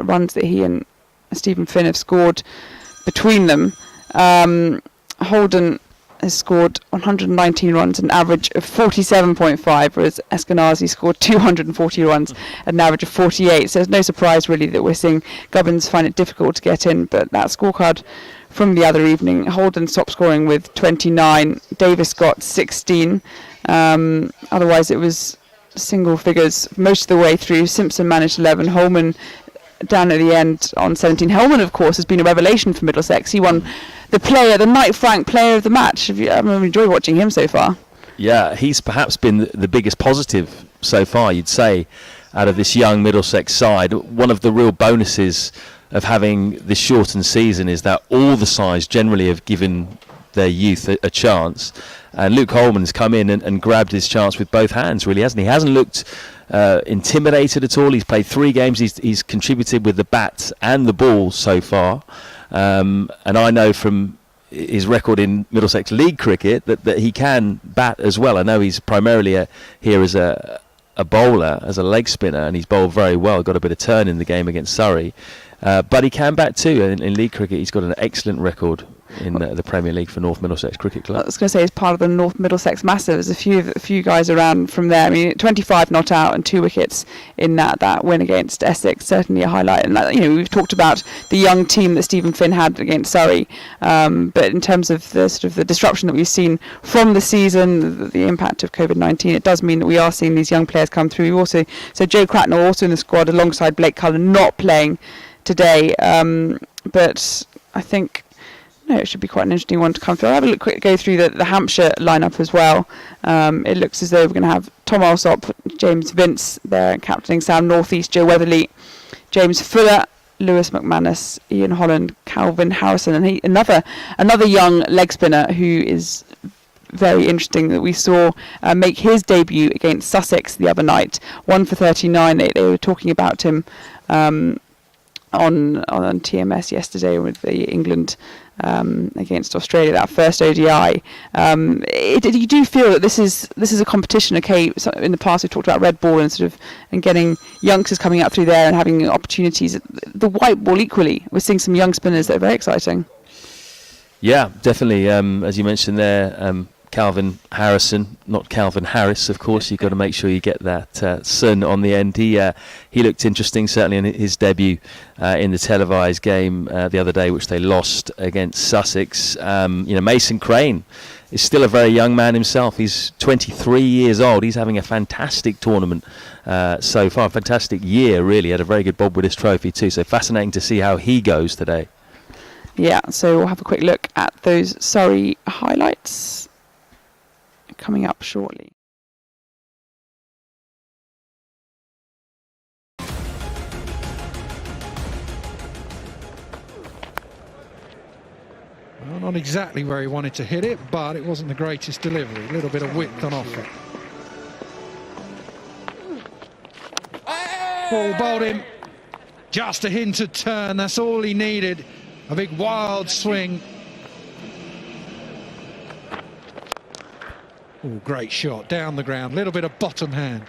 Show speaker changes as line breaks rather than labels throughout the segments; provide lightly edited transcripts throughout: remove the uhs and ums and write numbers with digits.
runs that he and Stephen Finn have scored between them. Holden has scored 119 runs, an average of 47.5, whereas Eskenazi scored 240 runs at an average of 48. So it's no surprise really that we're seeing Gubbins find it difficult to get in. But that scorecard from the other evening, Holden stopped scoring with 29, Davis got 16. Otherwise it was single figures most of the way through. Simpson managed 11, Holman down at the end on 17. Holman, of course, has been a revelation for Middlesex. He won the Knight Frank Player of the Match. I've enjoyed watching him so far.
Yeah, he's perhaps been the biggest positive so far, you'd say, out of this young Middlesex side. One of the real bonuses of having this shortened season is that all the sides generally have given their youth a chance. And Luke Holman's come in and grabbed his chance with both hands, really, hasn't he? He hasn't looked intimidated at all. He's played 3 games. He's contributed with the bat and the ball so far. And I know from his record in Middlesex League cricket that he can bat as well. I know he's primarily here as a bowler, as a leg spinner, and he's bowled very well, got a bit of turn in the game against Surrey. But he can bat too. In league cricket, he's got an excellent record in the Premier League for North Middlesex Cricket Club.
I was going to say, as part of the North Middlesex Massive, there's a few guys around from there. I mean, 25 not out and 2 wickets in that win against Essex, certainly a highlight. And we've talked about the young team that Stephen Finn had against Surrey, but in terms of the sort of the disruption that we've seen from the season, the impact of COVID-19, it does mean that we are seeing these young players come through. So Joe Cratnell also in the squad alongside Blake Cullen, not playing today, but I think it should be quite an interesting one to come through. I'll have a quick go through the Hampshire lineup as well. It looks as though we're going to have Tom Alsop, James Vince there captaining Sam Northeast, Joe Weatherly, James Fuller, Lewis McManus, Ian Holland, Calvin Harrison, and another young leg spinner who is very interesting that we saw make his debut against Sussex the other night. 1 for 39. They were talking about him on TMS yesterday with the England against Australia, that first ODI. You do feel that this is a competition. Okay, so in the past we've talked about red ball and getting youngsters coming up through there and having opportunities. The white ball equally, we're seeing some young spinners that are very exciting. Yeah,
definitely. As you mentioned there, Calvin Harrison, not Calvin Harris, of course. You've got to make sure you get that son on the end. He looked interesting, certainly in his debut in the televised game the other day, which they lost against Sussex. Mason Crane is still a very young man himself. He's 23 years old. He's having a fantastic tournament so far, a fantastic year, really. Had a very good bob with his trophy too. So fascinating to see how he goes today.
Yeah, so we'll have a quick look at those Surrey highlights coming up shortly.
Well, not exactly where he wanted to hit it, but it wasn't the greatest delivery. A little bit of width on offer. Ball bowled him. Just a hint of turn, that's all he needed. A big wild swing. Oh, great shot, down the ground, little bit of bottom hand.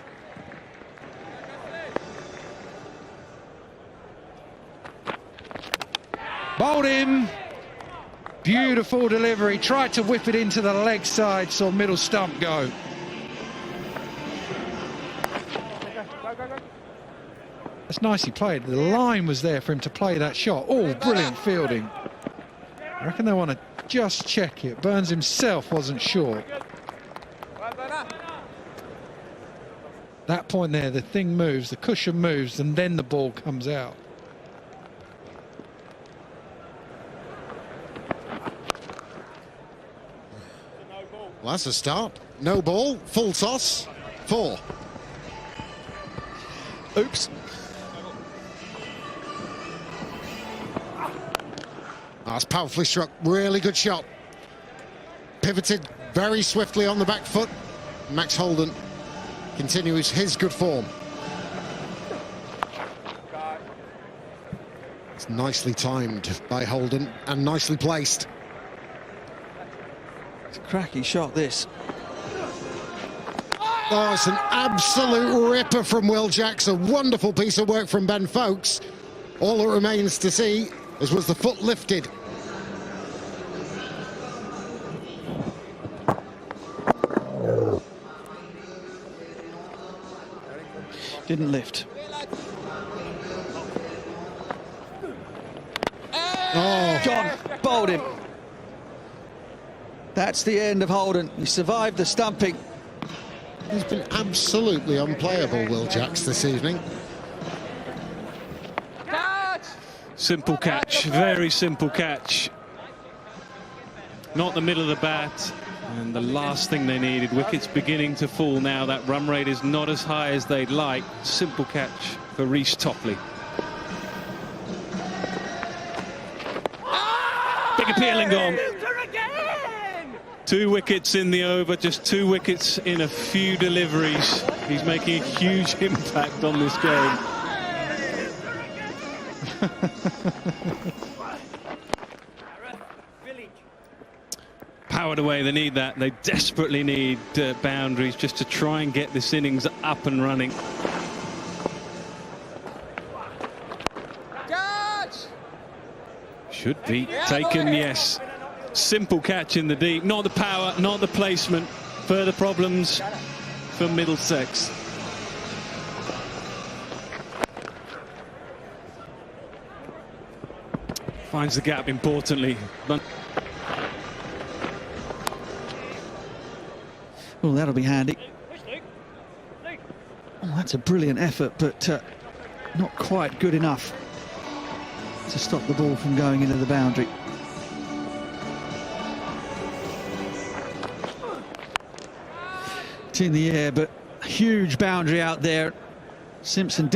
Bowled him. Beautiful delivery, tried to whip it into the leg side, saw middle stump go. That's nicely played. The line was there for him to play that shot. Oh, brilliant fielding. I reckon they want to just check it. Burns himself wasn't sure. That point there, the thing moves, the cushion moves, and then the ball comes out.
Well, that's a start. No ball, full toss, 4. Oops. That's powerfully struck, really good shot. Pivoted very swiftly on the back foot. Max Holden continues his good form. It's nicely timed by Holden and nicely placed.
It's a cracking shot, this.
Oh, it's an absolute ripper from Will Jacks. A wonderful piece of work from Ben Folkes. All that remains to see is was the foot lifted.
Didn't lift.
Oh,
John bowled him. That's the end of Holden. He survived the stumping.
he's been absolutely unplayable, Will Jacks, this evening.
Simple catch, very simple catch. Not the middle of the bat. And the last thing they needed, wickets beginning to fall now. That run rate is not as high as they'd like. Simple catch for Reece Topley. Big appeal and gone. 2 wickets in the over, just 2 wickets in a few deliveries. He's making a huge impact on this game. Powered away, they need that. They desperately need boundaries just to try and get this innings up and running. Should be taken, yes. Simple catch in the deep. Not the power, not the placement. Further problems for Middlesex. Finds the gap importantly.
Oh, that'll be handy. Oh, that's a brilliant effort, but not quite good enough to stop the ball from going into the boundary. It's in the air, but a huge boundary out there. Simpson.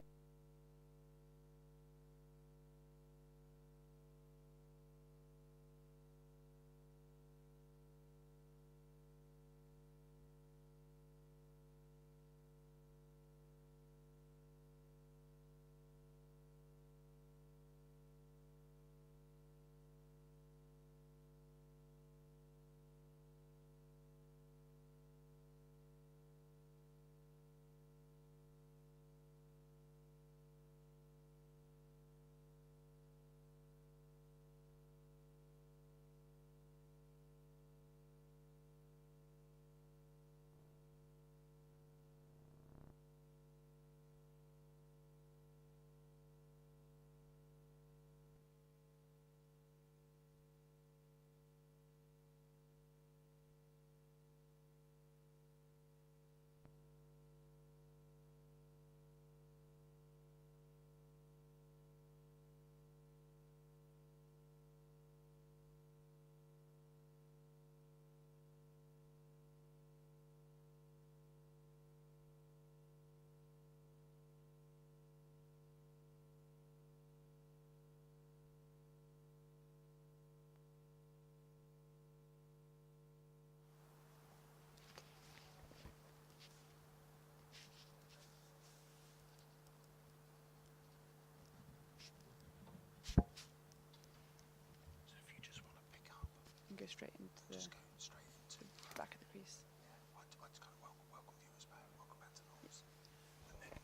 Go straight into the back of the crease.
I'd kind of welcome viewers back, welcome back to Knowles. And then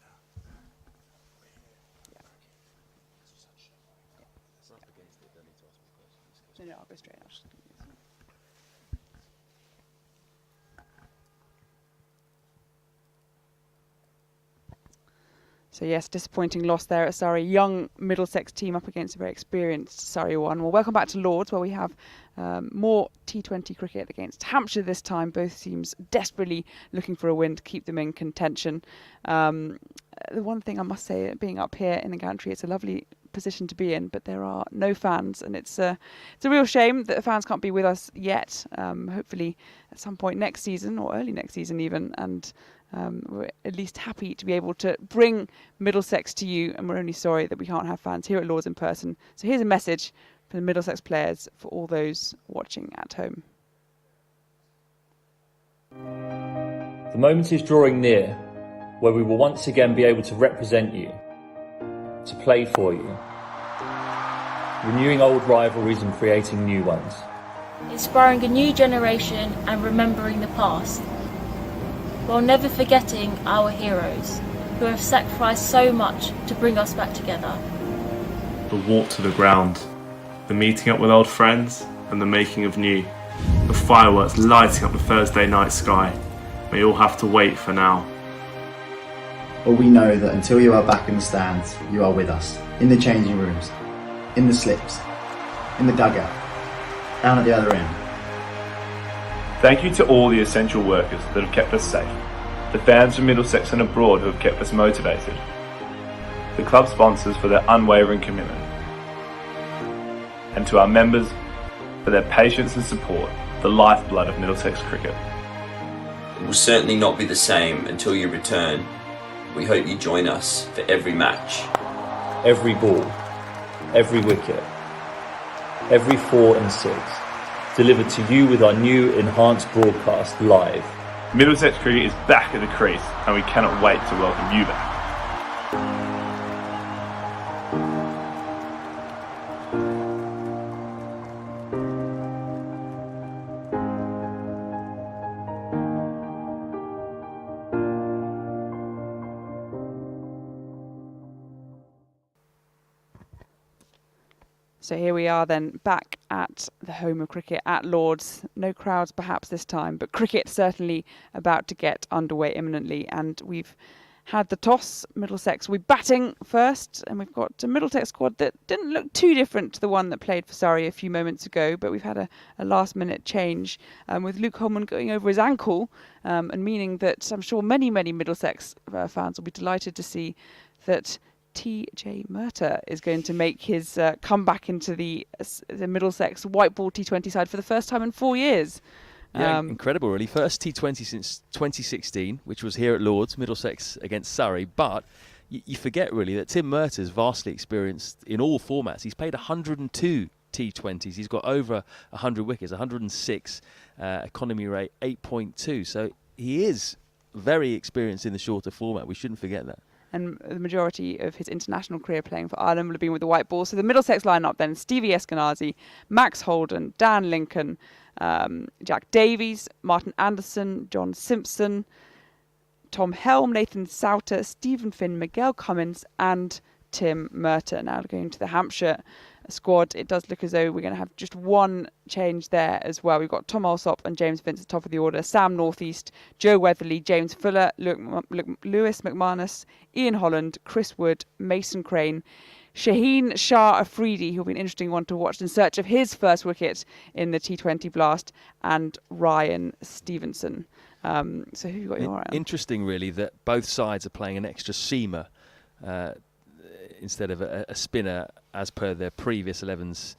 No, I'll go straight. I'll just So yes, disappointing loss there at Surrey. Young Middlesex team up against a very experienced Surrey one. Well, welcome back to Lords, where we have more T20 cricket against Hampshire this time. Both teams desperately looking for a win to keep them in contention. The one thing I must say, being up here in the gantry, it's a lovely position to be in, but there are no fans, and it's a real shame that the fans can't be with us yet. Hopefully at some point next season, or early next season even, and we're at least happy to be able to bring Middlesex to you, and we're only sorry that we can't have fans here at Lords in person. So here's a message for the Middlesex players, for all those watching at home.
The moment is drawing near where we will once again be able to represent you, to play for you, renewing old rivalries and creating new ones.
Inspiring a new generation and remembering the past, while never forgetting our heroes who have sacrificed so much to bring us back together.
the walk to the ground, the meeting up with old friends and the making of new, the fireworks lighting up the Thursday night sky may all have to wait for now.
But we know that until you are back in the stands, you are with us, in the changing rooms, in the slips, in the dugout, down at the other end.
Thank you to all the essential workers that have kept us safe, the fans from Middlesex and abroad who have kept us motivated, the club sponsors for their unwavering commitment, and to our members for their patience and support, the lifeblood of Middlesex cricket.
It will certainly not be the same until you return. We hope you join us for every match.
Every ball, every wicket, every 4 and 6, delivered to you with our new enhanced broadcast live.
Middlesex cricket is back at the crease and we cannot wait to welcome you back.
So here we are then back at the home of cricket at Lord's. No crowds perhaps this time, but cricket certainly about to get underway imminently. And we've had the toss. Middlesex, we're batting first, and we've got a Middlesex squad that didn't look too different to the one that played for Surrey a few moments ago, but we've had a last minute change with Luke Holman going over his ankle, and meaning that I'm sure many Middlesex fans will be delighted to see that TJ Murtagh is going to make his comeback into the Middlesex white ball T20 side for the first time in 4 years.
Yeah, incredible, really. First T20 since 2016, which was here at Lord's, Middlesex against Surrey. But you forget, really, that Tim Murtagh is vastly experienced in all formats. He's played 102 T20s. He's got over 100 wickets, 106, economy rate 8.2. So he is very experienced in the shorter format. We shouldn't forget that.
And the majority of his international career playing for Ireland will have been with the white ball. So the Middlesex line-up then, Stevie Eskenazi, Max Holden, Dan Lincoln, Jack Davies, Martin Anderson, John Simpson, Tom Helm, Nathan Souter, Stephen Finn, Miguel Cummins and Tim Murtagh. Now going to the Hampshire squad, it does look as though we're going to have just one change there as well. We've got Tom Alsop and James Vince at the top of the order, Sam Northeast, Joe Weatherly, James Fuller, Lewis McManus, Ian Holland, Chris Wood, Mason Crane, Shaheen Shah Afridi, who'll be an interesting one to watch in search of his first wicket in the T20 blast, and Ryan Stevenson. So who have you got your eye on?
Interesting, really, that both sides are playing an extra seamer instead of a spinner as per their previous 11s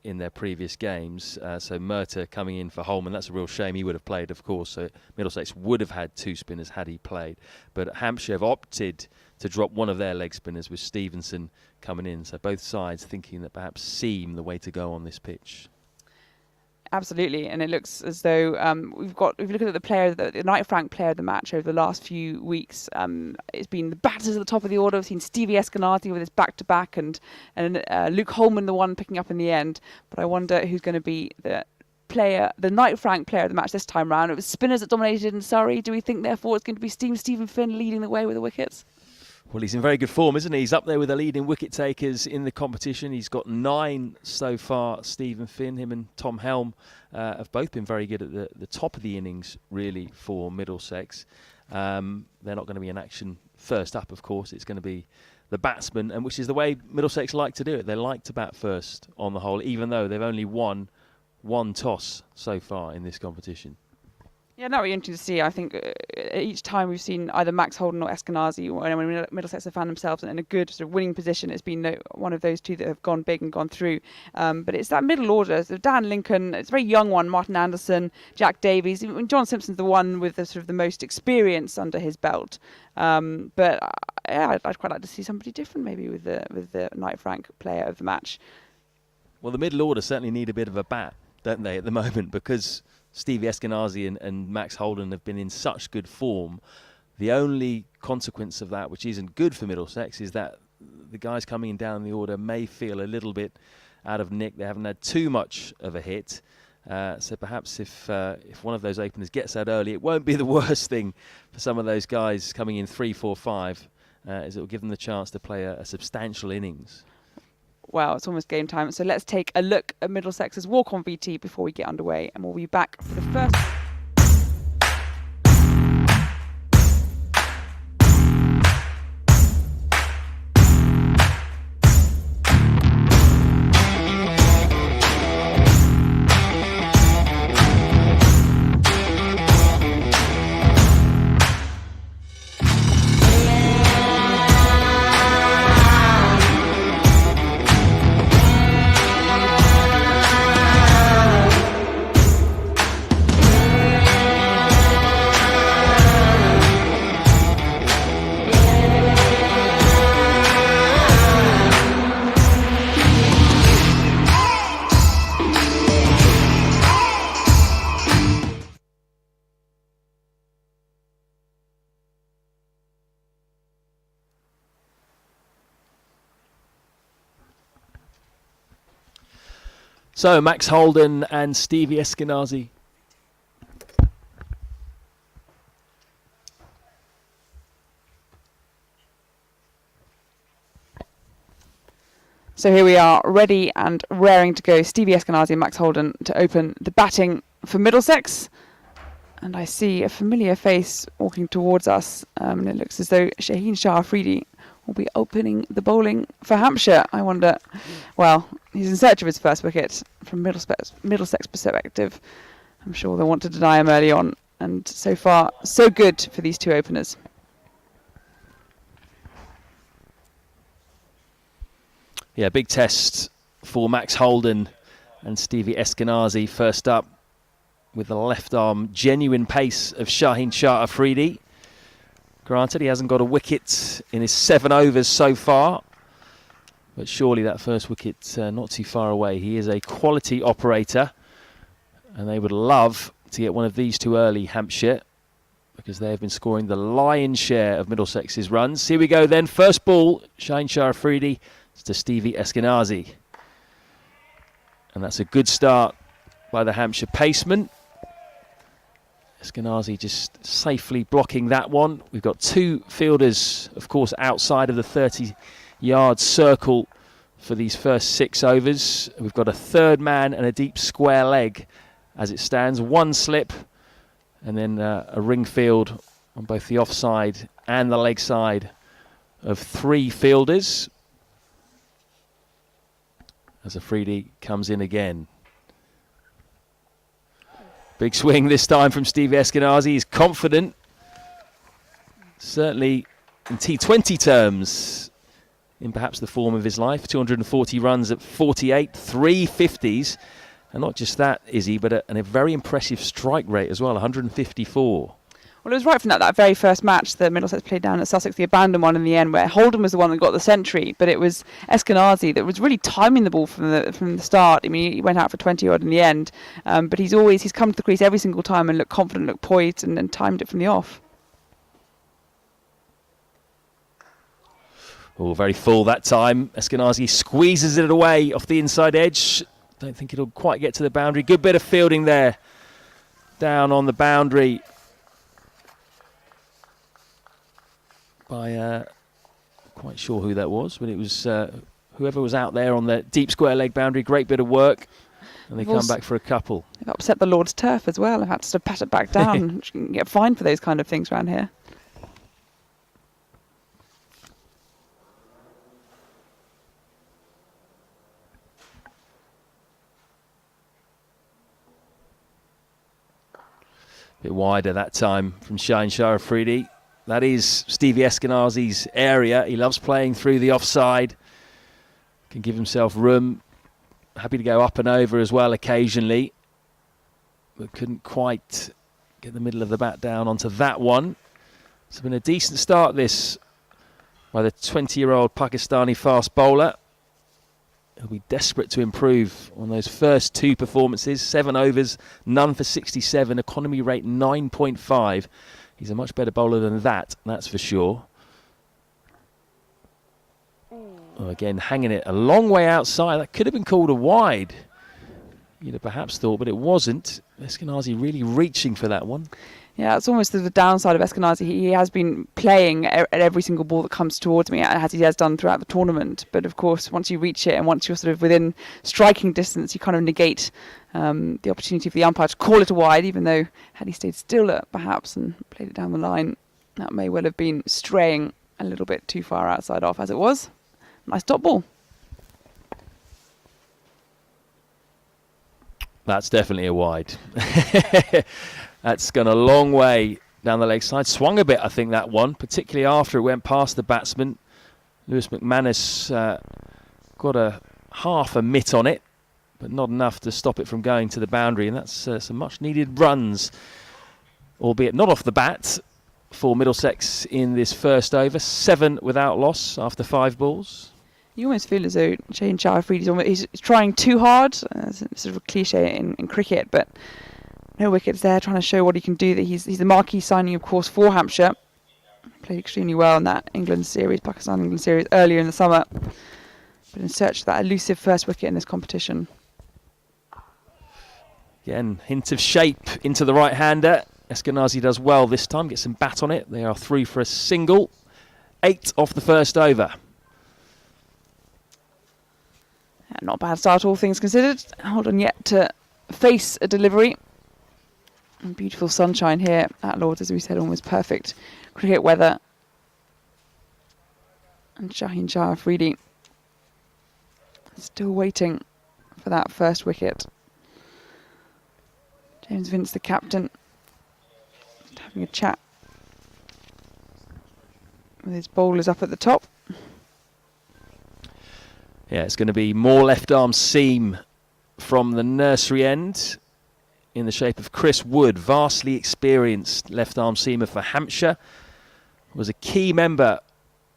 in their previous games. So Murtagh coming in for Holman, that's a real shame. He would have played, of course, so Middlesex would have had 2 spinners had he played. But Hampshire have opted to drop one of their leg spinners with Stevenson coming in. So both sides thinking that perhaps seam the way to go on this pitch.
Absolutely, and it looks as though we've got. If you look at the player, the Knight Frank player of the match over the last few weeks, it's been the batters at the top of the order. We've seen Stevie Eskenazi with his back-to-back, and Luke Holman, the one picking up in the end. But I wonder who's going to be the Knight Frank player of the match this time round. It was spinners that dominated in Surrey. Do we think, therefore, it's going to be Stephen Finn leading the way with the wickets?
Well, he's in very good form, isn't he? He's up there with the leading wicket takers in the competition. He's got 9 so far, Stephen Finn. Him and Tom Helm have both been very good at the top of the innings, really, for Middlesex. They're not going to be in action first up, of course. It's going to be the batsman, and which is the way Middlesex like to do it. They like to bat first on the whole, even though they've only won 1 toss so far in this competition.
Yeah, that'll be interesting to see. I think each time we've seen either Max Holden or Eskenazi, when Middlesex have found themselves in a good sort of winning position, it's been one of those two that have gone big and gone through. But it's that middle order. So Dan Lincoln, it's a very young one, Martin Anderson, Jack Davies. Even John Simpson's the one with the sort of the most experience under his belt. But yeah, I'd quite like to see somebody different maybe with the Knight Frank player of the match.
Well, the middle order certainly need a bit of a bat, don't they, at the moment, because Stevie Eskenazi and Max Holden have been in such good form. The only consequence of that, which isn't good for Middlesex, is that the guys coming in down the order may feel a little bit out of nick. They haven't had too much of a hit. So perhaps if one of those openers gets out early, it won't be the worst thing for some of those guys coming in 3, 4, 5, as it will give them the chance to play a substantial innings.
well, it's almost game time. So let's take a look at Middlesex's walk-on VT before we get underway, and we'll be back for the first.
So, Max Holden and Stevie Eskenazi.
So here we are, ready and raring to go. Stevie Eskenazi and Max Holden to open the batting for Middlesex. And I see a familiar face walking towards us. And it looks as though Shaheen Shah Afridi will be opening the bowling for Hampshire. I wonder, well, he's in search of his first wicket from Middlesex perspective. I'm sure they'll want to deny him early on. And so far, so good for these two openers.
Yeah, big test for Max Holden and Stevie Eskenazi. First up with the left arm genuine pace of Shaheen Shah Afridi. Granted, he hasn't got a wicket in his 7 overs so far, but surely that first wicket not too far away. He is a quality operator, and they would love to get one of these two early, Hampshire, because they have been scoring the lion's share of Middlesex's runs. Here we go then. First ball, Shaheen Shah Afridi to Stevie Eskenazi. And that's a good start by the Hampshire paceman. Eskenazi just safely blocking that one. We've got two fielders, of course, outside of the 30-yard circle for these first 6 overs. We've got a third man and a deep square leg as it stands. One slip and then a ring field on both the offside and the leg side of 3 fielders. As Afridi comes in again. Big swing this time from Stevie Eskenazi. He's confident. Certainly in T20 terms, in perhaps the form of his life. 240 runs at 48, 3 50s. And not just that, Izzy, but a very impressive strike rate as well, 154.
Well, it was right from that very first match that Middlesex played down at Sussex, the abandoned one in the end, where Holden was the one that got the century, but it was Eskenazi that was really timing the ball from the start. I mean, he went out for 20-odd in the end, but he's come to the crease every single time and looked confident, looked poised, and timed it from the off.
Oh, very full that time. Eskenazi squeezes it away off the inside edge. Don't think it'll quite get to the boundary. Good bit of fielding there. Down on the boundary. By quite sure who that was, but it was whoever was out there on the deep square leg boundary. Great bit of work, and they come back for a couple.
They've upset the Lord's turf as well. They've had to pat it back down. You can get fined for those kind of things around here.
Bit wider that time from Shaheen Shah Afridi. That is Stevie Eskenazi's area. He loves playing through the offside. Can give himself room. Happy to go up and over as well occasionally. But couldn't quite get the middle of the bat down onto that one. It's been a decent start this by the 20-year-old Pakistani fast bowler. He'll be desperate to improve on those first 2 performances. 7 overs, none for 67. Economy rate 9.5. He's a much better bowler than that's for sure. Oh, again, hanging it a long way outside. That could have been called a wide, you'd have perhaps thought, but it wasn't. Eskenazi really reaching for that one.
Yeah, it's almost the downside of Eskenazi. He has been playing at every single ball that comes towards me, as he has done throughout the tournament. But of course, once you reach it and once you're sort of within striking distance, you kind of negate the opportunity for the umpire to call it a wide, even though had he stayed still perhaps and played it down the line, that may well have been straying a little bit too far outside off as it was. Nice dot ball.
That's definitely a wide. That's gone a long way down the leg side. Swung a bit, I think, that one, particularly after it went past the batsman. Lewis McManus got a half a mitt on it, but not enough to stop it from going to the boundary. And that's some much-needed runs, albeit not off the bat, for Middlesex in this first over. 7 without loss after 5 balls.
You almost feel as though Shane Shower-Freedy he's trying too hard. It's sort of a cliche in cricket, but no wickets there, trying to show what he can do. That he's the marquee signing, of course, for Hampshire. Played extremely well in that Pakistan-England series earlier in the summer. But in search of that elusive first wicket in this competition.
Again, hint of shape into the right-hander. Eskenazi does well this time, gets some bat on it. They are through for a single. 8 off the first over.
Not a bad start, all things considered. Holden yet to face a delivery. And beautiful sunshine here at Lords, as we said, almost perfect cricket weather. And Shaheen Shah Afridi still waiting for that first wicket. James Vince, the captain, just having a chat with his bowlers up at the top.
Yeah, it's going to be more left arm seam from the nursery end in the shape of Chris Wood, vastly experienced left arm seamer for Hampshire. Was a key member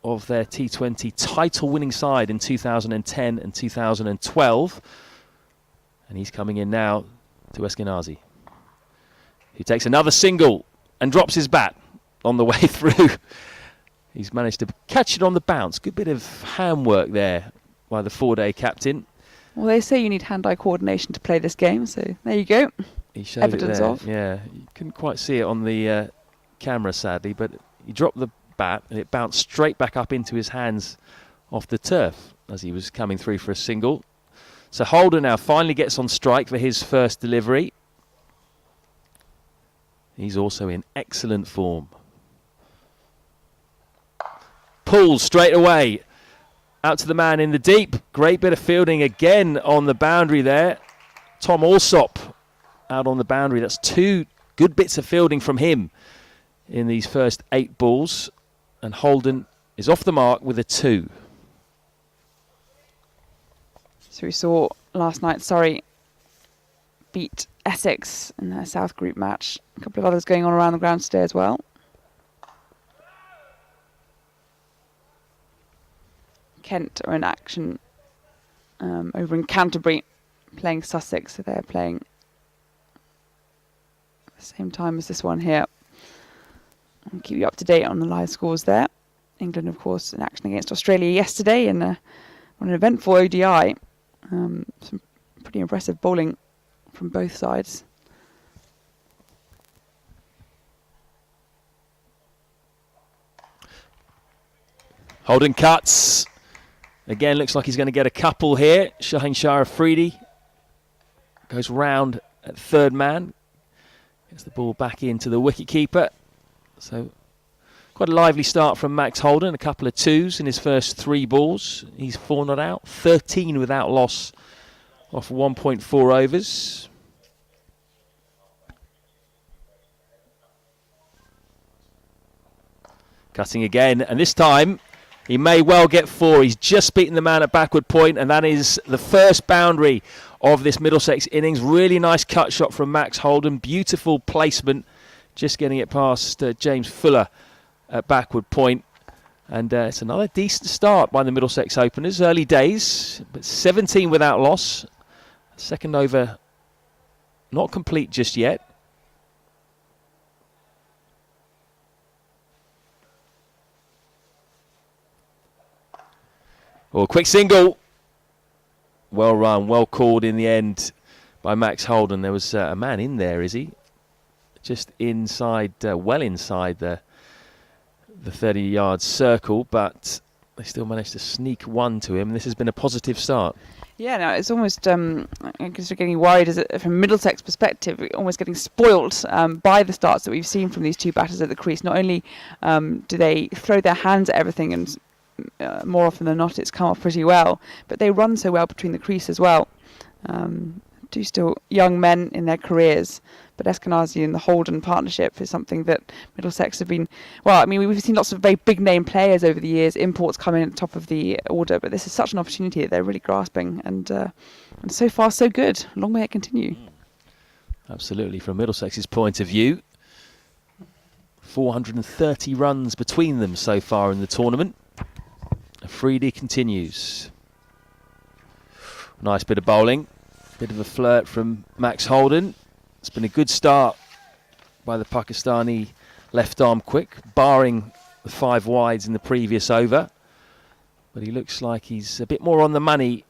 of their T20 title winning side in 2010 and 2012. And he's coming in now to Eskenazi, who takes another single and drops his bat on the way through. He's managed to catch it on the bounce. Good bit of handwork there by the 4-day captain.
Well, they say you need hand-eye coordination to play this game, so there you go.
He showed evidence it there. Of. Yeah, you couldn't quite see it on the camera, sadly, but he dropped the bat and it bounced straight back up into his hands off the turf as he was coming through for a single. So Holden now finally gets on strike for his first delivery. He's also in excellent form. Pulls straight away. Out to the man in the deep. Great bit of fielding again on the boundary there. Tom Alsop out on the boundary. That's 2 good bits of fielding from him in these first 8 balls. And Holden is off the mark with a 2.
So we saw last night Surrey beat Essex in their South Group match. A couple of others going on around the ground today as well. Kent are in action over in Canterbury, playing Sussex, so they're playing at the same time as this one here. I'll keep you up to date on the live scores there. England, of course, in action against Australia yesterday in an eventful ODI. Some pretty impressive bowling from both sides.
Holden cuts. Again, looks like he's going to get a couple here. Shaheen Shah Afridi goes round at third man. Gets the ball back into the wicketkeeper. So quite a lively start from Max Holden. A couple of 2s in his first 3 balls. He's 4 not out. 13 without loss off 1.4 overs. Cutting again, and this time he may well get 4. He's just beaten the man at backward point, and that is the first boundary of this Middlesex innings. Really nice cut shot from Max Holden. Beautiful placement, just getting it past James Fuller at backward point. And it's another decent start by the Middlesex openers. Early days, but 17 without loss. Second over not complete just yet. Well, quick single. Well run, well called in the end by Max Holden. There was a man in there, is he? just inside, well inside the 30-yard circle, but they still managed to sneak one to him. This has been a positive start.
Yeah, no, it's almost, I guess we're getting worried from Middlesex perspective, we're almost getting spoilt by the starts that we've seen from these two batters at the crease. Not only do they throw their hands at everything, and more often than not it's come off pretty well, but they run so well between the crease as well. Two still young men in their careers, but Eskenazi and the Holden partnership is something that Middlesex have been, well, I mean, we've seen lots of very big name players over the years, imports coming at the top of the order, but this is such an opportunity that they're really grasping, and so far so good. Long may it continue.
Absolutely, from Middlesex's point of view, 430 runs between them so far in the tournament. Afridi continues. Nice bit of bowling. Bit of a flirt from Max Holden. It's been a good start by the Pakistani left arm quick, barring the 5 wides in the previous over. But he looks like he's a bit more on the money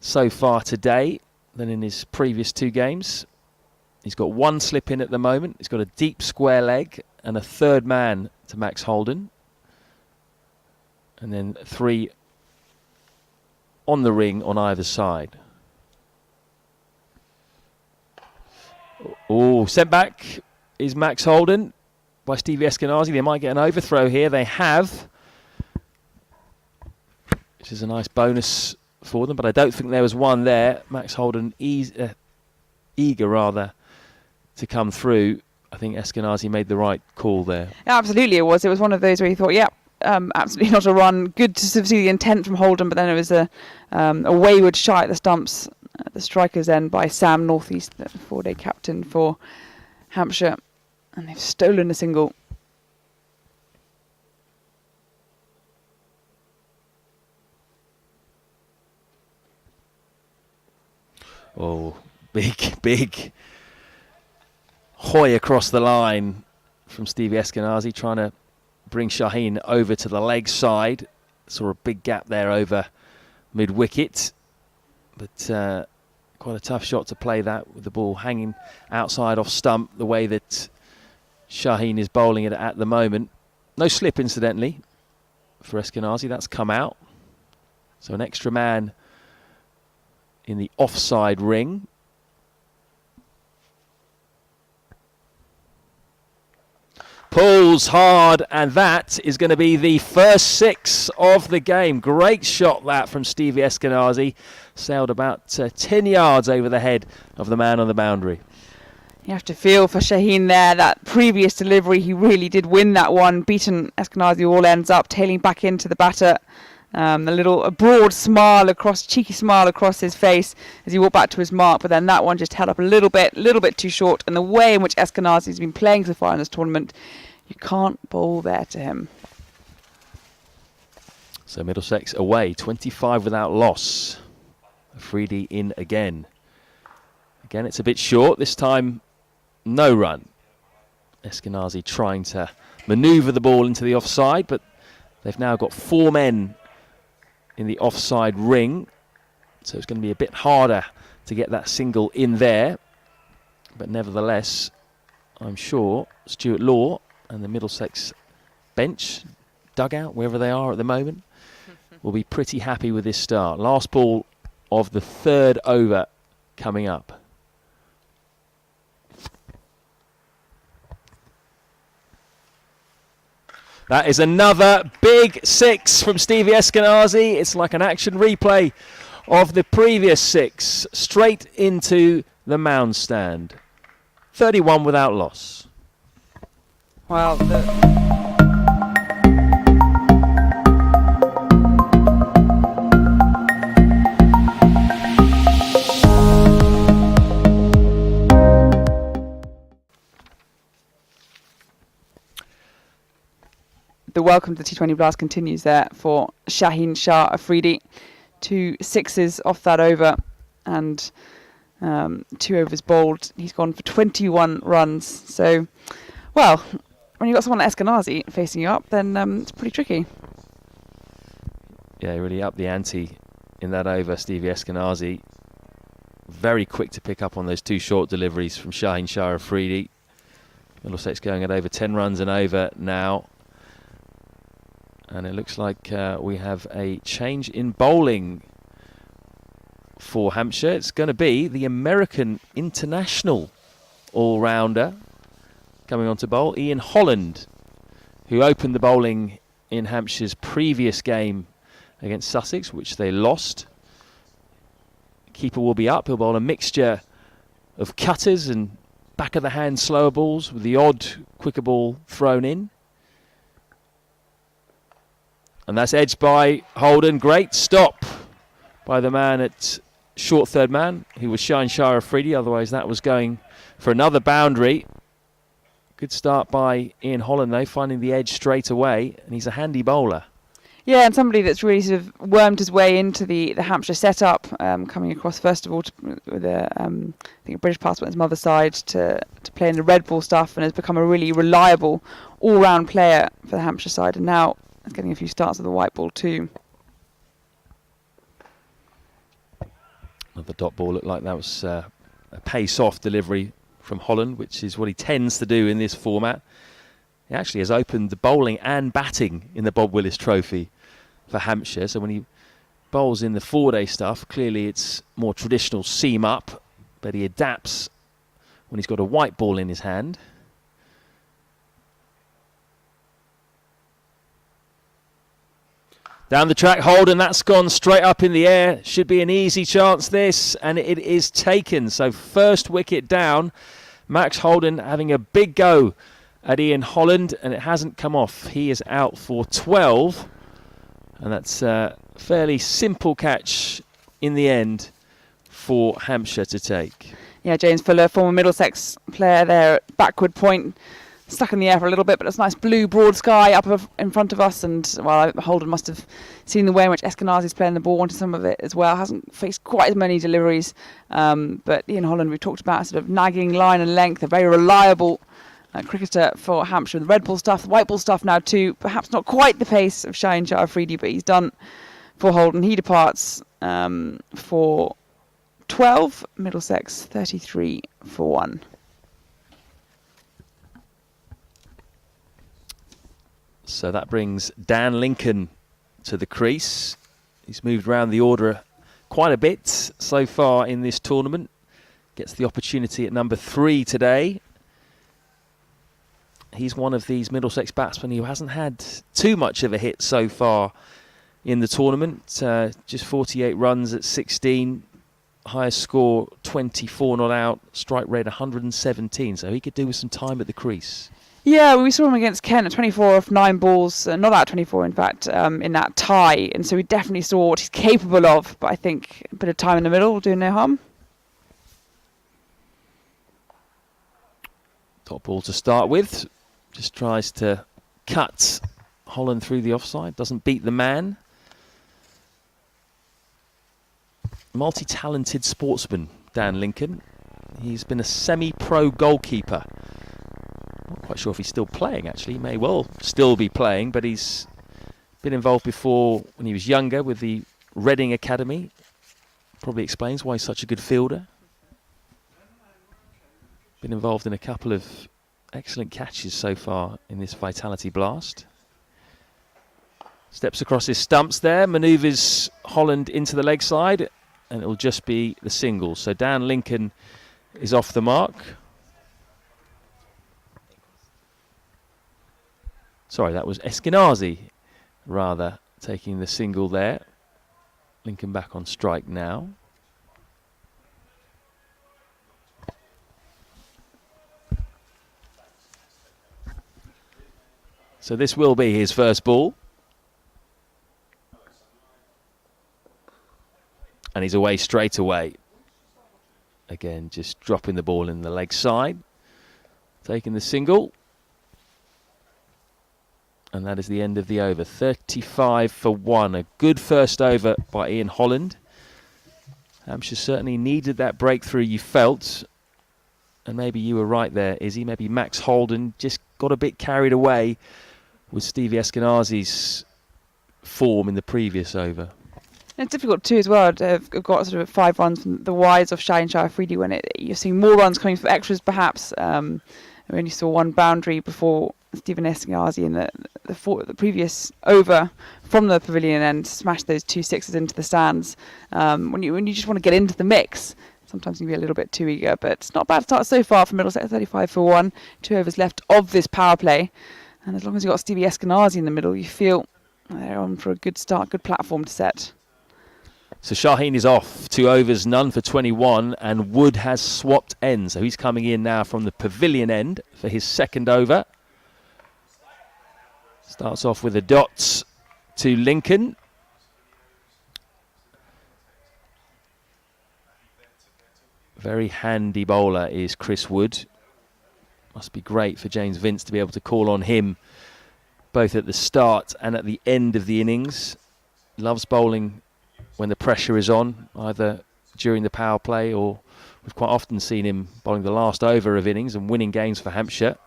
so far today than in his previous 2 games. He's got 1 slip in at the moment. He's got a deep square leg and a 3rd man to Max Holden. And then 3 on the ring on either side. Oh, sent back is Max Holden by Stevie Eskenazi. They might get an overthrow here. They have, which is a nice bonus for them, but I don't think there was one there. Max Holden eager to come through. I think Eskenazi made the right call there.
Yeah, absolutely it was. It was one of those where you thought, yeah, absolutely not a run. Good to sort of see the intent from Holden, but then it was a wayward shot at the stumps at the striker's end by Sam Northeast, the 4-day captain for Hampshire, and they've stolen a single.
Oh, big hoy across the line from Stevie Eskenazi, trying to bring Shaheen over to the leg side. Saw a big gap there over mid-wicket. But quite a tough shot to play that, with the ball hanging outside off stump, the way that Shaheen is bowling it at the moment. No slip, incidentally, for Eskenazi. That's come out. So an extra man in the offside ring. Pulls hard, and that is going to be the first 6 of the game. Great shot that from Stevie Eskenazi. Sailed about 10 yards over the head of the man on the boundary.
You have to feel for Shaheen there. That previous delivery, he really did win that one. Beaten Eskenazi all ends up, tailing back into the batter. A broad smile cheeky smile across his face as he walked back to his mark, but then that one just held up a little bit too short. And the way in which Eskenazi has been playing so far in this tournament, you can't bowl there to him.
So Middlesex away, 25 without loss. Afridi in again. Again, it's a bit short. This time, no run. Eskenazi trying to manoeuvre the ball into the offside, but they've now got 4 men in the offside ring, so it's going to be a bit harder to get that single in there. But nevertheless, I'm sure Stuart Law and the Middlesex bench, dugout, wherever they are at the moment, will be pretty happy with this start. Last ball of the 3rd over coming up. That is another big 6 from Stevie Eskenazi. It's like an action replay of the previous 6, straight into the mound stand. 31 without loss.
Well, the welcome to the T20 Blast continues there for Shaheen Shah Afridi. 2 6s off that over, and 2 overs bowled. He's gone for 21 runs. So, well, when you've got someone like Eskenazi facing you up, then it's pretty tricky.
Yeah, really up the ante in that over, Stevie Eskenazi. Very quick to pick up on those 2 short deliveries from Shaheen Shah Afridi. Middlesex going at over 10 runs and over now. And it looks like we have a change in bowling for Hampshire. It's going to be the American international all-rounder coming on to bowl, Ian Holland, who opened the bowling in Hampshire's previous game against Sussex, which they lost. Keeper will be up. He'll bowl a mixture of cutters and back of the hand slower balls with the odd quicker ball thrown in. And that's edged by Holden. Great stop by the man at short third man, who was Shah Afridi. Otherwise, that was going for another boundary. Good start by Ian Holland, though, finding the edge straight away. And he's a handy bowler.
Yeah, and somebody that's really sort of wormed his way into the Hampshire setup, coming across first of all with I think a British passport on his mother's side to play in the red ball stuff, and has become a really reliable all-round player for the Hampshire side, and now is getting a few starts with the white ball too.
Another dot ball looked like that was a pace-off delivery from Holland, which is what he tends to do in this format. He actually has opened the bowling and batting in the Bob Willis Trophy for Hampshire. So when he bowls in the 4-day stuff, clearly it's more traditional seam up, but he adapts when he's got a white ball in his hand. Down the track, Holden, that's gone straight up in the air. Should be an easy chance this, and it is taken. So first wicket down, Max Holden having a big go at Ian Holland, and it hasn't come off. He is out for 12, and that's a fairly simple catch in the end for Hampshire to take.
Yeah, James Fuller, former Middlesex player there at backward point, stuck in the air for a little bit, but it's nice blue broad sky up in front of us, and well, Holden must have seen the way in which Eskenazi's playing the ball, wanted some of it as well. Hasn't faced quite as many deliveries, but Ian Holland, we've talked about sort of nagging line and length, a very reliable cricketer for Hampshire. The red ball stuff, the white ball stuff now too, perhaps not quite the pace of Shah Afridi, but he's done for Holden. He departs for 12, Middlesex 33 for 1.
So that brings Dan Lincoln to the crease. He's moved around the order quite a bit so far in this tournament. Gets the opportunity at number 3 today. He's one of these Middlesex batsmen who hasn't had too much of a hit so far in the tournament. Just 48 runs at 16. Highest score 24 not out. Strike rate 117. So he could do with some time at the crease.
Yeah, we saw him against Kent at 24 off 9 balls, not out 24 in fact, in that tie. And so we definitely saw what he's capable of. But I think a bit of time in the middle will do no harm.
Top ball to start with. Just tries to cut Holland through the offside. Doesn't beat the man. Multi-talented sportsman, Dan Lincoln. He's been a semi-pro goalkeeper. Not quite sure if he's still playing, actually. He may well still be playing, but he's been involved before when he was younger with the Reading Academy. Probably explains why he's such a good fielder. Been involved in a couple of excellent catches so far in this Vitality Blast. Steps across his stumps there, manoeuvres Holland into the leg side, and it'll just be the single. So Dan Lincoln is off the mark. Sorry, that was Eskenazi, rather, taking the single there. Lincoln back on strike now. So this will be his first ball. And he's away straight away. Again, just dropping the ball in the leg side. Taking the single. And that is the end of the over. 35 for 1. A good first over by Ian Holland. Hampshire certainly needed that breakthrough, you felt. And maybe you were right there, Izzy. Maybe Max Holden just got a bit carried away with Stevie Eskenazi's form in the previous over.
It's difficult too as well to have got sort of 5 runs from the wides of Shah Afridi when you're seeing more runs coming from extras perhaps. We only saw one boundary before Stephen Eskenazi in the previous over from the pavilion end smashed those 2 sixes into the stands. When you just want to get into the mix, sometimes you can be a little bit too eager, but it's not a bad start so far for Middlesex. 35 for 1, 2 overs left of this power play, and as long as you've got Stevie Eskenazi in the middle, you feel they're on for a good start, good platform to set.
So Shaheen is off, 2 overs, none for 21, and Wood has swapped ends. So he's coming in now from the pavilion end for his second over. Starts off with the dots to Lincoln. Very handy bowler is Chris Wood. Must be great for James Vince to be able to call on him both at the start and at the end of the innings. Loves bowling when the pressure is on, either during the power play or we've quite often seen him bowling the last over of innings and winning games for Hampshire.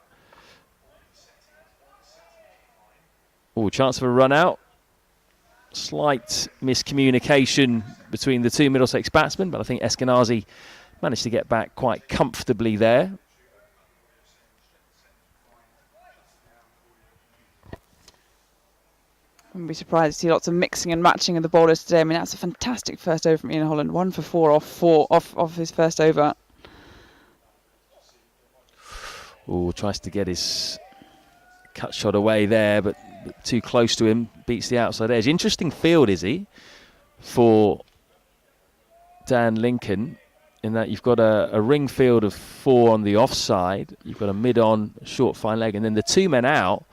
Oh, chance of a run out. Slight miscommunication between the two Middlesex batsmen, but I think Eskenazi managed to get back quite comfortably there.
I wouldn't be surprised to see lots of mixing and matching of the bowlers today. I mean, that's a fantastic first over from Ian Holland. 1 for 4 off his first over.
Oh, tries to get his cut shot away there, but too close to him. Beats the outside edge. Interesting field, is he, for Dan Lincoln, in that you've got a ring field of 4 on the offside. You've got a mid-on, short fine leg, and then the 2 men out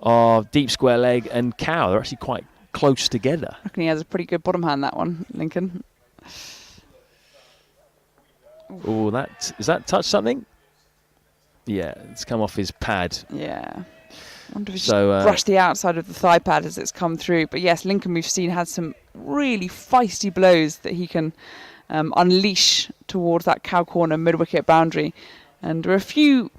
are deep square leg and cow. They're actually quite close together.
I reckon he has a pretty good bottom hand, that one, Lincoln.
Oh, is that touch something? Yeah, it's come off his pad.
Yeah. I wonder if he just brushed the outside of the thigh pad as it's come through. But yes, Lincoln, we've seen, had some really feisty blows that he can unleash towards that cow corner mid-wicket boundary. And there are a few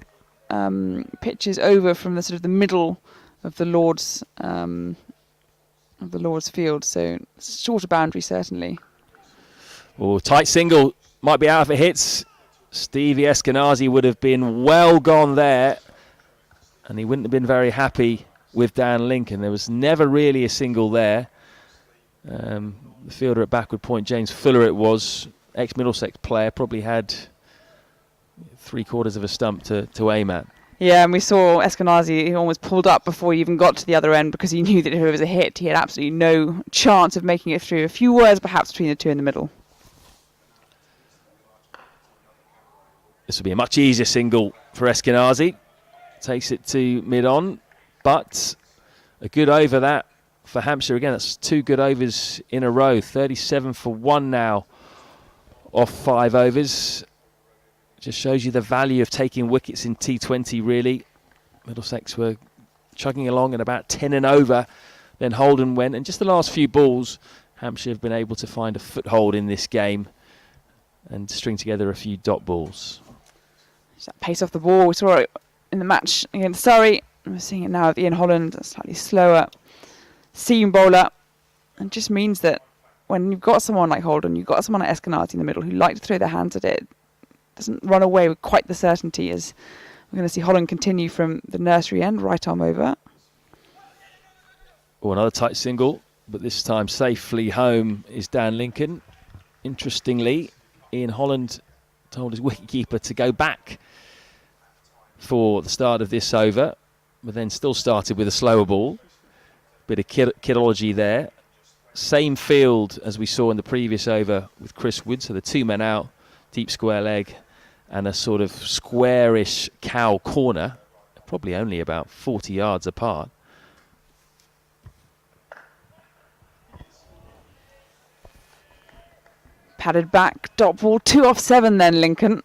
pitches over from the sort of the middle of the Lord's field, so shorter boundary certainly.
Oh, tight single, might be out if it hits. Stevie Eskenazi would have been well gone there, and he wouldn't have been very happy with Dan Lincoln. There was never really a single there. The fielder at backward point, James Fuller it was, ex-Middlesex player, probably had 3/4 of a stump to aim at.
Yeah, and we saw Eskenazi, he almost pulled up before he even got to the other end because he knew that if it was a hit, he had absolutely no chance of making it through. A few words perhaps between the two in the middle.
This will be a much easier single for Eskenazi. Takes it to mid-on, but a good over that for Hampshire. Again, that's 2 good overs in a row. 37 for 1 now off 5 overs. Just shows you the value of taking wickets in T20, really. Middlesex were chugging along at about 10 and over. Then Holden went, and just the last few balls, Hampshire have been able to find a foothold in this game and string together a few dot balls.
That pace off the ball, we saw it in the match against Surrey. We're seeing it now with Ian Holland, a slightly slower seam bowler. It just means that when you've got someone like Holden, you've got someone like Eskenazi in the middle who like to throw their hands at it, doesn't run away with quite the certainty as we're going to see Holland continue from the nursery end, right arm over.
Oh, another tight single, but this time safely home is Dan Lincoln. Interestingly, Ian Holland told his wicketkeeper to go back for the start of this over, but then still started with a slower ball. Bit of kidology there. Same field as we saw in the previous over with Chris Wood, so the 2 men out, deep square leg, and a sort of squarish cow corner, probably only about 40 yards apart.
Padded back, dot ball, 2 off 7 then, Lincoln.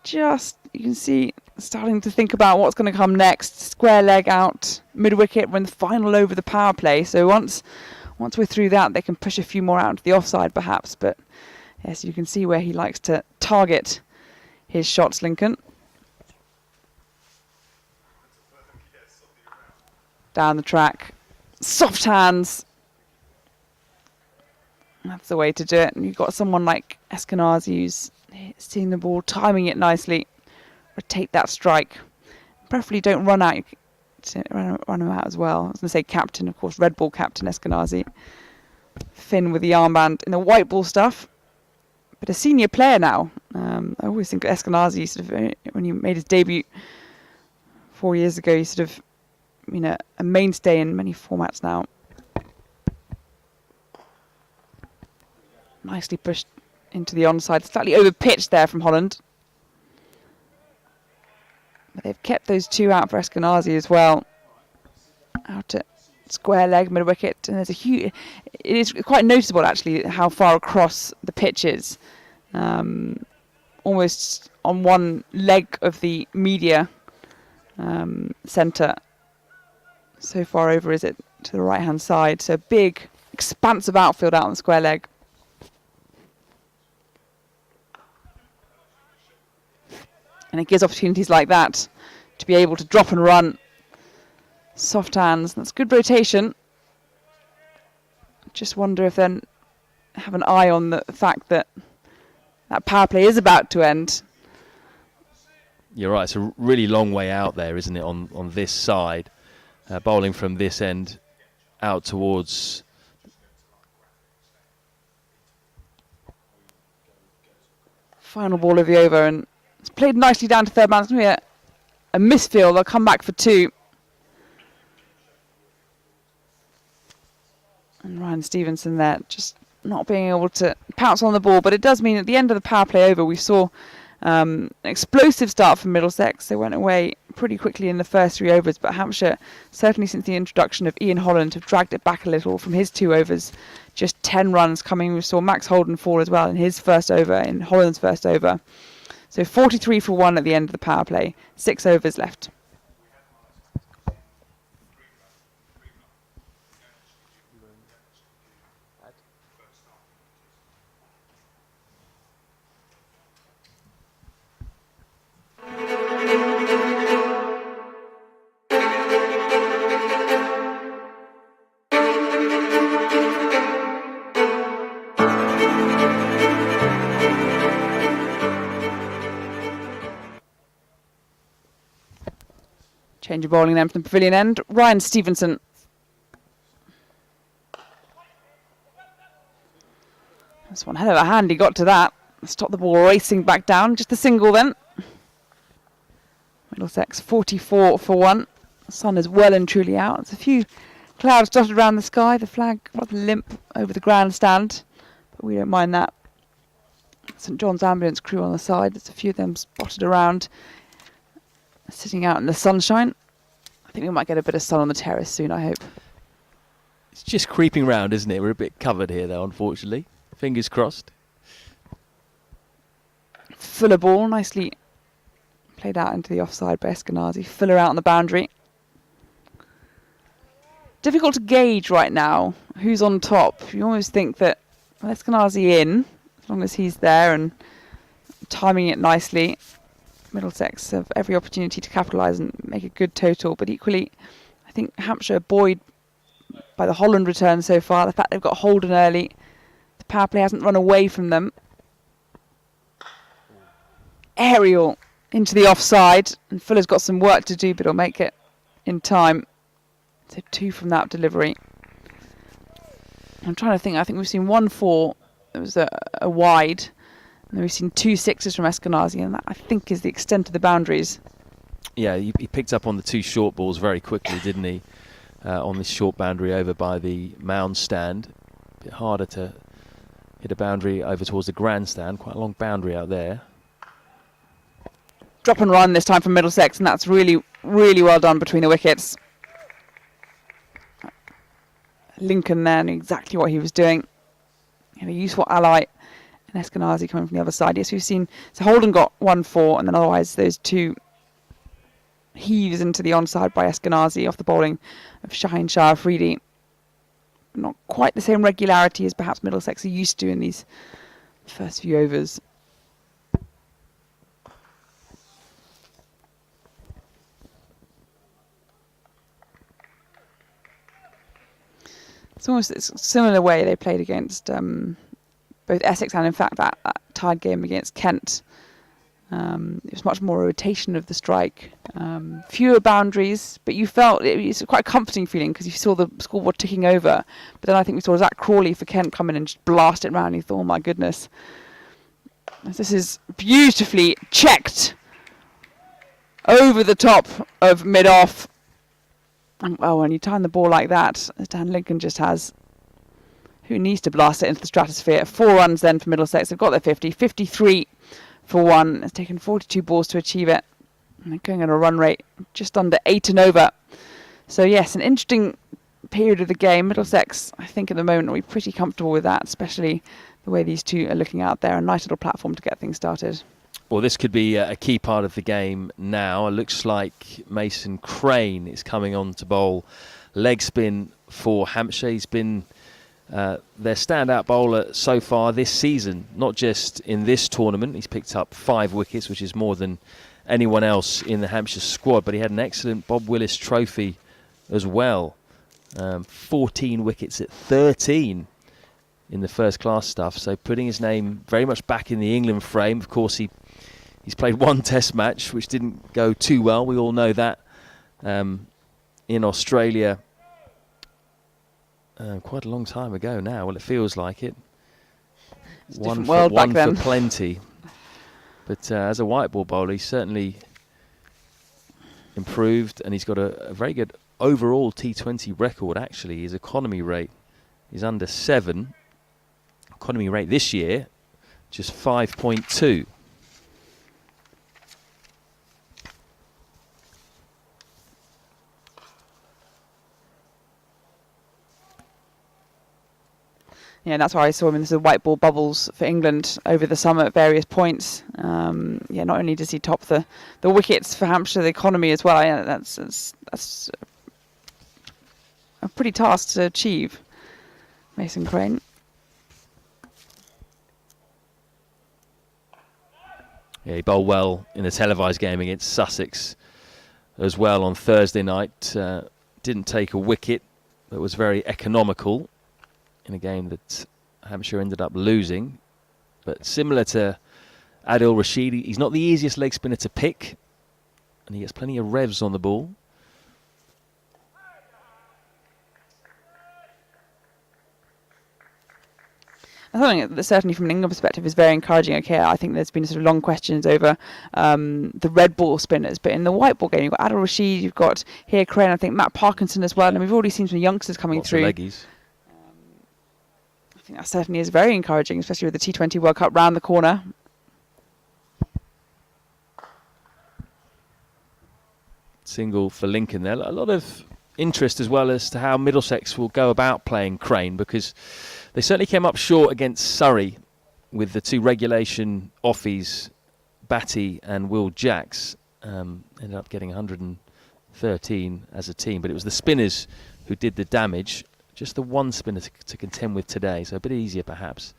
Just, you can see, starting to think about what's going to come next. Square leg out, mid-wicket, when the final over the power play. So once we're through that, they can push a few more out into the offside perhaps. But yes, you can see where he likes to target his shots, Lincoln. Down the track. Soft hands. That's the way to do it. And you've got someone like Eskenazi who's seeing the ball, timing it nicely. rotate that strike. Preferably don't run out. Run him out as well. I was going to say captain, of course, red ball captain Eskenazi. Finn with the armband in the white ball stuff. But a senior player now. I always think Eskenazi, sort of, when he made his debut 4 years ago, he's sort of a mainstay in many formats now. Nicely pushed into the onside, slightly over pitched there from Holland. But they've kept those two out for Eskenazi as well. Out at square leg, mid wicket, and there's a huge. It is quite noticeable actually how far across the pitch is. Almost on one leg of the media centre. So far over is it to the right hand side. So big, expansive outfield out on the square leg. And it gives opportunities like that to be able to drop and run. Soft hands. That's good rotation. Just wonder if then have an eye on the fact that that power play is about to end.
You're right. It's a really long way out there, isn't it, on this side? Bowling from this end out towards...
Final ball of the over, and it's played nicely down to third man. It's going to be a misfield. They'll come back for two. And Ryan Stevenson there just not being able to pounce on the ball. But it does mean at the end of the power play over, we saw an explosive start from Middlesex. They went away pretty quickly in the first 3 overs. But Hampshire, certainly since the introduction of Ian Holland, have dragged it back a little from his 2 overs. Just 10 runs coming. We saw Max Holden fall as well in his first over, in Holland's first over. So 43 for 1 at the end of the power play. 6 overs left. Change of bowling then from the pavilion end. Ryan Stevenson. That's one hell of a hand he got to that. Stopped the ball racing back down. Just a single then. Middlesex 44 for 1. The sun is well and truly out. There's a few clouds dotted around the sky. The flag rather limp over the grandstand. But we don't mind that. St John's ambulance crew on the side. There's a few of them spotted around. Sitting out in the sunshine. I think we might get a bit of sun on the terrace soon, I hope.
It's just creeping round, isn't it? We're a bit covered here, though, unfortunately. Fingers crossed.
Fuller ball, nicely played out into the offside by Eskenazi. Fuller out on the boundary. Difficult to gauge right now who's on top. You almost think that Eskenazi in, as long as he's there and timing it nicely. Middlesex have every opportunity to capitalise and make a good total, but equally I think Hampshire buoyed by the Holland return so far, the fact they've got Holden early, the power play hasn't run away from them. Aerial into the offside, and Fuller's got some work to do, but he'll make it in time. So 2 from that delivery. I'm trying to think, I think we've seen 1-4, it was a wide. And then we've seen 2 sixes from Eskenazi, and that I think is the extent of the boundaries.
Yeah, he picked up on the 2 short balls very quickly, didn't he? On this short boundary over by the mound stand. A bit harder to hit a boundary over towards the grandstand. Quite a long boundary out there.
Drop and run this time from Middlesex, and that's really, really well done between the wickets. Lincoln there knew exactly what he was doing. He had a useful ally. And Eskenazi coming from the other side. Yes, we've seen... So Holden got 1-4, and then otherwise those 2 heaves into the onside by Eskenazi off the bowling of Shaheen Shah Afridi. Not quite the same regularity as perhaps Middlesex are used to in these first few overs. It's almost a similar way they played against... both Essex and, in fact, that tied game against Kent It was much more a rotation of the strike, fewer boundaries, but you felt it's quite a comforting feeling because you saw the scoreboard ticking over. But then I think we saw Zach Crawley for Kent come in and just blast it round. And you thought, oh my goodness, this is beautifully checked over the top of mid-off. And, well, when you time the ball like that, as Dan Lincoln just has, who needs to blast it into the stratosphere? 4 runs then for Middlesex. They've got their 50, 53 for 1. It's taken 42 balls to achieve it. And they're going at a run rate just under 8 and over. So yes, an interesting period of the game. Middlesex, I think at the moment, will be pretty comfortable with that, especially the way these two are looking out there. A nice little platform to get things started.
Well, this could be a key part of the game now. It looks like Mason Crane is coming on to bowl leg spin for Hampshire. He's been their standout bowler so far this season, not just in this tournament. He's picked up 5 wickets, which is more than anyone else in the Hampshire squad, but he had an excellent Bob Willis Trophy as well. 14 wickets at 13 in the first class stuff, so putting his name very much back in the England frame. Of course, he's played 1 test match, which didn't go too well. We all know that in Australia quite a long time ago now. Well, it feels like it.
It's a different world back then.
One for plenty. But as a white ball bowler, he's certainly improved, and he's got a very good overall T20 record, actually. His economy rate is under 7. Economy rate this year, just 5.2.
Yeah, and that's why I saw him in the white ball bubbles for England over the summer at various points. Yeah, not only does he top the wickets for Hampshire, the economy as well. Yeah, that's a pretty task to achieve. Mason Crane.
Yeah, he bowled well in the televised game against Sussex as well on Thursday night. Didn't take a wicket, but was very economical in a game that Hampshire ended up losing. But similar to Adil Rashid, he's not the easiest leg spinner to pick, and he gets plenty of revs on the ball.
I think that certainly from an England perspective is very encouraging. Okay, I think there's been sort of long questions over the red ball spinners, but in the white ball game, you've got Adil Rashid, you've got here Crane, I think Matt Parkinson as well, and we've already seen some youngsters coming
Lots
through.
Of leggies.
I think that certainly is very encouraging, especially with the T20 World Cup round the corner.
Single for Lincoln there. A lot of interest as well as to how Middlesex will go about playing Crane, because they certainly came up short against Surrey with the 2 regulation offies, Batty and Will Jacks. Ended up getting 113 as a team, but it was the spinners who did the damage. Just the 1 spinner to contend with today, so a bit easier perhaps.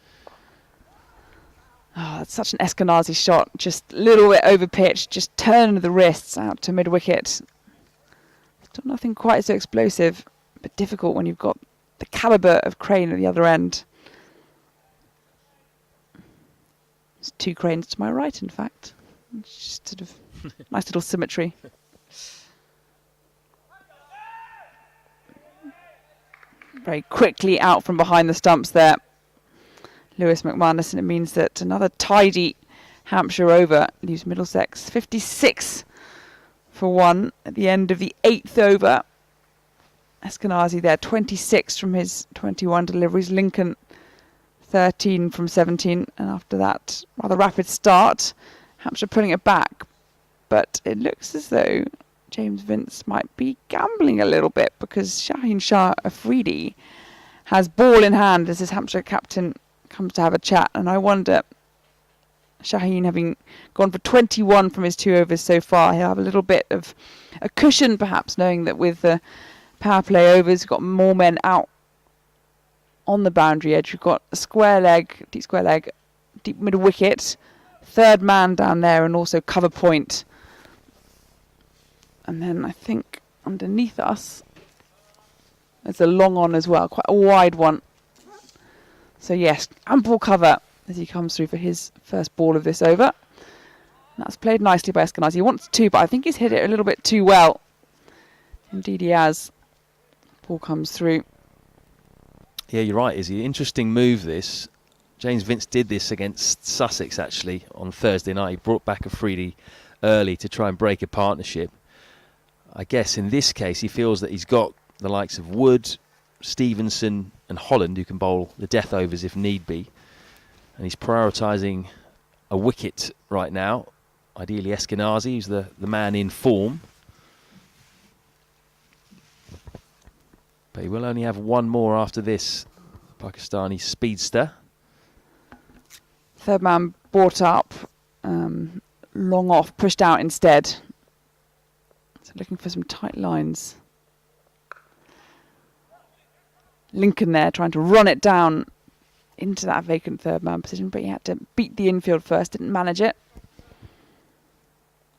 Oh, that's such an Eskenazi shot. Just a little bit over pitch, just turn the wrists out to mid-wicket. Still nothing quite so explosive, but difficult when you've got the calibre of Crane at the other end. There's 2 Cranes to my right, in fact. Just sort of nice little symmetry. Very quickly out from behind the stumps there, Lewis McManus, and it means that another tidy Hampshire over leaves Middlesex 56 for 1 at the end of the 8th over. Eskenazi there, 26 from his 21 deliveries. Lincoln, 13 from 17. And after that rather rapid start, Hampshire pulling it back. But it looks as though James Vince might be gambling a little bit, because Shaheen Shah Afridi has ball in hand as his Hampshire captain comes to have a chat. And I wonder, Shaheen having gone for 21 from his 2 overs so far, he'll have a little bit of a cushion perhaps, knowing that with the power play overs, we've got more men out on the boundary edge. We've got a square leg, deep middle wicket, 3rd man down there, and also cover point. And then I think underneath us, there's a long on as well, quite a wide one. So yes, ample cover as he comes through for his first ball of this over. That's played nicely by Eskenazi. He wants to, but I think he's hit it a little bit too well. Indeed he has. Ball comes through.
Yeah, you're right, Izzy. Interesting move, this. James Vince did this against Sussex, actually, on Thursday night. He brought back Afridi early to try and break a partnership. I guess in this case, he feels that he's got the likes of Wood, Stevenson and Holland, who can bowl the death overs if need be. And he's prioritising a wicket right now. Ideally Eskenazi, who's the man in form. But he will only have one more after this Pakistani speedster.
Third man brought up, long off, pushed out instead. So looking for some tight lines. Lincoln there trying to run it down into that vacant third man position, but he had to beat the infield first, didn't manage it.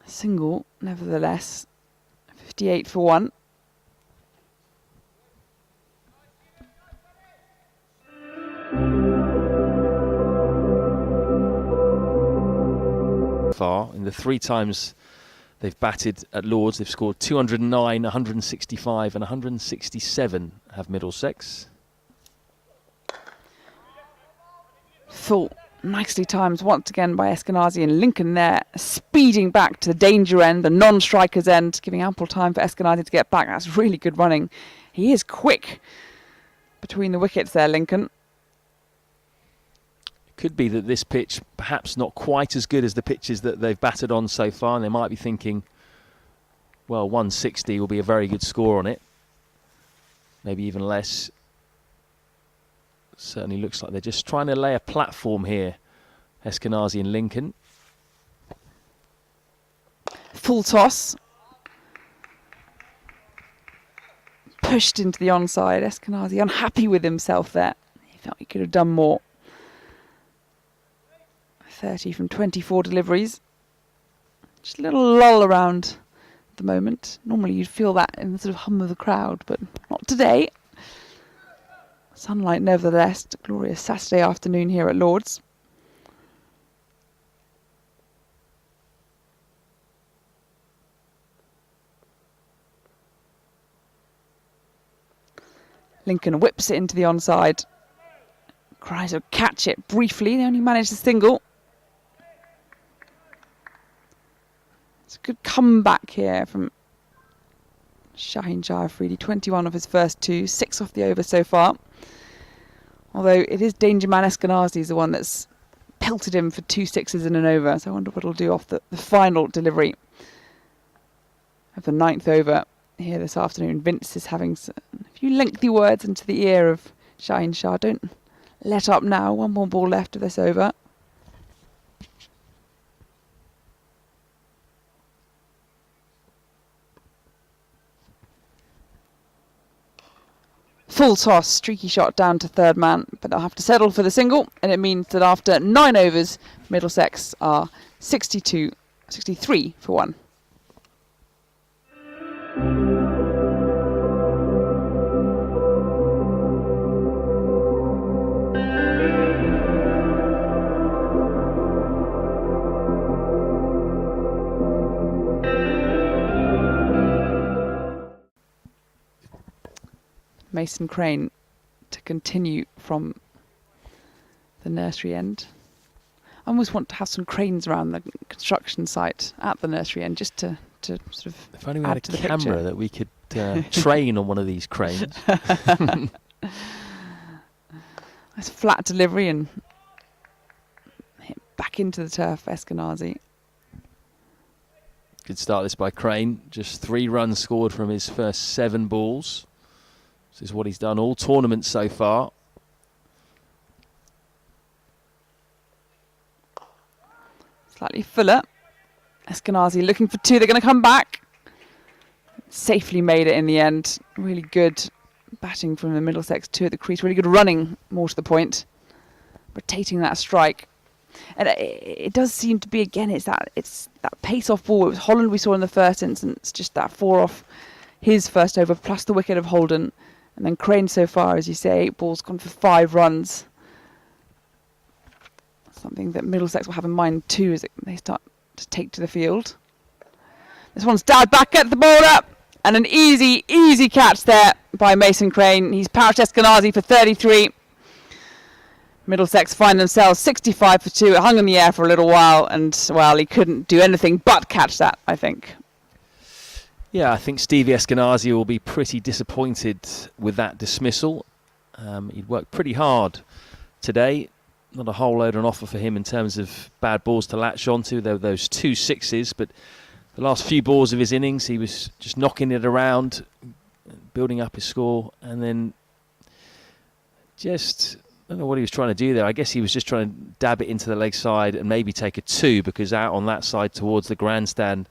Single, nevertheless. 58 for 1.
Far in the 3 times they've batted at Lords, they've scored 209, 165 and 167 have Middlesex.
Full, nicely timed once again by Eskenazi, and Lincoln there speeding back to the danger end, the non-striker's end, giving ample time for Eskenazi to get back. That's really good running. He is quick between the wickets there, Lincoln.
Could be that this pitch perhaps not quite as good as the pitches that they've battered on so far, and they might be thinking, well, 160 will be a very good score on it. Maybe even less. Certainly looks like they're just trying to lay a platform here, Eskenazi and Lincoln.
Full toss. Pushed into the onside. Eskenazi unhappy with himself there. He felt he could have done more. 30 from 24 deliveries. Just a little lull around at the moment. Normally you'd feel that in the sort of hum of the crowd, but not today. Sunlight nevertheless. A glorious Saturday afternoon here at Lords. Lincoln whips it into the onside. Tries to catch it briefly. They only managed a single. It's a good comeback here from Shaheen Shah Afridi. 21 of his first 2, 6 off the over so far. Although it is Danger Man Eskenazi is the one that's pelted him for 2 sixes in an over. So I wonder what he'll do off the final delivery of the 9th over here this afternoon. Vince is having a few lengthy words into the ear of Shaheen Shah. Don't let up now. One more ball left of this over. Full toss, streaky shot down to third man, but they'll have to settle for the single, and it means that after 9 overs, Middlesex are 63 for 1. Mason Crane to continue from the nursery end. I almost want to have some cranes around the construction site at the nursery end just to sort of
If only we had a
add to the
camera
picture.
that we could train on one of these cranes.
Nice flat delivery and hit back into the turf, Eskenazi.
Good start this by Crane. Just 3 runs scored from his first 7 balls. This is what he's done all tournament so far.
Slightly fuller. Eskenazi looking for 2. They're going to come back. Safely made it in the end. Really good batting from the Middlesex 2 at the crease. Really good running, more to the point. Rotating that strike. And it does seem to be, again, it's that pace off ball. It was Holland we saw in the first instance. Just that 4 off his first over, plus the wicket of Holden. And then Crane so far, as you say, 8 balls, gone for 5 runs. Something that Middlesex will have in mind too as they start to take to the field. This one's dialed back at the border, and an easy catch there by Mason Crane. He's parached Eskenazi for 33. Middlesex find themselves 65 for 2. It hung in the air for a little while, and, well, he couldn't do anything but catch that, I think.
Yeah, I think Stevie Eskenazi will be pretty disappointed with that dismissal. He'd worked pretty hard today. Not a whole load on offer for him in terms of bad balls to latch onto. There were those 2 sixes, but the last few balls of his innings, he was just knocking it around, building up his score, and then just, I don't know what he was trying to do there. I guess he was just trying to dab it into the leg side and maybe take a 2, because out on that side towards the grandstand,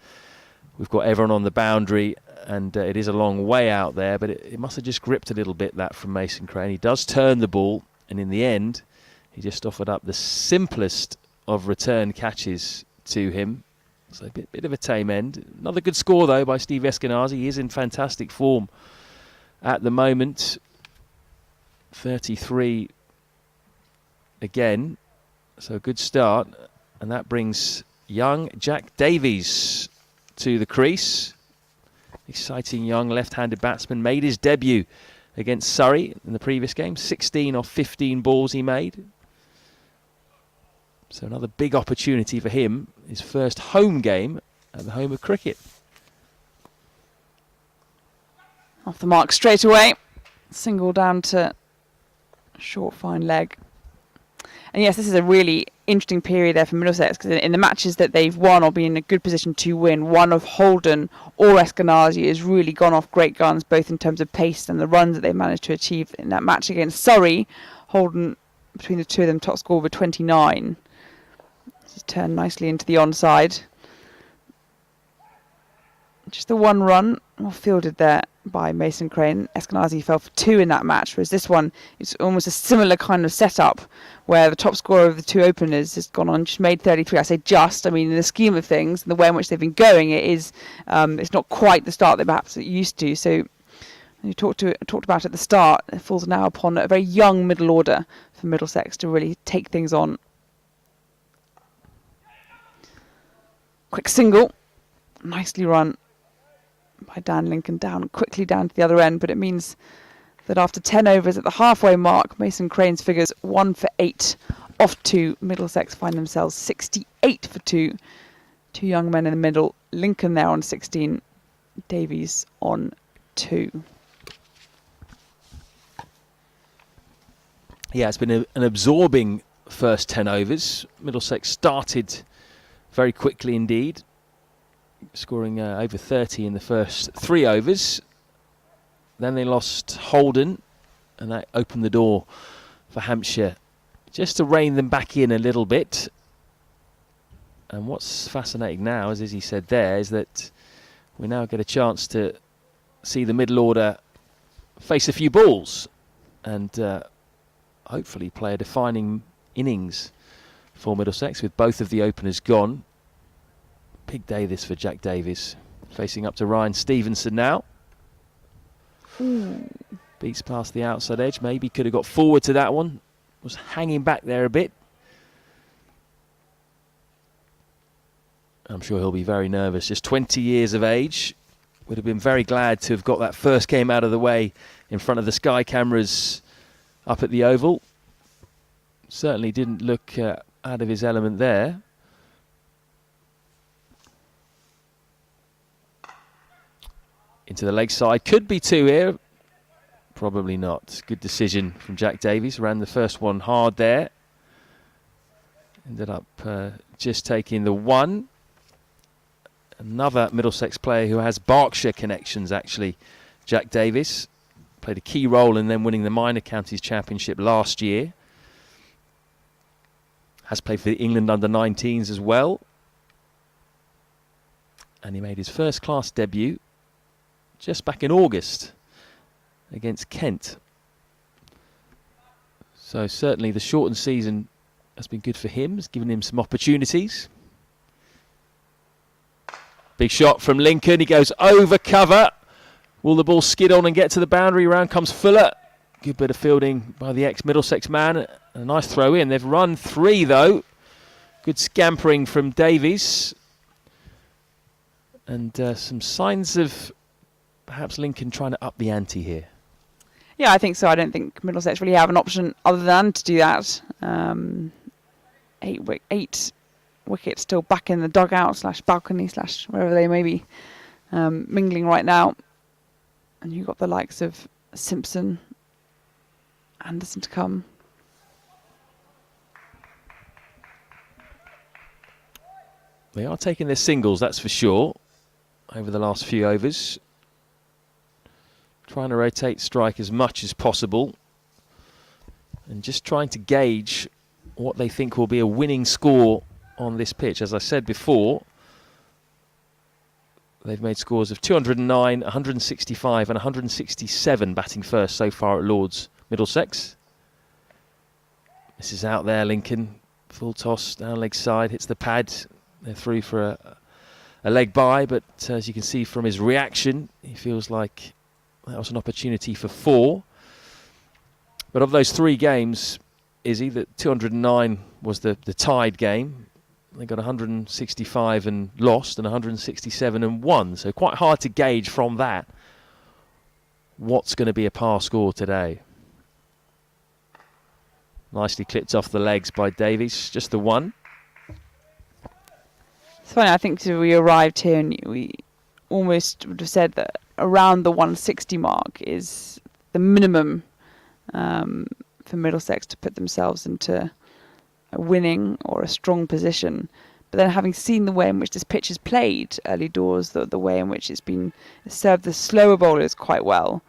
we've got everyone on the boundary, and it is a long way out there, but it must have just gripped a little bit, that from Mason Crane. He does turn the ball, and in the end, he just offered up the simplest of return catches to him. So a bit of a tame end. Another good score, though, by Steve Eskenazi. He is in fantastic form at the moment. 33 again. So a good start. And that brings young Jack Davies to the crease. Exciting young left-handed batsman. Made his debut against Surrey in the previous game. 16 off 15 balls he made. So another big opportunity for him. His first home game at the home of cricket.
Off the mark straight away. Single down to short fine leg. And yes, this is a really interesting period there for Middlesex, because in the matches that they've won or been in a good position to win, one of Holden or Eskenazi has really gone off great guns, both in terms of pace and the runs that they've managed to achieve in that match against Surrey. Holden, between the two of them, top score with 29. He's turned nicely into the onside. Just the one run, well fielded there by Mason Crane. Eskenazi fell for 2 in that match, whereas this one is almost a similar kind of setup, where the top scorer of the 2 openers has gone on, just made 33. I say just, I mean, in the scheme of things, and the way in which they've been going, it is, it's not quite the start they perhaps used to. So you talked about at the start, it falls now upon a very young middle order for Middlesex to really take things on. Quick single, nicely run by Dan Lincoln, quickly down to the other end, but it means that after 10 overs at the halfway mark, Mason Crane's figures 1 for 8 off 2. Middlesex find themselves 68 for 2. 2 young men in the middle. Lincoln there on 16, Davies on 2.
Yeah, it's been an absorbing first 10 overs. Middlesex started very quickly indeed, scoring over 30 in the first 3 overs. Then they lost Holden, and that opened the door for Hampshire just to rein them back in a little bit. And what's fascinating now, as he said there, is that we now get a chance to see the middle order face a few balls and hopefully play a defining innings for Middlesex, with both of the openers gone. Big day this for Jack Davies, facing up to Ryan Stevenson now. Beats past the outside edge, maybe could have got forward to that one, was hanging back there a bit. I'm sure he'll be very nervous, just 20 years of age. Would have been very glad to have got that first game out of the way in front of the Sky cameras up at the Oval. Certainly didn't look out of his element there. Into the leg side, could be 2 here. Probably not. Good decision from Jack Davies. Ran the first one hard there. Ended up just taking the 1. Another Middlesex player who has Berkshire connections, actually, Jack Davies. Played a key role in them winning the Minor Counties Championship last year. Has played for the England under-19s as well. And he made his first class debut just back in August against Kent. So certainly the shortened season has been good for him. It's given him some opportunities. Big shot from Lincoln. He goes over cover. Will the ball skid on and get to the boundary? Round comes Fuller. Good bit of fielding by the ex-Middlesex man. A nice throw in. They've run 3 though. Good scampering from Davies. And some signs of perhaps Lincoln trying to up the ante here.
Yeah, I think so. I don't think Middlesex really have an option other than to do that. 8 wickets still back in the dugout / balcony / wherever they may be mingling right now. And you've got the likes of Simpson, Anderson to come.
They are taking their singles, that's for sure, over the last few overs. Trying to rotate strike as much as possible. And just trying to gauge what they think will be a winning score on this pitch. As I said before, they've made scores of 209, 165 and 167 batting first so far at Lord's, Middlesex. This is out there, Lincoln. Full toss, down leg side, hits the pad. They're through for a leg bye, but as you can see from his reaction, he feels like that was an opportunity for 4. But of those 3 games, Izzy, that 209 was the tied game. They got 165 and lost, and 167 and won. So quite hard to gauge from that what's going to be a par score today. Nicely clipped off the legs by Davies, just the one.
It's funny, I think we arrived here and we almost would have said that around the 160 mark is the minimum for Middlesex to put themselves into a winning or a strong position. But then having seen the way in which this pitch is played early doors, the way in which it's served the slower bowlers quite well,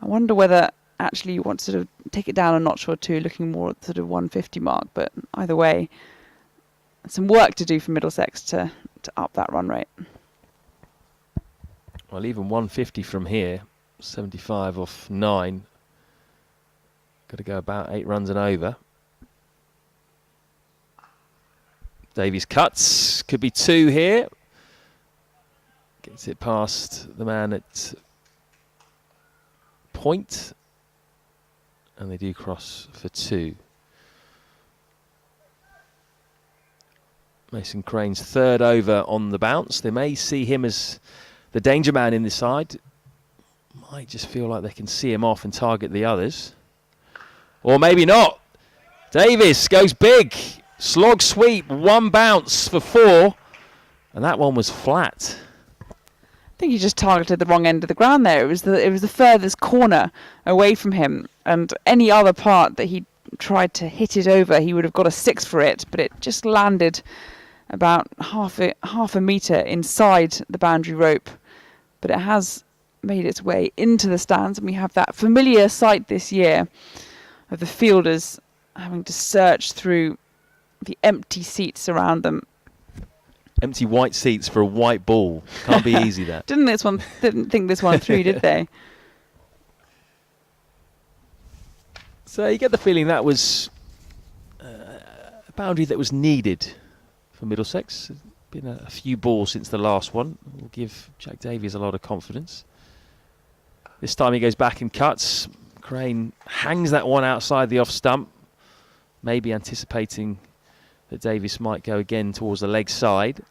I wonder whether actually you want to sort of take it down a notch or two, looking more at the sort of 150 mark. But either way, some work to do for Middlesex to up that run rate.
Well, even 150 from here, 75 off 9. Got to go about 8 runs and over. Davies cuts, could be 2 here. Gets it past the man at point. And they do cross for 2. Mason Crane's 3rd over on the bounce. They may see him as the danger man in this side. Might just feel like they can see him off and target the others. Or maybe not. Davies goes big. Slog sweep, 1 bounce for 4. And that one was flat.
I think he just targeted the wrong end of the ground there. It was the furthest corner away from him. And any other part that he tried to hit it over, he would have got a 6 for it. But it just landed about half a metre inside the boundary rope. But it has made its way into the stands, and we have that familiar sight this year of the fielders having to search through the empty seats around them.
Empty white seats for a white ball. Can't be easy, that.
Didn't think this one through, did they?
So you get the feeling that was a boundary that was needed for Middlesex. Been a few balls since the last one. Will give Jack Davies a lot of confidence. This time he goes back and cuts. Crane hangs that one outside the off stump, maybe anticipating that Davies might go again towards the leg side.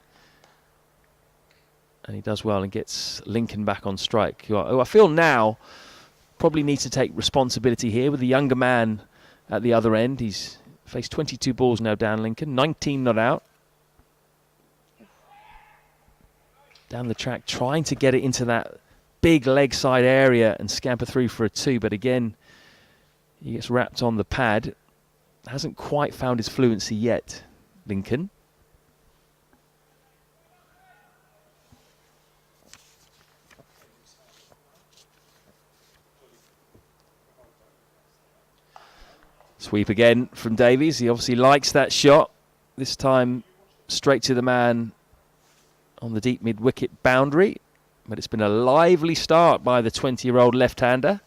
And he does well and gets Lincoln back on strike, who I feel now probably needs to take responsibility here with the younger man at the other end. He's faced 22 balls now down Lincoln, 19 not out. Down the track, trying to get it into that big leg side area and scamper through for a 2, but again he gets wrapped on the pad. Hasn't quite found his fluency yet, Lincoln. Sweep again from Davies. He obviously likes that shot. This time straight to the man on the deep mid-wicket boundary. But it's been a lively start by the 20-year-old left-hander.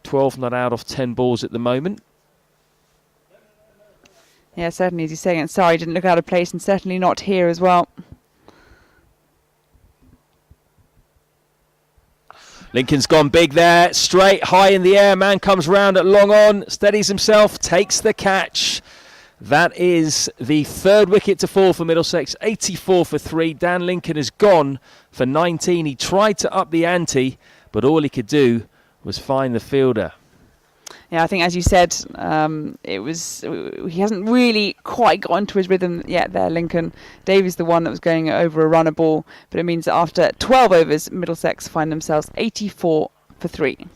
12 not out off 10 balls at the moment.
Yeah, certainly, as you're saying, and sorry, didn't look out of place, and certainly not here as well.
Lincoln's gone big there, straight, high in the air. Man comes round at long on, steadies himself, takes the catch. That is the third wicket to fall for Middlesex, 84 for 3. Dan Lincoln has gone for 19. He tried to up the ante, but all he could do was find the fielder.
Yeah, I think, as you said, he hasn't really quite got into his rhythm yet there, Lincoln. Davies the one that was going over a runner ball, but it means that after 12 overs, Middlesex find themselves 84 for 3.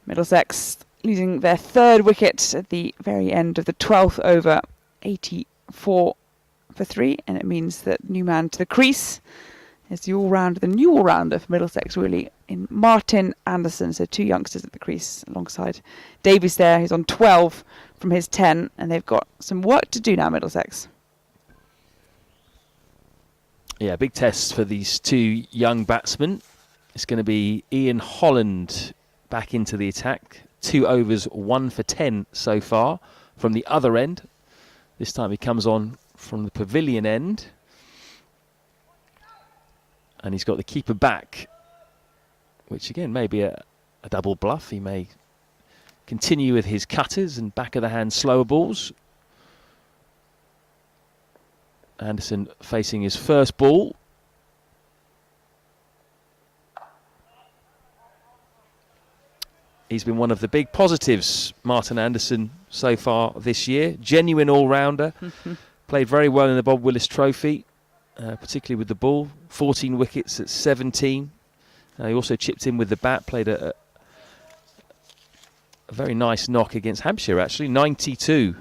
Middlesex losing their third wicket at the very end of the 12th over, 84 for 3, and it means that new man to the crease is the new all-rounder for Middlesex, really, in Martin Anderson. So 2 youngsters at the crease alongside Davies there, who's on 12 from his 10, and they've got some work to do now, Middlesex.
Yeah, big test for these 2 young batsmen. It's going to be Ian Holland back into the attack. 2 overs, 1 for 10 so far from the other end. This time he comes on from the pavilion end. And he's got the keeper back, which again may be a double bluff. He may continue with his cutters and back of the hand slower balls. Anderson facing his first ball. He's been one of the big positives, Martin Anderson, so far this year. Genuine all-rounder. Played very well in the Bob Willis Trophy, particularly with the ball. 14 wickets at 17. He also chipped in with the bat, played a very nice knock against Hampshire, actually. 92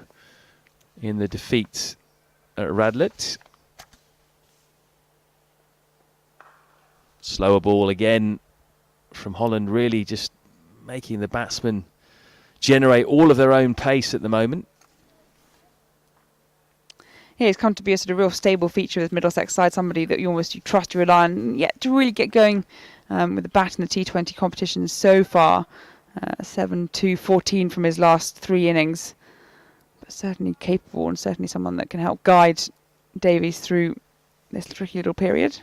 in the defeat at Radlett. Slower ball again from Holland, really just making the batsmen generate all of their own pace at the moment.
Yeah, he's come to be a sort of real stable feature of the Middlesex side, somebody that you trust to rely on, yet to really get going with the bat in the T20 competition so far. 7-2-14 from his last 3 innings. But certainly capable and certainly someone that can help guide Davies through this tricky little period.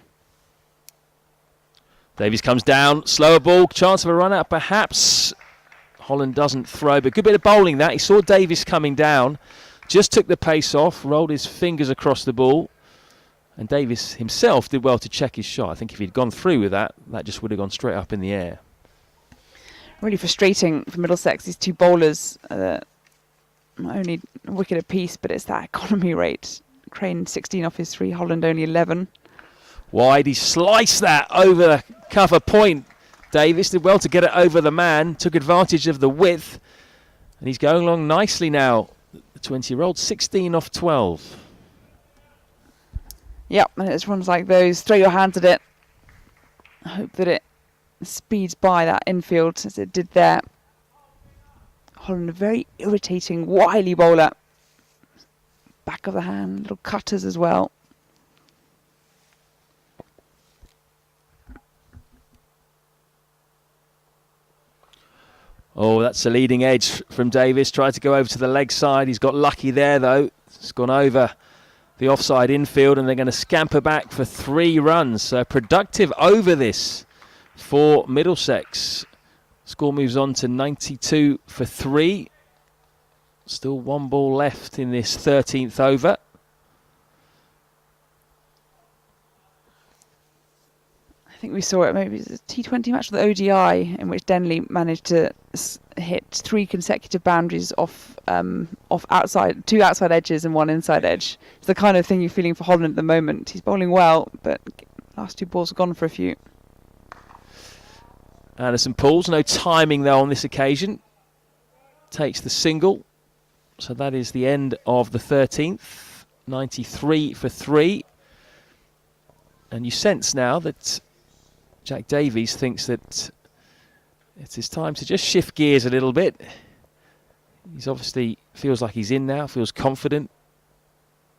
Davies comes down, slower ball, chance of a run out perhaps. Holland doesn't throw, but good bit of bowling that. He saw Davies coming down, just took the pace off, rolled his fingers across the ball, and Davies himself did well to check his shot. I think if he'd gone through with that, that just would have gone straight up in the air.
Really frustrating for Middlesex, these 2 bowlers, not only a wicket apiece, but it's that economy rate. Crane 16 off his 3, Holland only 11.
Wide, he sliced that over the cover point. Davies did well to get it over the man, took advantage of the width, and he's going along nicely now. The 20-year-old, 16 off 12.
Yep, and it's runs like those. Throw your hands at it. Hope that it speeds by that infield as it did there. Holland, a very irritating, wily bowler. Back of the hand, little cutters as well.
Oh, that's a leading edge from Davies. Tried to go over to the leg side. He's got lucky there, though. It's gone over the offside infield, and they're going to scamper back for 3 runs. So productive over this for Middlesex. Score moves on to 92 for 3. Still 1 ball left in this 13th over.
I think we saw it, maybe it was a T20 match or the ODI, in which Denley managed to hit 3 consecutive boundaries off outside, 2 outside edges and 1 inside edge. It's the kind of thing you're feeling for Holland at the moment. He's bowling well, but last 2 balls are gone for a few.
Anderson pulls, no timing though on this occasion. Takes the single. So that is the end of the 13th. 93 for 3. And you sense now that Jack Davies thinks that it's his time to just shift gears a little bit. He's obviously feels like he's in now, feels confident.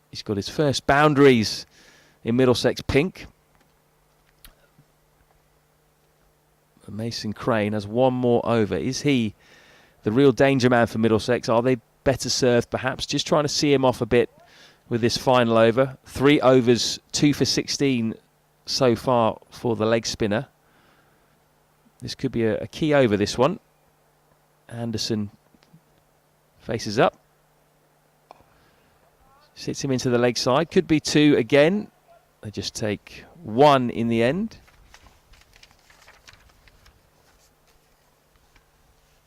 He's got his first boundaries in Middlesex pink. Mason Crane has one more over. Is he the real danger man for Middlesex? Are they better served perhaps? Just trying to see him off a bit with this final over. 3 overs, 2 for 16 so far for the leg spinner. This could be a key over, this one. Anderson faces up. Sits him into the leg side. Could be 2 again. They just take 1 in the end.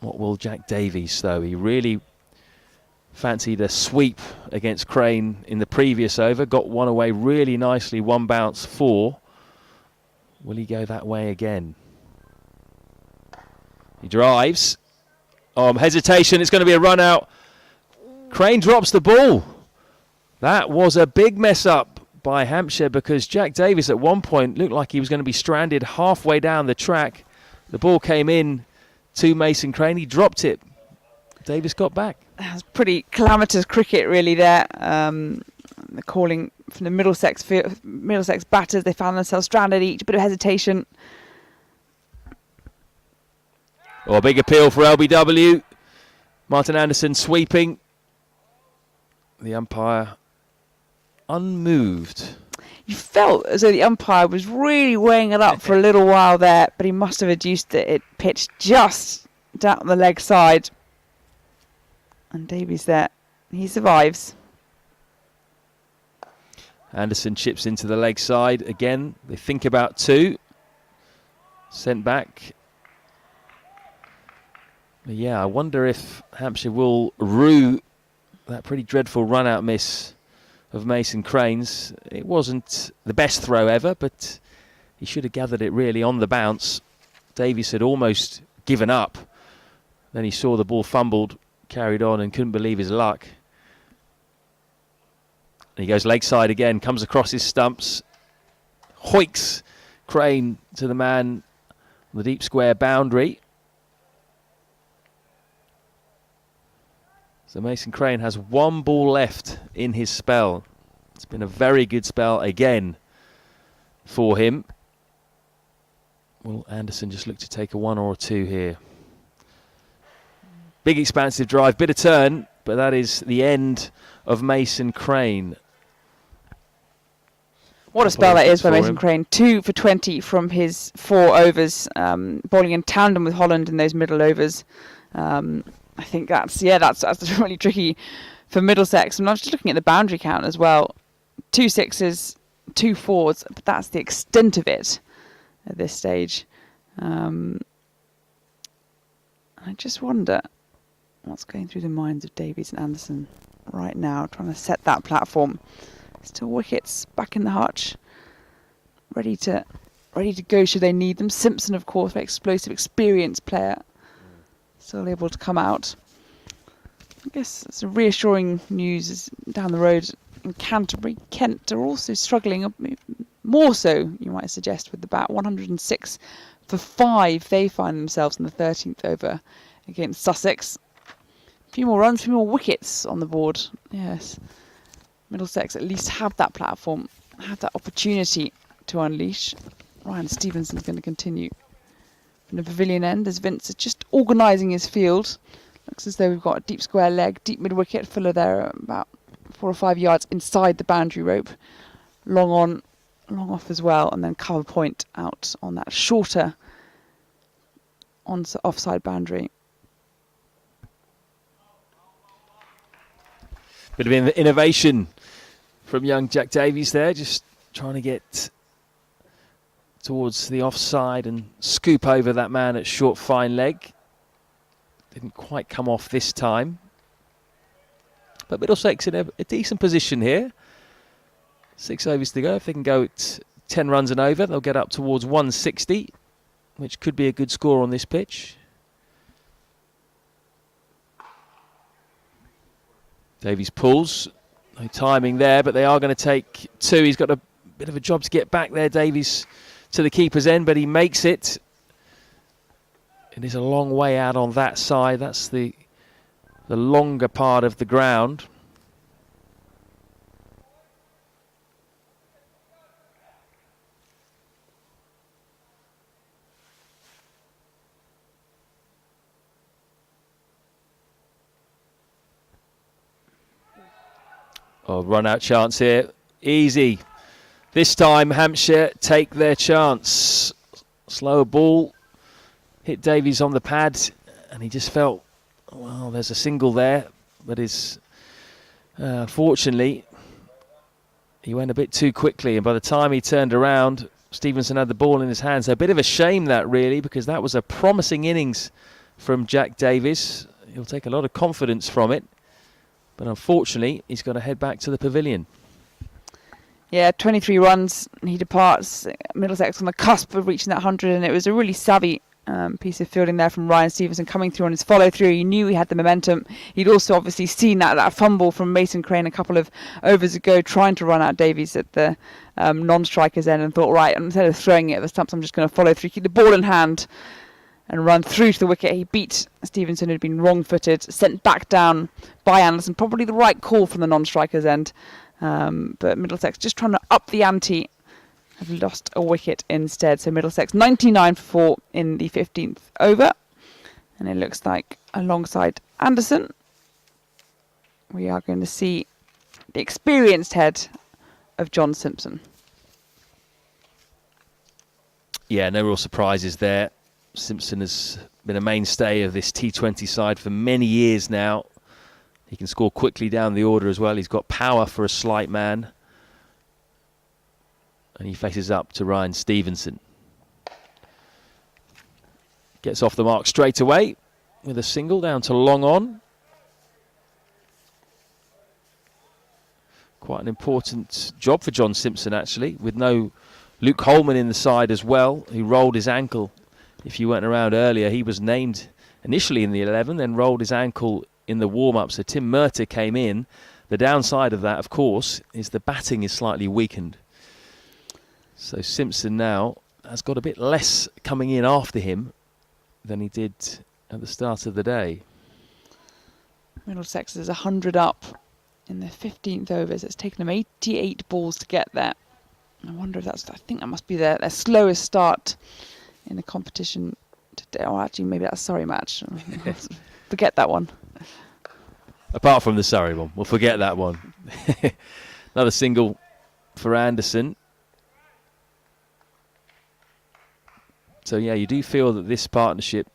What will Jack Davies, though? He really fancied a sweep against Crane in the previous over. Got one away really nicely. 1 bounce, 4. Will he go that way again? He drives. Hesitation. It's going to be a run out. Crane drops the ball. That was a big mess up by Hampshire, because Jack Davies at one point looked like he was going to be stranded halfway down the track. The ball came in to Mason Crane. He dropped it. Davies got back.
That was pretty calamitous cricket, really, there. The calling from the Middlesex batters. They found themselves stranded each. Bit of hesitation.
Oh, a big appeal for LBW. Martin Anderson sweeping. The umpire unmoved.
You felt as though the umpire was really weighing it up for a little while there, but he must have adduced it. It pitched just down the leg side. And Davies there. He survives.
Anderson chips into the leg side again. They think about 2. Sent back. But yeah, I wonder if Hampshire will rue that pretty dreadful run-out miss of Mason Crane's. It wasn't the best throw ever, but he should have gathered it really on the bounce. Davies had almost given up. Then he saw the ball fumbled, carried on, and couldn't believe his luck. And he goes leg side again, comes across his stumps, hoiks Crane to the man on the deep square boundary. So Mason Crane has 1 ball left in his spell. It's been a very good spell again for him. Will Anderson just look to take a 1 or a 2 here? Big expansive drive, bit of turn, but that is the end of Mason Crane.
What a spell that is by Mason Crane. 2 for 20 from his 4 overs, bowling in tandem with Holland in those middle overs. I think that's really tricky for Middlesex. And I'm just looking at the boundary count as well. 2 6s, 2 4s, but that's the extent of it at this stage. I just wonder what's going through the minds of Davies and Anderson right now, trying to set that platform. Still wickets back in the hutch, ready to go should they need them. Simpson, of course, very explosive, experienced player, still able to come out. I guess it's a reassuring news is down the road in Canterbury. Kent are also struggling, more so, you might suggest, with the bat. 106 for 5. They find themselves in the 13th over against Sussex. A few more runs, a few more wickets on the board. Yes. Middlesex at least have that platform, have that opportunity to unleash. Ryan Stevenson's going to continue. From the pavilion end, as Vince is just organising his field. Looks as though we've got a deep square leg, deep mid-wicket, fuller there, about 4 or 5 yards inside the boundary rope. Long on, long off as well, and then cover point out on that shorter offside boundary.
Bit of innovation from young Jack Davies there, just trying to get towards the offside and scoop over that man at short fine leg. Didn't quite come off this time. But Middlesex in a decent position here. 6 overs to go. If they can go at 10 runs and over, they'll get up towards 160, which could be a good score on this pitch. Davies pulls. No timing there, but they are going to take 2. He's got a bit of a job to get back there, Davies, to the keeper's end, but he makes it. It is a long way out on that side. That's the longer part of the ground. Oh, run out chance here. Easy. This time Hampshire take their chance. Slower ball. Hit Davies on the pad. And he just felt, well, there's a single there. But unfortunately, he went a bit too quickly. And by the time he turned around, Stevenson had the ball in his hands. So a bit of a shame that really, because that was a promising innings from Jack Davies. He'll take a lot of confidence from it. But unfortunately, he's got to head back to the pavilion.
Yeah, 23 runs. He departs. Middlesex on the cusp of reaching that 100, and it was a really savvy piece of fielding there from Ryan Stevenson coming through on his follow-through. He knew he had the momentum. He'd also obviously seen that fumble from Mason Crane a couple of overs ago, trying to run out Davies at the non-striker's end, and thought, right, instead of throwing it at the stumps, I'm just going to follow through, keep the ball in hand, and run through to the wicket. He beat Stevenson, who'd been wrong-footed, sent back down by Anderson. Probably the right call from the non-striker's end. But Middlesex just trying to up the ante, have lost a wicket instead. So Middlesex 99 for 4 in the 15th over. And it looks like alongside Anderson, we are going to see the experienced head of John Simpson.
Yeah, no real surprises there. Simpson has been a mainstay of this T20 side for many years now. He can score quickly down the order as well. He's got power for a slight man. And he faces up to Ryan Stevenson. Gets off the mark straight away with a single down to long on. Quite an important job for John Simpson, actually, with no Luke Holman in the side as well, who rolled his ankle. If you weren't around earlier, he was named initially in the 11, then rolled his ankle in the warm-up. So Tim Murtagh came in. The downside of that, of course, is the batting is slightly weakened. So Simpson now has got a bit less coming in after him than he did at the start of the day.
Middlesex is 100 up in the 15th overs. It's taken them 88 balls to get there. I wonder if I think that must be their slowest start in the competition today. Oh, actually, maybe that's a Surrey match. Forget that one.
Apart from the Surrey one, we'll forget that one. Another single for Anderson. So yeah, you do feel that this partnership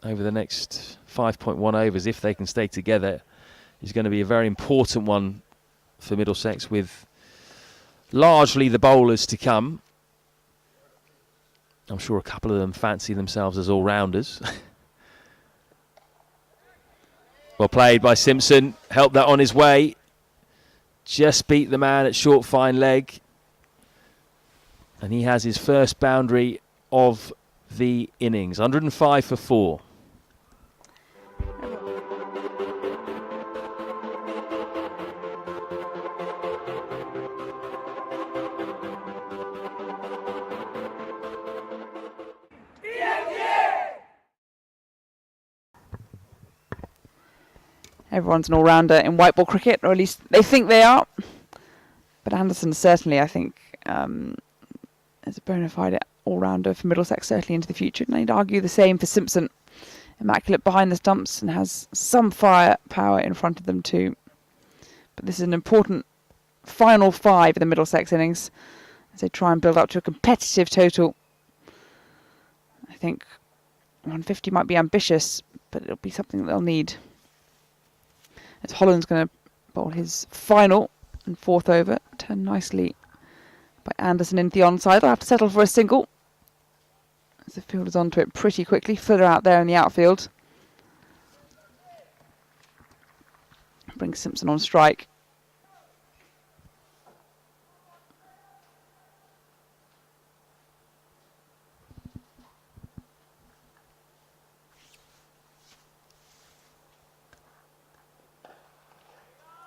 over the next 5.1 overs, if they can stay together, is going to be a very important one for Middlesex, with largely the bowlers to come. I'm sure a couple of them fancy themselves as all-rounders. Well played by Simpson. Helped that on his way. Just beat the man at short fine leg. And he has his first boundary of the innings. 105 for 4.
Everyone's an all-rounder in white ball cricket, or at least they think they are. But Anderson certainly, I think, is a bona fide all-rounder for Middlesex, certainly into the future. And I'd argue the same for Simpson. Immaculate behind the stumps and has some firepower in front of them too. But this is an important final 5 in the Middlesex innings as they try and build up to a competitive total. I think 150 might be ambitious, but it'll be something that they'll need. As Holland's going to bowl his final and 4th over, turned nicely by Anderson into the onside. They'll have to settle for a single as the fielder's onto it pretty quickly. Fuller out there in the outfield. Brings Simpson on strike.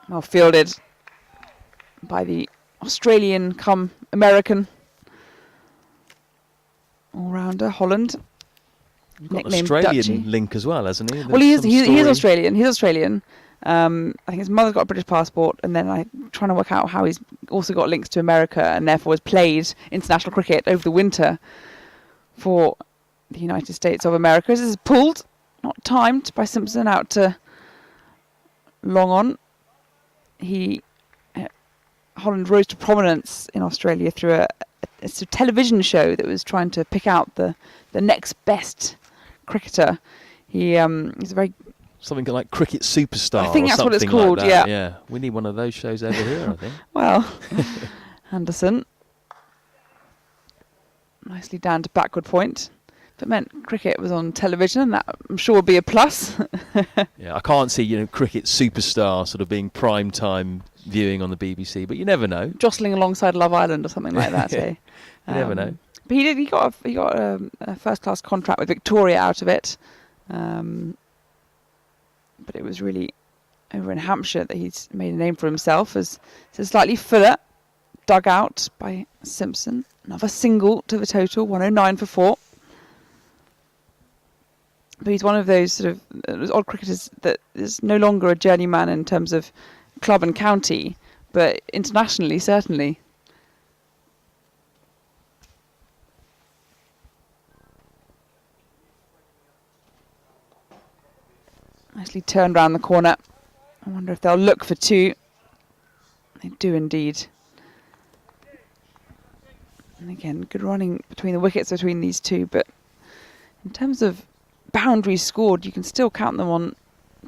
Well fielded by the Australian come American. all-rounder, Holland.
You've got an
Nicknamed
Australian
Dutchie.
link as well, hasn't he?
Well, he is Australian. He's Australian. I think his mother's got a British passport, and then I'm trying to work out how he's also got links to America, and therefore has played international cricket over the winter for the United States of America. This is pulled, not timed, by Simpson out to long on. Holland rose to prominence in Australia through a television show that was trying to pick out the next best cricketer. He's a very
something like Cricket Superstar.
I think
or
that's what it's
something
called.
Like that.
Yeah.
Yeah, we need one of those shows over here, I think.
Well, Anderson, nicely down to backward point. If it meant cricket was on television, that I'm sure would be a plus.
Yeah, I can't see Cricket Superstar sort of being prime time viewing on the BBC, but you never know.
Jostling alongside Love Island or something like that.
You never know.
But he got a first class contract with Victoria out of it. But it was really over in Hampshire that he's made a name for himself as a slightly fuller dug out by Simpson. Another single to the total, 109 for 4. But he's one of those sort of those odd cricketers that is no longer a journeyman in terms of club and county, but internationally certainly. Nicely turned round the corner. I wonder if they'll look for 2. They do indeed. And again, good running between the wickets between these two, but in terms of boundaries scored, you can still count them on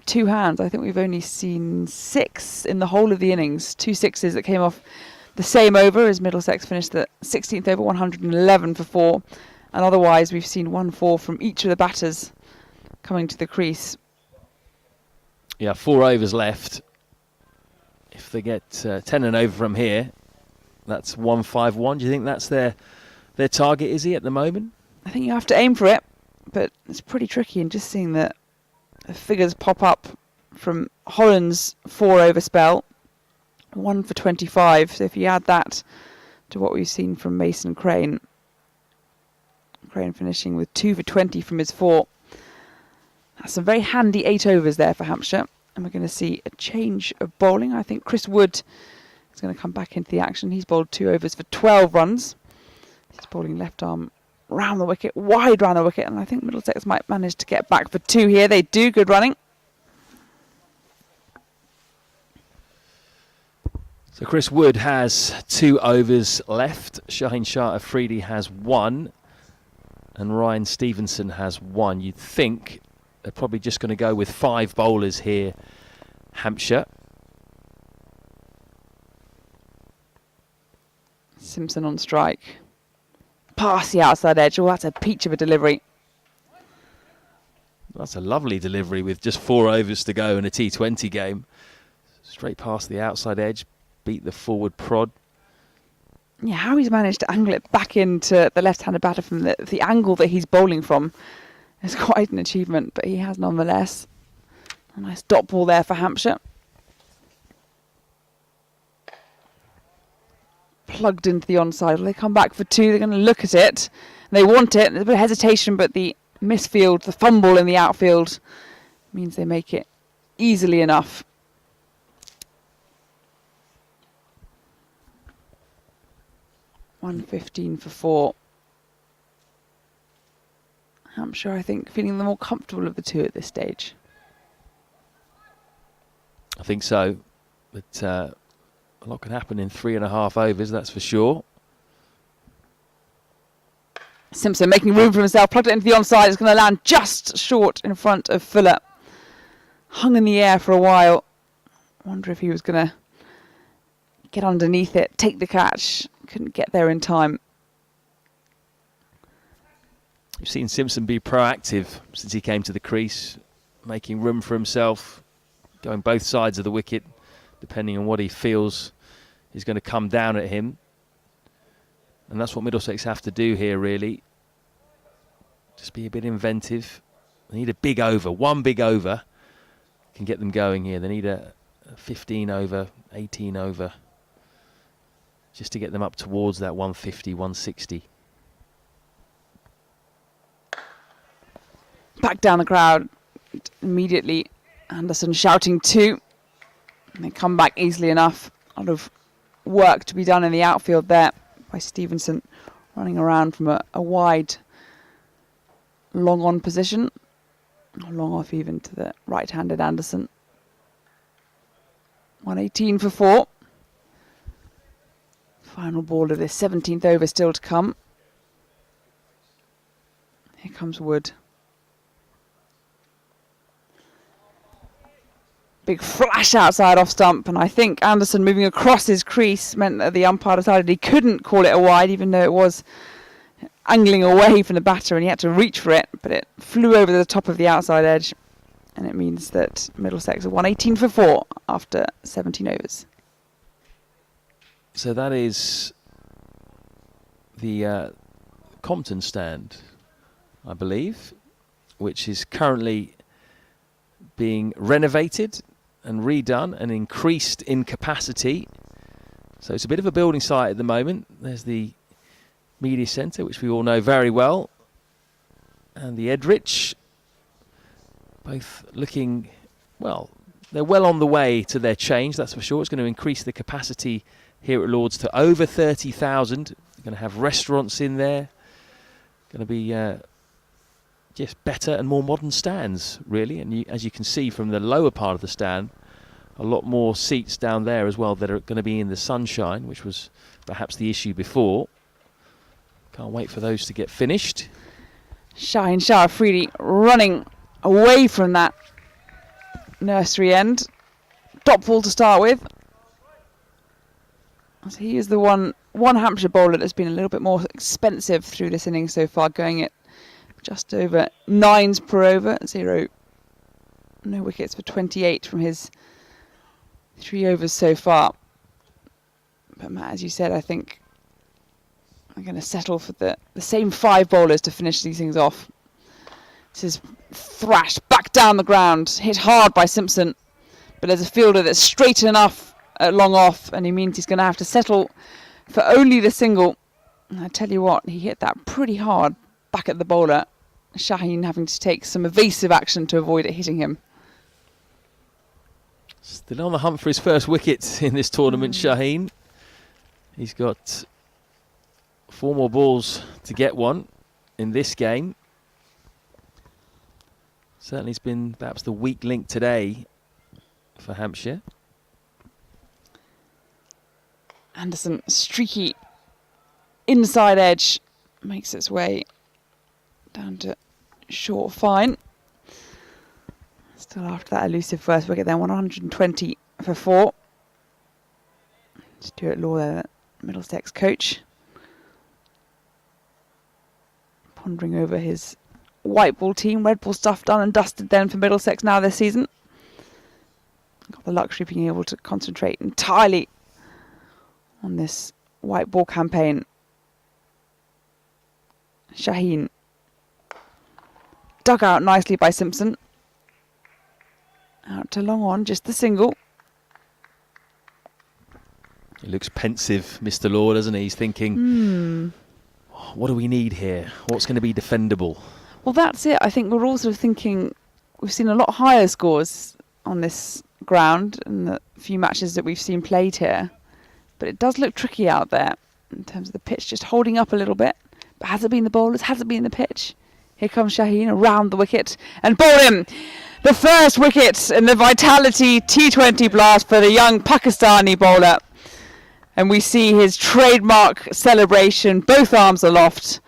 2 hands. I think we've only seen 6 in the whole of the innings. 2 sixes that came off the same over as Middlesex finished the 16th over, 111 for 4. And otherwise, we've seen 1-4 from each of the batters coming to the crease.
Yeah, 4 overs left. If they get 10 and over from here, that's 151. Do you think that's their target, is he, at the moment?
I think you have to aim for it, but it's pretty tricky. And just seeing the figures pop up from Holland's 4 over spell, 1 for 25. So if you add that to what we've seen from Mason Crane finishing with 2 for 20 from his 4. That's some very handy 8 overs there for Hampshire. And we're going to see a change of bowling. I think Chris Wood is going to come back into the action. He's bowled 2 overs for 12 runs. He's bowling left arm round the wicket, wide round the wicket. And I think Middlesex might manage to get back for 2 here. They do. Good running.
So Chris Wood has 2 overs left. Shaheen Shah Afridi has 1. And Ryan Stevenson has 1. You'd think they're probably just going to go with 5 bowlers here, Hampshire.
Simpson on strike. Past the outside edge. Oh, that's a peach of a delivery.
That's a lovely delivery with just 4 overs to go in a T20 game. Straight past the outside edge, beat the forward prod.
Yeah, how he's managed to angle it back into the left-handed batter from the angle that he's bowling from is quite an achievement, but he has nonetheless. A nice dot ball there for Hampshire. Plugged into the onside. Well, they come back for 2. They're going to look at it. They want it. There's a bit of hesitation, but the misfield, the fumble in the outfield means they make it easily enough. $115 for 4. Hampshire, I think, feeling the more comfortable of the 2 at this stage.
I think so. But a lot can happen in 3.5 overs, that's for sure.
Simpson making room for himself, plugged it into the onside. It's going to land just short in front of Fuller. Hung in the air for a while. Wonder if he was going to get underneath it, take the catch. Couldn't get there in time.
You've seen Simpson be proactive since he came to the crease, making room for himself, going both sides of the wicket, depending on what he feels is going to come down at him. And that's what Middlesex have to do here, really. Just be a bit inventive. They need a big over. 1 big over can get them going here. They need a 15 over, 18 over, just to get them up towards that 150, 160.
back down the crowd immediately. Anderson shouting 2. And they come back easily enough. A lot of work to be done in the outfield there by Stevenson, running around from a wide long on position. Or long off even to the right-handed Anderson. 118 for 4. Final ball of this 17th over still to come. Here comes Wood. Big flash outside off stump, and I think Anderson moving across his crease meant that the umpire decided he couldn't call it a wide, even though it was angling away from the batter and he had to reach for it, but it flew over the top of the outside edge, and it means that Middlesex are 118 for 4 after 17 overs.
So that is the Compton stand, I believe, which is currently being renovated and redone and increased in capacity. So it's a bit of a building site at the moment. There's the media centre, which we all know very well, and the Edrich, both looking, well, they're well on the way to their change, that's for sure. It's going to increase the capacity here at Lord's to over 30,000. They're going to have restaurants in there. Going to be just better and more modern stands, really. And as you can see from the lower part of the stand, a lot more seats down there as well that are going to be in the sunshine, which was perhaps the issue before. Can't wait for those to get finished.
Shaheen Shah Afridi running away from that nursery end. Top ball to start with. So he is the one Hampshire bowler that's been a little bit more expensive through this inning so far, going at just over 9s per over. 0. No wickets for 28 from his 3 overs so far. But Matt, as you said, I think I'm going to settle for the same 5 bowlers to finish these things off. This is thrashed back down the ground, hit hard by Simpson. But there's a fielder that's straight enough at long off, and he means he's going to have to settle for only the single. And I tell you what, he hit that pretty hard back at the bowler. Shaheen having to take some evasive action to avoid it hitting him.
Still on the hunt for his first wicket in this tournament, Shaheen. He's got 4 more balls to get one in this game. Certainly has been perhaps the weak link today for Hampshire.
Anderson, streaky inside edge, makes its way down to short fine. Still after that elusive first wicket then, 120 for 4. Stuart Law there, Middlesex coach, pondering over his white ball team. Red ball stuff done and dusted then for Middlesex now this season. Got the luxury of being able to concentrate entirely on this white ball campaign. Shaheen dug out nicely by Simpson. Out to long on, just the single.
He looks pensive, Mr. Law, doesn't he? He's thinking, what do we need here? What's going to be defendable?
Well, that's it. I think we're also thinking we've seen a lot higher scores on this ground in the few matches that we've seen played here. But it does look tricky out there in terms of the pitch just holding up a little bit. But has it been the bowlers? Has it been the pitch? Here comes Shaheen around the wicket and bowled him. The first wicket in the Vitality T20 blast for the young Pakistani bowler. And we see his trademark celebration, both arms aloft.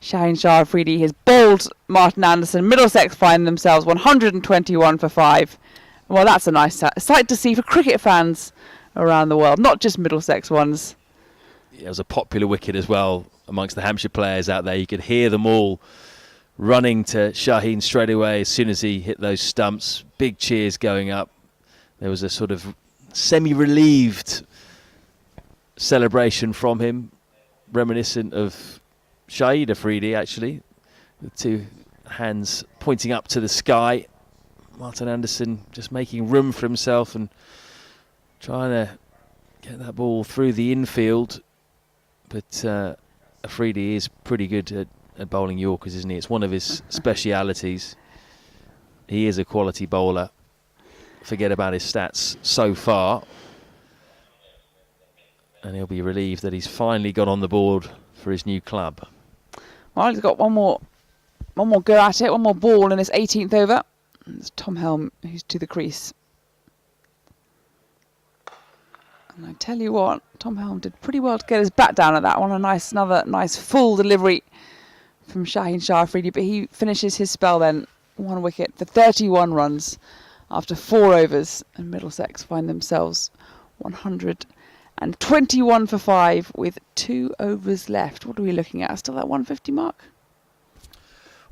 Shaheen Shah Afridi has bowled Martin Anderson. Middlesex find themselves 121 for 5. Well, that's a nice sight to see for cricket fans around the world, not just Middlesex ones.
It was a popular wicket as well amongst the Hampshire players out there. You could hear them all running to Shaheen straight away as soon as he hit those stumps. Big cheers going up. There was a sort of semi-relieved celebration from him, reminiscent of Shahid Afridi, actually, with 2 hands pointing up to the sky. Martin Anderson just making room for himself and trying to get that ball through the infield. But Afridi is pretty good at bowling Yorkers, isn't he? It's one of his specialities. he is a quality bowler. Forget about his stats so far. And he'll be relieved that he's finally got on the board for his new club.
Well, he's got one more go at it, one more ball in his 18th over. And it's Tom Helm who's to the crease. And I tell you what, Tom Helm did pretty well to get his bat down at that one. Another nice full delivery from Shaheen Shah Afridi, but he finishes his spell then, 1 wicket for 31 runs after 4 overs, and Middlesex find themselves 121 for 5 with 2 overs left. What are we looking at? Still that 150 mark?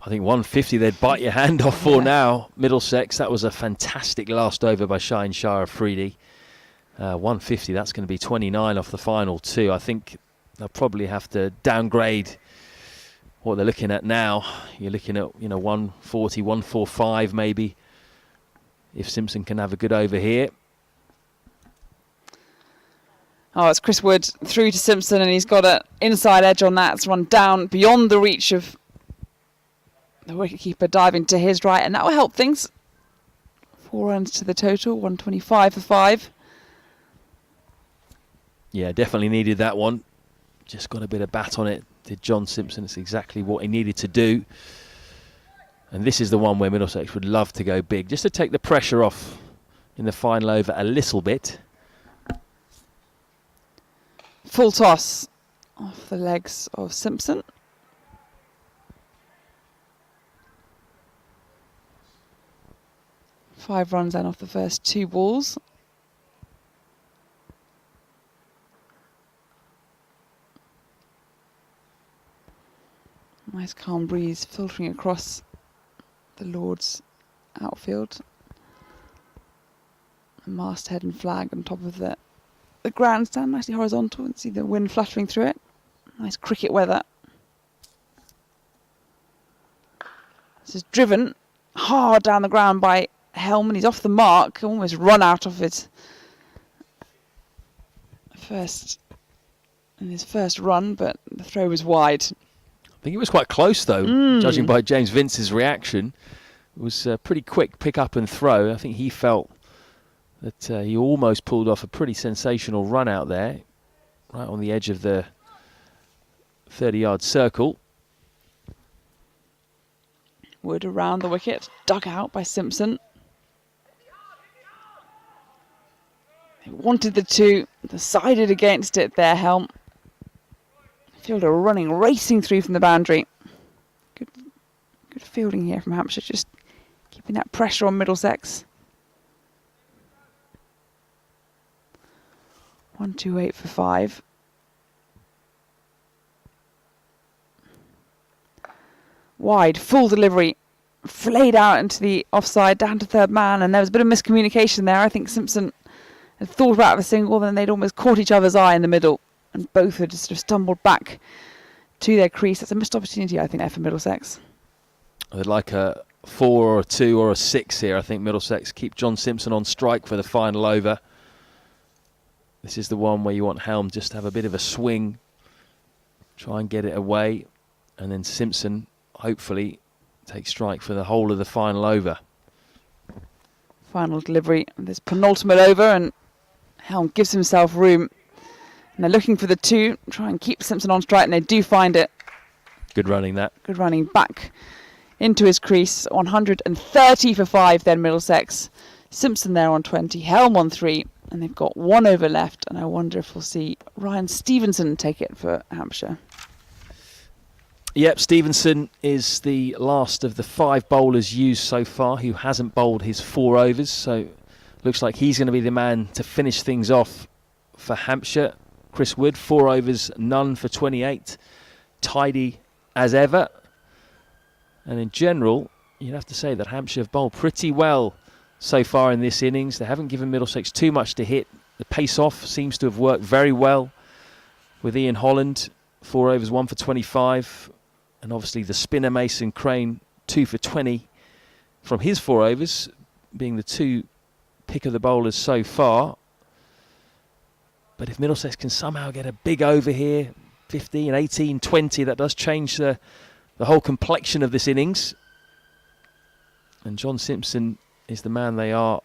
I think 150 they'd bite your hand off for now. Middlesex, that was a fantastic last over by Shaheen Shah Afridi. 150, that's going to be 29 off the final 2. I think they'll probably have to downgrade what they're looking at now. You're looking at 140, 145 maybe, if Simpson can have a good over here.
Oh, it's Chris Wood through to Simpson, and he's got an inside edge on that. It's run down beyond the reach of the wicketkeeper, diving to his right, and that will help things. 4 runs to the total, 125 for 5.
Yeah, definitely needed that one. Just got a bit of bat on it, did John Simpson. It's exactly what he needed to do. And this is the one where Middlesex would love to go big, just to take the pressure off in the final over a little bit.
Full toss off the legs of Simpson. Five runs then off the first 2 balls. Nice calm breeze filtering across the Lord's outfield. A masthead and flag on top of the grandstand, nicely horizontal, and see the wind fluttering through it. Nice cricket weather. This is driven hard down the ground by Helm, and he's off the mark, almost run out of his first run, but the throw was wide.
I think it was quite close though, judging by James Vince's reaction. It was a pretty quick pick up and throw. I think he felt that he almost pulled off a pretty sensational run out there, right on the edge of the 30-yard circle.
Wood around the wicket, dug out by Simpson. They wanted the 2, decided against it there, Helm. Fielder racing through from the boundary. Good fielding here from Hampshire, just keeping that pressure on Middlesex. 128 for 5. Wide, full delivery, flayed out into the offside, down to third man, and there was a bit of miscommunication there. I think Simpson had thought about the single, then they'd almost caught each other's eye in the middle, and both had just sort of stumbled back to their crease. That's a missed opportunity, I think, there for Middlesex.
They'd like a 4 or a 2 or a 6 here. I think Middlesex keep John Simpson on strike for the final over. This is the one where you want Helm just to have a bit of a swing, try and get it away, and then Simpson hopefully take strike for the whole of the final over.
Final delivery of this penultimate over, and Helm gives himself room. And they're looking for the 2, try and keep Simpson on strike, and they do find it.
Good running that.
Good running back into his crease. 130 for 5 then Middlesex. Simpson there on 20, Helm on 3, and they've got 1 over left, and I wonder if we'll see Ryan Stevenson take it for Hampshire.
Yep, Stevenson is the last of the 5 bowlers used so far who hasn't bowled his 4 overs, so looks like he's going to be the man to finish things off for Hampshire. Chris Wood, 4 overs, none for 28. Tidy as ever. And in general, you'd have to say that Hampshire have bowled pretty well so far in this innings. They haven't given Middlesex too much to hit. The pace-off seems to have worked very well with Ian Holland. 4 overs, 1 for 25. And obviously the spinner Mason Crane, 2 for 20 from his 4 overs, being the 2 pick of the bowlers so far. But if Middlesex can somehow get a big over here, 15, 18, 20, that does change the whole complexion of this innings. And John Simpson is the man they are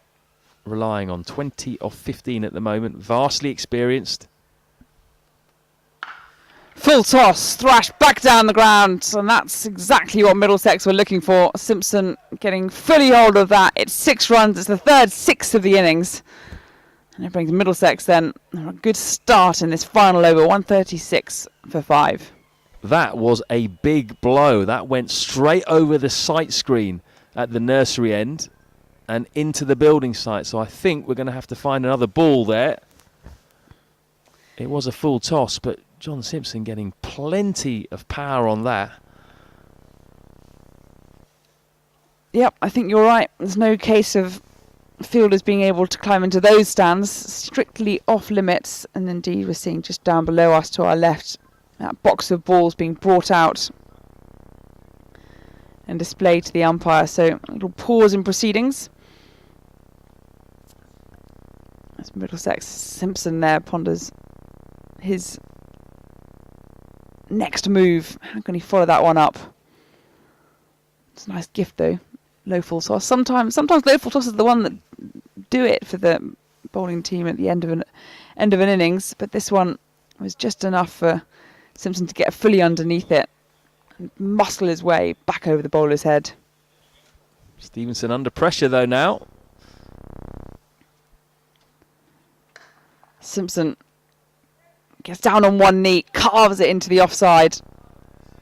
relying on. 20 of 15 at the moment, vastly experienced.
Full toss, thrashed back down the ground, and that's exactly what Middlesex were looking for. Simpson getting fully hold of that. It's 6 runs, it's the third 6 of the innings. And it brings Middlesex then a good start in this final over, 136 for 5.
That was a big blow. That went straight over the sight screen at the nursery end and into the building site. So I think we're going to have to find another ball there. It was a full toss, but John Simpson getting plenty of power on that.
Yep, I think you're right. There's no case of fielders being able to climb into those stands, strictly off limits. And indeed, we're seeing just down below us to our left, that box of balls being brought out and displayed to the umpire. So a little pause in proceedings. As Middlesex, Simpson there ponders his next move. How can he follow that one up? It's a nice gift though. Low full toss. Sometimes low full toss is the one that do it for the bowling team at the end of an innings. But this one was just enough for Simpson to get fully underneath it and muscle his way back over the bowler's head.
Stevenson under pressure though now.
Simpson gets down on one knee, carves it into the offside.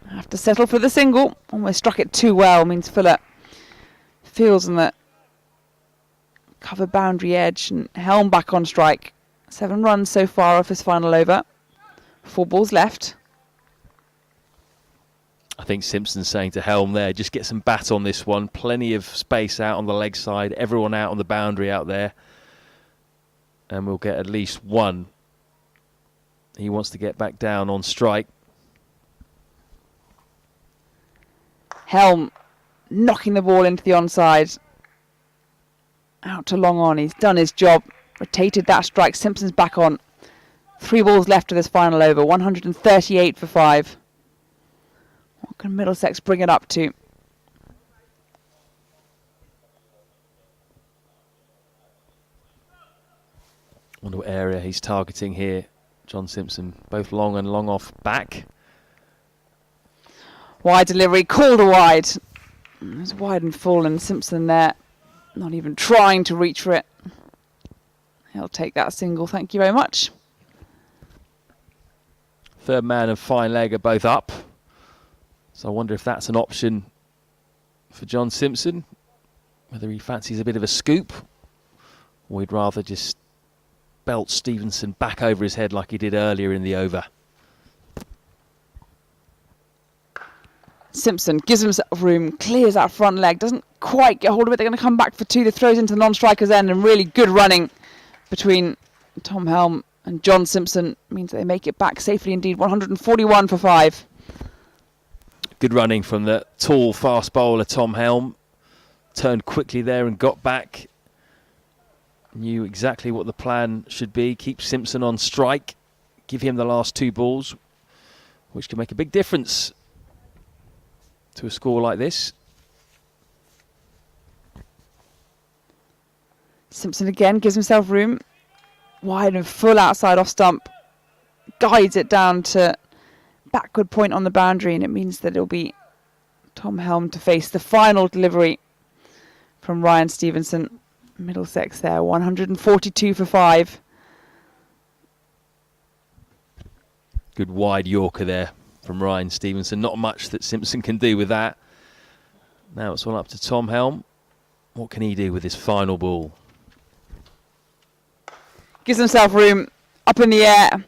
Have to settle for the single. Almost struck it too well. Means Fuller feels on the cover boundary edge, and Helm back on strike. 7 runs so far off his final over. 4 balls left.
I think Simpson's saying to Helm there, just get some bat on this one. Plenty of space out on the leg side. Everyone out on the boundary out there. And we'll get at least one. He wants to get back down on strike.
Helm knocking the ball into the onside. Out to long on. He's done his job. Rotated that strike. Simpson's back on. 3 balls left of this final over. 138 for 5. What can Middlesex bring it up to?
Wonder what area he's targeting here. John Simpson, both long and long off back.
Wide delivery, called a wide. It was wide and full, and Simpson there, not even trying to reach for it. He'll take that single, thank you very much.
Third man and fine leg are both up. So I wonder if that's an option for John Simpson. Whether he fancies a bit of a scoop, or he'd rather just belt Stevenson back over his head like he did earlier in the over.
Simpson gives himself room, clears that front leg, doesn't quite get hold of it. They're going to come back for 2. The throws into the non-striker's end, and really good running between Tom Helm and John Simpson means that they make it back safely indeed. 141 for 5.
Good running from the tall, fast bowler Tom Helm. Turned quickly there and got back. Knew exactly what the plan should be. Keep Simpson on strike. Give him the last 2 balls, which can make a big difference to a score like this.
Simpson again gives himself room. Wide and full outside off stump. Guides it down to backward point on the boundary, and it means that it'll be Tom Helm to face the final delivery from Ryan Stevenson. Middlesex there, 142 for 5.
Good wide Yorker there from Ryan Stevenson. Not much that Simpson can do with that. Now it's all up to Tom Helm. What can he do with his final ball?
Gives himself room up in the air, and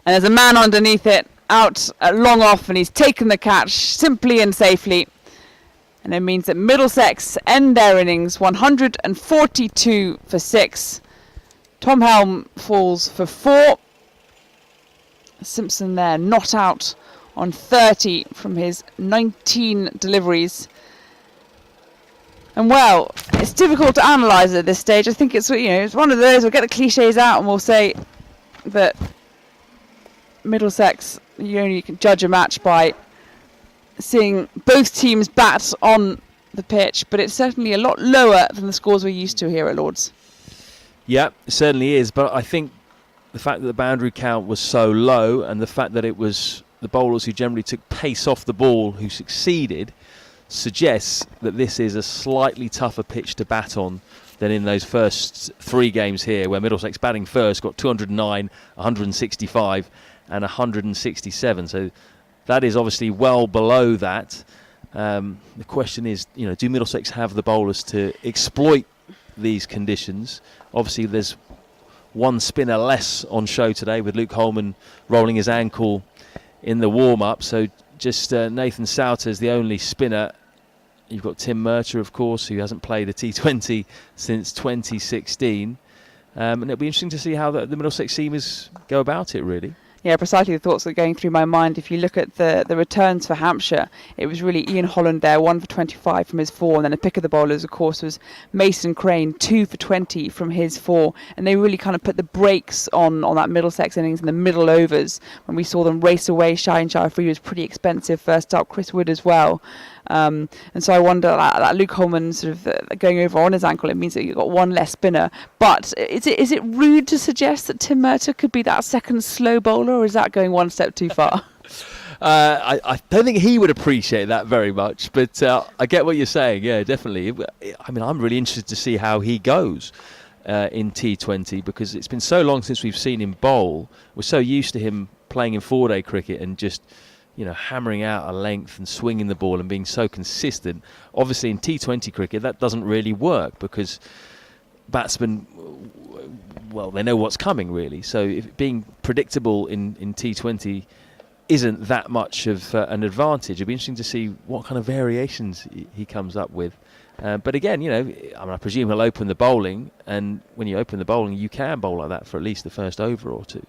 there's a man underneath it, out at long off, and he's taken the catch simply and safely. And it means that Middlesex end their innings 142 for 6. Tom Helm falls for 4. Simpson there not out on 30 from his 19 deliveries. And well, it's difficult to analyse at this stage. I think it's, it's one of those, we'll get the cliches out and we'll say that Middlesex, you only can judge a match by seeing both teams bat on the pitch, but it's certainly a lot lower than the scores we're used to here at Lords.
Yeah, it certainly is. But I think the fact that the boundary count was so low and the fact that it was the bowlers who generally took pace off the ball who succeeded suggests that this is a slightly tougher pitch to bat on than in those first 3 games here, where Middlesex batting first got 209, 165 and 167. So that is obviously well below that. The question is, do Middlesex have the bowlers to exploit these conditions? Obviously, there's one spinner less on show today, with Luke Holman rolling his ankle in the warm-up. So just Nathan Souter is the only spinner. You've got Tim Murter, of course, who hasn't played a T20 since 2016. And it'll be interesting to see how the Middlesex seamers go about it, really.
Yeah, precisely the thoughts that are going through my mind. If you look at the returns for Hampshire, it was really Ian Holland there, 1 for 25 from his 4, and then a pick of the bowlers, of course, was Mason Crane, 2 for 20 from his 4, and they really kind of put the brakes on that Middlesex innings in the middle overs when we saw them race away. Shaheen Shah Afridi was pretty expensive first up, Chris Wood as well. And so I wonder that Luke Holman sort of going over on his ankle, it means that you've got one less spinner. But is it rude to suggest that Tim Murter could be that second slow bowler, or is that going one step too far?
I don't think he would appreciate that very much, but I get what you're saying. Yeah, definitely. I mean, I'm really interested to see how he goes in T20, because it's been so long since we've seen him bowl. We're so used to him playing in 4-day cricket and just hammering out a length and swinging the ball and being so consistent. Obviously, in T20 cricket, that doesn't really work, because batsmen, well, they know what's coming, really. So if being predictable in T20 isn't that much of an advantage, it'll be interesting to see what kind of variations he comes up with. But again, I presume he'll open the bowling, and when you open the bowling, you can bowl like that for at least the first over or two.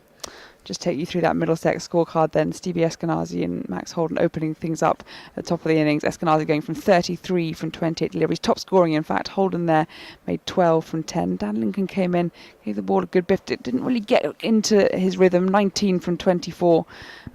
Just take you through that Middlesex scorecard then. Stevie Eskenazi and Max Holden opening things up at the top of the innings. Eskenazi going from 33 from 28 deliveries. Top scoring, in fact. Holden there made 12 from 10. Dan Lincoln came in, gave the ball a good biff. It didn't really get into his rhythm. 19 from 24.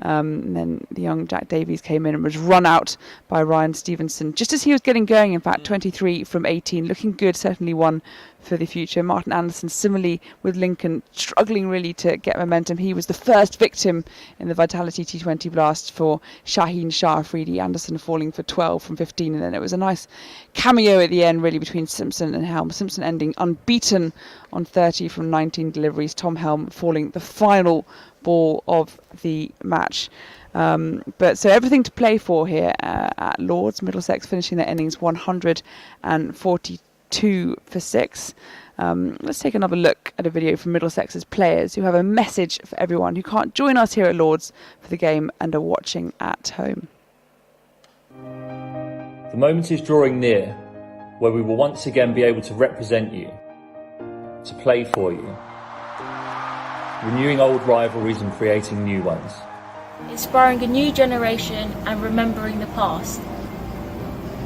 And then the young Jack Davies came in and was run out by Ryan Stevenson. Just as he was getting going, in fact, 23 from 18. Looking good, certainly one for the future. Martin Anderson, similarly with Lincoln, struggling really to get momentum. He was the first victim in the Vitality T20 blast for Shaheen Shah Afridi. Anderson falling for 12 from 15, and then it was a nice cameo at the end really between Simpson and Helm. Simpson ending unbeaten on 30 from 19 deliveries. Tom Helm falling the final ball of the match. But so everything to play for here at Lords. Middlesex finishing their innings 142 for 6. Let's take another look at a video from Middlesex's players who have a message for everyone who can't join us here at Lords for the game and are watching at home.
The moment is drawing near where we will once again be able to represent you, to play for you, renewing old rivalries and creating new ones.
Inspiring a new generation and remembering the past,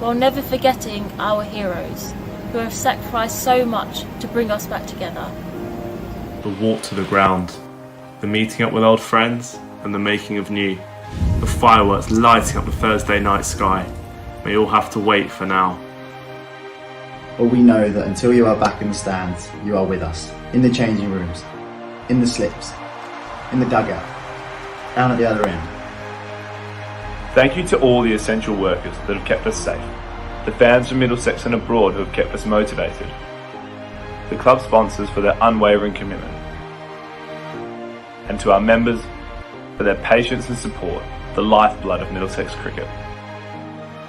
while never forgetting our heroes who have sacrificed so much to bring us back together.
The walk to the ground, the meeting up with old friends and the making of new, the fireworks lighting up the Thursday night sky, may all have to wait for now.
But we know that until you are back in the stands, you are with us, in the changing rooms, in the slips, in the dugout, down at the other end.
Thank you to all the essential workers that have kept us safe, the fans from Middlesex and abroad who have kept us motivated, the club sponsors for their unwavering commitment, and to our members for their patience and support, the lifeblood of Middlesex cricket.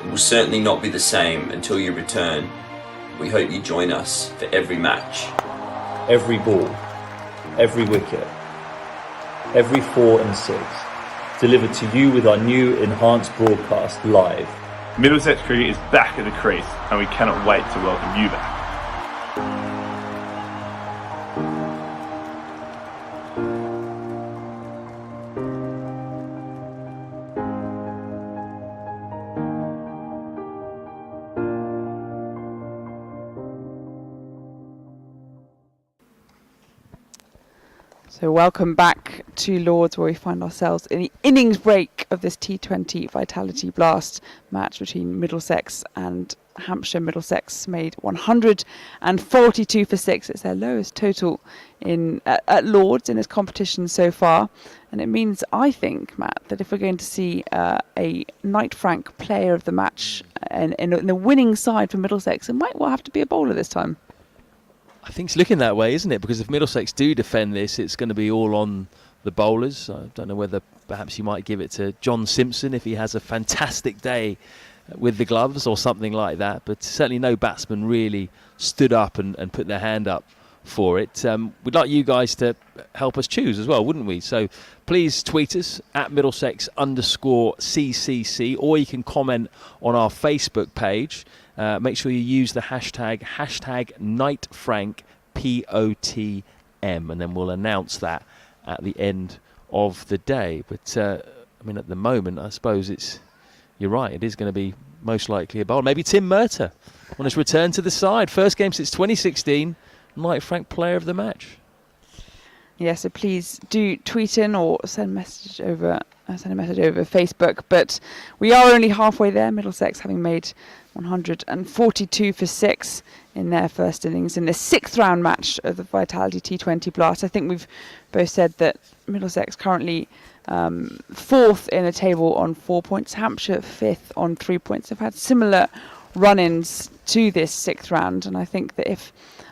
It will certainly not be the same until you return. We hope you join us for every match,
Every ball, every wicket, every 4 and 6, delivered to you with our new enhanced broadcast live.
Middlesex cricket is back at the crease and we cannot wait to welcome you back.
So welcome back to Lords, where we find ourselves in the innings break of this T20 Vitality Blast match between Middlesex and Hampshire. Middlesex made 142 for 6. It's their lowest total at Lords in this competition so far. And it means, I think, Matt, that if we're going to see a Knight Frank player of the match in the winning side for Middlesex, it might well have to be a bowler this time.
I think it's looking that way, isn't it? Because if Middlesex do defend this, it's going to be all on the bowlers. I don't know whether perhaps you might give it to John Simpson if he has a fantastic day with the gloves or something like that. But certainly no batsman really stood up and put their hand up for it. We'd like you guys to help us choose as well, wouldn't we? So please tweet us at Middlesex_CCC, or you can comment on our Facebook page. Make sure you use the hashtag #KnightFrankPOTM, and then we'll announce that at the end of the day. But I mean, at the moment, I suppose you're right, it is going to be most likely a bowler. Maybe Tim Murtagh on his return to the side. First game since 2016, Knight Frank player of the match.
Yeah, so please do tweet in or send a message over Facebook. But we are only halfway there. Middlesex having made 142 for 6 in their first innings in the 6th round match of the Vitality T20 Blast. I think we've both said that Middlesex currently 4th in the table on 4 points. Hampshire 5th on 3 points. They've had similar run-ins to this 6th round, and I think that if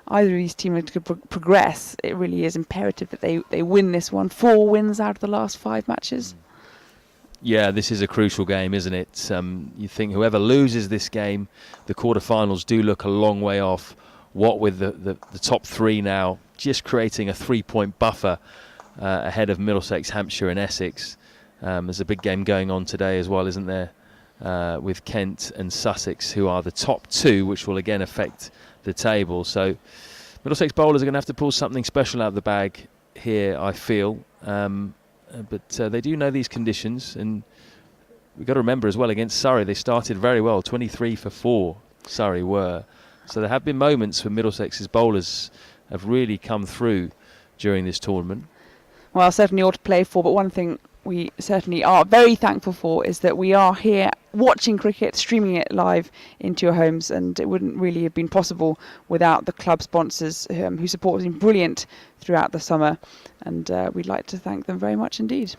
either of these teams could progress, it really is imperative that they win this one. 4 wins out of the last 5 matches.
Yeah, this is a crucial game, isn't it? You think whoever loses this game, the quarterfinals do look a long way off. What with the top 3 now, just creating a 3-point buffer ahead of Middlesex, Hampshire and Essex. There's a big game going on today as well, isn't there? With Kent and Sussex, who are the top 2, which will again affect the table. So Middlesex bowlers are going to have to pull something special out of the bag here, I feel. But they do know these conditions, and we've got to remember as well, against Surrey they started very well, 23 for 4 Surrey were. So there have been moments when Middlesex's bowlers have really come through during this tournament.
Well, certainly all to play for, but one thing we certainly are very thankful for is that we are here watching cricket, streaming it live into your homes, and it wouldn't really have been possible without the club sponsors whose support has been brilliant throughout the summer, and we'd like to thank them very much indeed.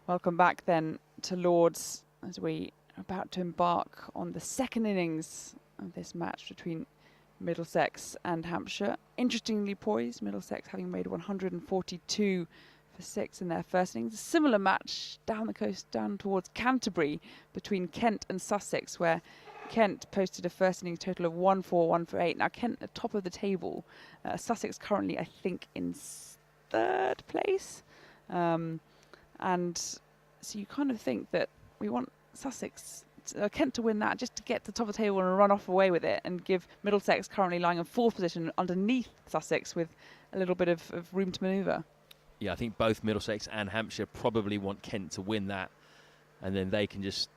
Welcome back then to Lords as we are about to embark on the second innings of this match between Middlesex and Hampshire. Interestingly poised, Middlesex having made 142 for 6 in their first innings. A similar match down the coast, down towards Canterbury, between Kent and Sussex, where Kent posted a first innings total of 1 for 1 for 8. Now Kent at the top of the table, Sussex currently I think in 3rd place. And so you kind of think that we want Kent to win that just to get to the top of the table and run off away with it, and give Middlesex, currently lying in 4th position underneath Sussex, with a little bit of room to manoeuvre.
Yeah, I think both Middlesex and Hampshire probably want Kent to win that, and then they can just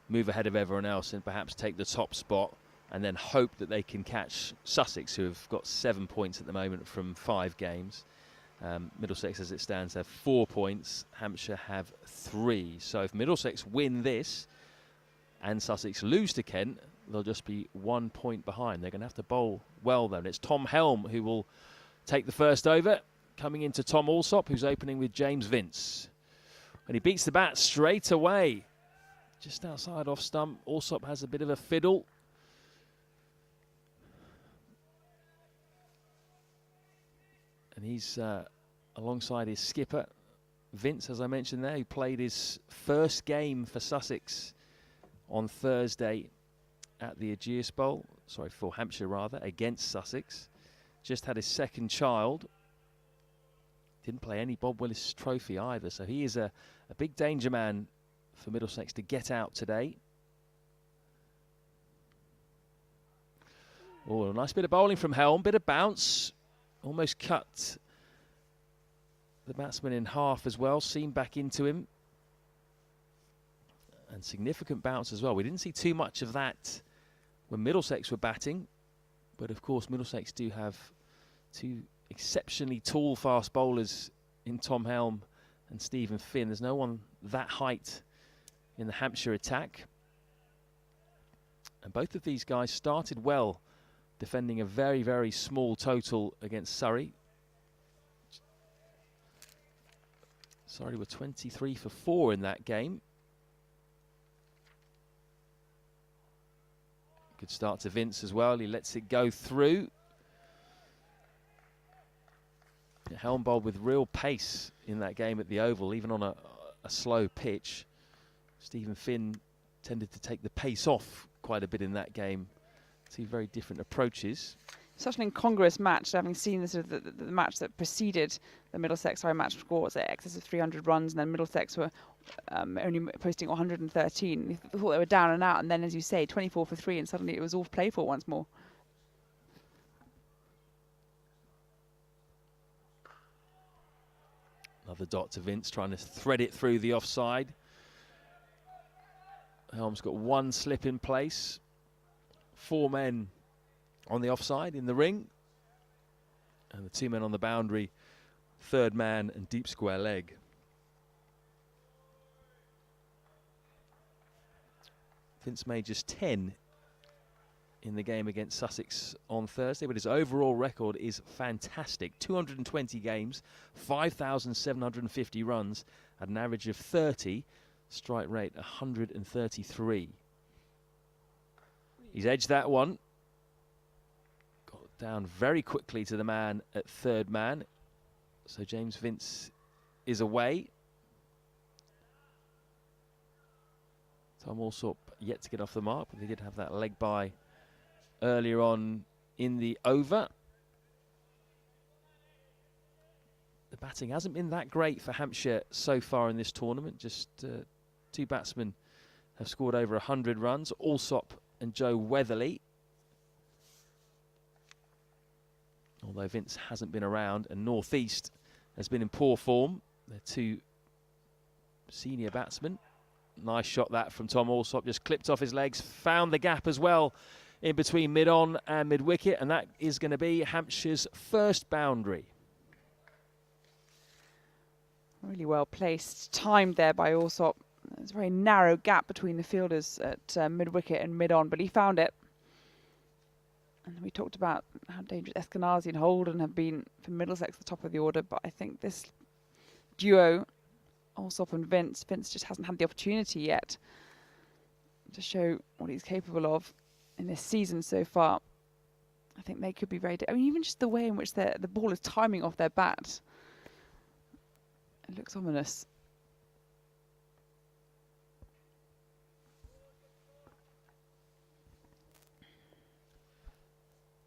move ahead of everyone else and perhaps take the top spot, and then hope that they can catch Sussex, who have got 7 points at the moment from 5 games. Middlesex, as it stands, have 4 points. Hampshire have 3. So if Middlesex win this and Sussex lose to Kent, they'll just be 1 point behind. They're going to have to bowl well, though. And it's Tom Helm who will take the first over, coming into Tom Alsop, who's opening with James Vince. And he beats the bat straight away. Just outside off stump. Alsop has a bit of a fiddle. And he's alongside his skipper, Vince, as I mentioned there, who played his first game for Sussex on Thursday at the Ageas Bowl. Sorry, for Hampshire rather, against Sussex. Just had his second child. Didn't play any Bob Willis Trophy either, so he is a big danger man for Middlesex to get out today. Oh, a nice bit of bowling from Helm, bit of bounce. Almost cut the batsman in half as well, seam back into him. And significant bounce as well. We didn't see too much of that when Middlesex were batting, but of course Middlesex do have two exceptionally tall fast bowlers in Tom Helm and Stephen Finn. There's no one that height in the Hampshire attack. And both of these guys started well, defending a very, very small total against Surrey. Surrey were 23 for 4 in that game. Good start to Vince as well. He lets it go through. Helm bowled with real pace in that game at the Oval, even on a slow pitch. Stephen Finn tended to take the pace off quite a bit in that game. Two very different approaches.
Such an incongruous match, having seen the match that preceded the Middlesex match score was at excess of 300 runs, and then Middlesex were only posting 113. You thought they were down and out, and then, as you say, 24 for 3, and suddenly it was all playful once more.
Another dot to Vince, trying to thread it through the offside. Helm's got one slip in place. 4 men on the offside in the ring. And the 2 men on the boundary, third man and deep square leg. Vince made just 10 in the game against Sussex on Thursday, but his overall record is fantastic. 220 games, 5,750 runs at an average of 30, strike rate 133. He's edged that one. Got down very quickly to the man at third man. So James Vince is away. Tom Alsop yet to get off the mark, but they did have that leg bye earlier on in the over. The batting hasn't been that great for Hampshire so far in this tournament. Just 2 batsmen have scored over 100 runs, Alsop and Joe Weatherly. Although Vince hasn't been around, and North East has been in poor form. They're 2 senior batsmen. Nice shot that from Tom Alsop, just clipped off his legs, found the gap as well in between mid-on and mid-wicket, and that is going to be Hampshire's first boundary.
Really well placed, timed there by Alsop. There's a very narrow gap between the fielders at mid-wicket and mid-on, but he found it. And we talked about how dangerous Eskenazi and Holden have been for Middlesex at the top of the order, but I think this duo, Alsop and Vince just hasn't had the opportunity yet to show what he's capable of in this season so far. I think they could be very... I mean, even just the way in which the ball is timing off their bat, it looks ominous.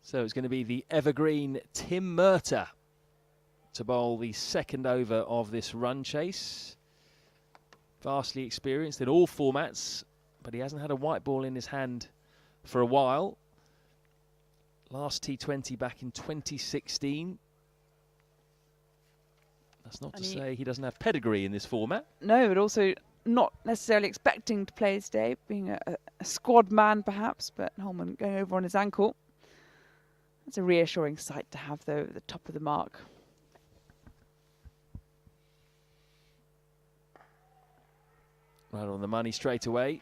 So it's going to be the evergreen Tim Murtagh to bowl the second over of this run chase. Vastly experienced in all formats, but he hasn't had a white ball in his hand for a while. Last T20 back in 2016. That's not to say he doesn't have pedigree in this format.
No, but also not necessarily expecting to play today, being a squad man perhaps, but Holman going over on his ankle. It's a reassuring sight to have, though, at the top of the mark.
Right on the money straight away.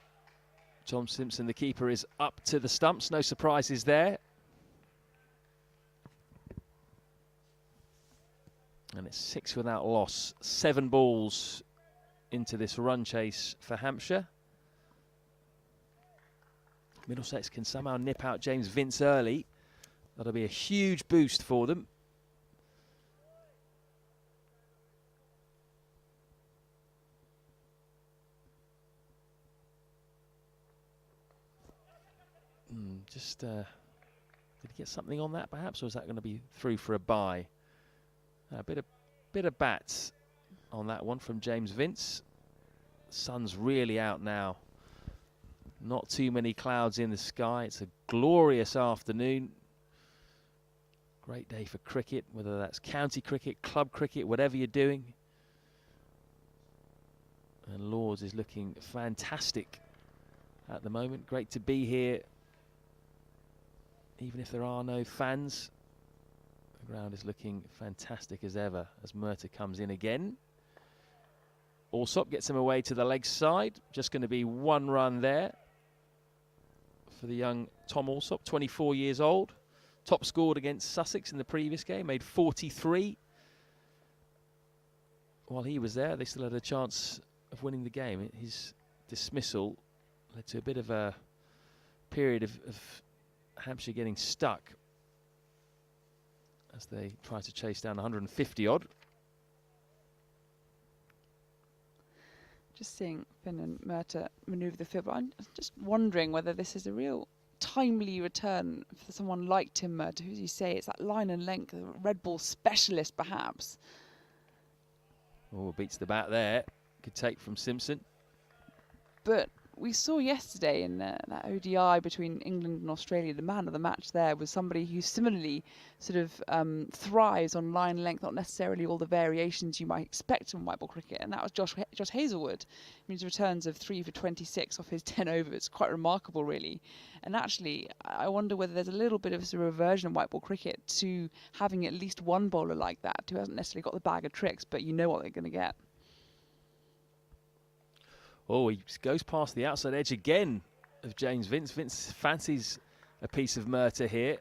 Tom Simpson, the keeper, is up to the stumps. No surprises there. And it's 6 without loss. 7 balls into this run chase for Hampshire. Middlesex can somehow nip out James Vince early. That'll be a huge boost for them. Did he get something on that perhaps, or is that going to be through for a bye? A bit of bats on that one from James Vince. Sun's really out now. Not too many clouds in the sky. It's a glorious afternoon. Great day for cricket, whether that's county cricket, club cricket, whatever you're doing. And Lords is looking fantastic at the moment. Great to be here, even if there are no fans. The ground is looking fantastic as ever as Murtagh comes in again. Allsop gets him away to the leg side. Just going to be one run there for the young Tom Allsop, 24 years old. Top scored against Sussex in the previous game, made 43. While he was there, they still had a chance of winning the game. His dismissal led to a bit of a period of Hampshire getting stuck as they try to chase down 150 odd.
Just seeing Finn and Murtagh manoeuvre the field, but I'm just wondering whether this is a real timely return for someone like Tim Murtagh, who, as you say, it's that line and length, a red ball specialist perhaps.
Oh, beats the bat there. Good take from Simpson.
But we saw yesterday in that ODI between England and Australia, the man of the match there was somebody who similarly sort of thrives on line length, not necessarily all the variations you might expect from white ball cricket, and that was Josh Hazlewood. I mean, his returns of 3 for 26 off his 10 overs, quite remarkable really. And actually, I wonder whether there's a little bit of a reversion in white ball cricket to having at least one bowler like that, who hasn't necessarily got the bag of tricks, but you know what they're going to get.
Oh, he goes past the outside edge again of James Vince. Vince fancies a piece of Murtagh here.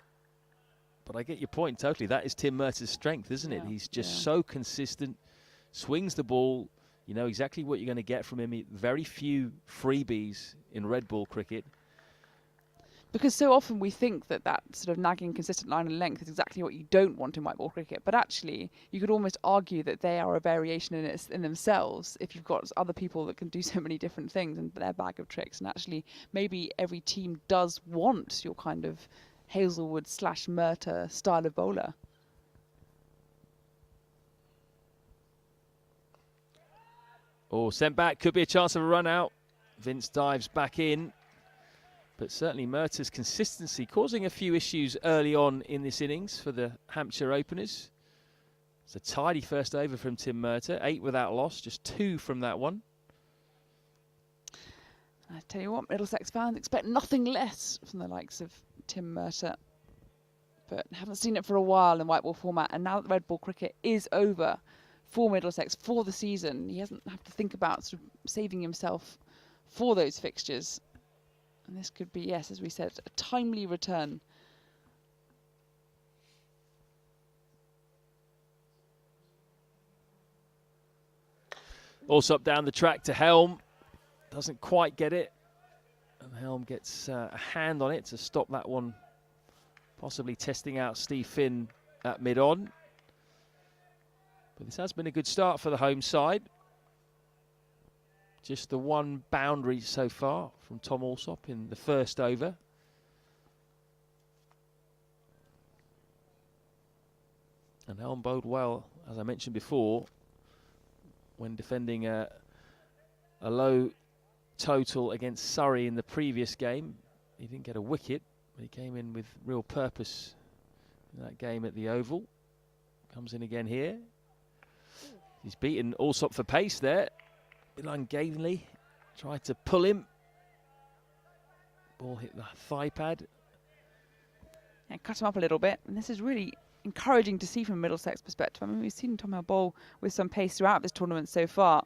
But I get your point totally. That is Tim Murtagh's strength, isn't it? He's just so consistent, swings the ball. You know exactly what you're going to get from him. Very few freebies in red ball cricket.
Because so often we think that that sort of nagging, consistent line and length is exactly what you don't want in white ball cricket. But actually, you could almost argue that they are a variation in themselves if you've got other people that can do so many different things in their bag of tricks. And actually, maybe every team does want your kind of Hazlewood / Murtagh style of bowler.
Oh, sent back. Could be a chance of a run out. Vince dives back in. But certainly Murtagh's consistency causing a few issues early on in this innings for the Hampshire openers. It's a tidy first over from Tim Murtagh. 8 without loss, just 2 from that one.
I tell you what, Middlesex fans expect nothing less from the likes of Tim Murtagh. But haven't seen it for a while in white ball format. And now that red ball cricket is over for Middlesex for the season, he doesn't have to think about sort of saving himself for those fixtures. And this could be, yes, as we said, a timely return.
Also up down the track to Helm. Doesn't quite get it. And Helm gets a hand on it to stop that one. Possibly testing out Steve Finn at mid-on. But this has been a good start for the home side. Just the one boundary so far from Tom Allsop in the first over. And Helm bowled well, as I mentioned before, when defending a low total against Surrey in the previous game. He didn't get a wicket, but he came in with real purpose in that game at the Oval. Comes in again here. He's beaten Allsop for pace there. Ungainly, tried to pull him. Ball hit the thigh pad.
Yeah, cut him up a little bit, and this is really encouraging to see from a Middlesex perspective. I mean, we've seen Tom Hill bowl with some pace throughout this tournament so far,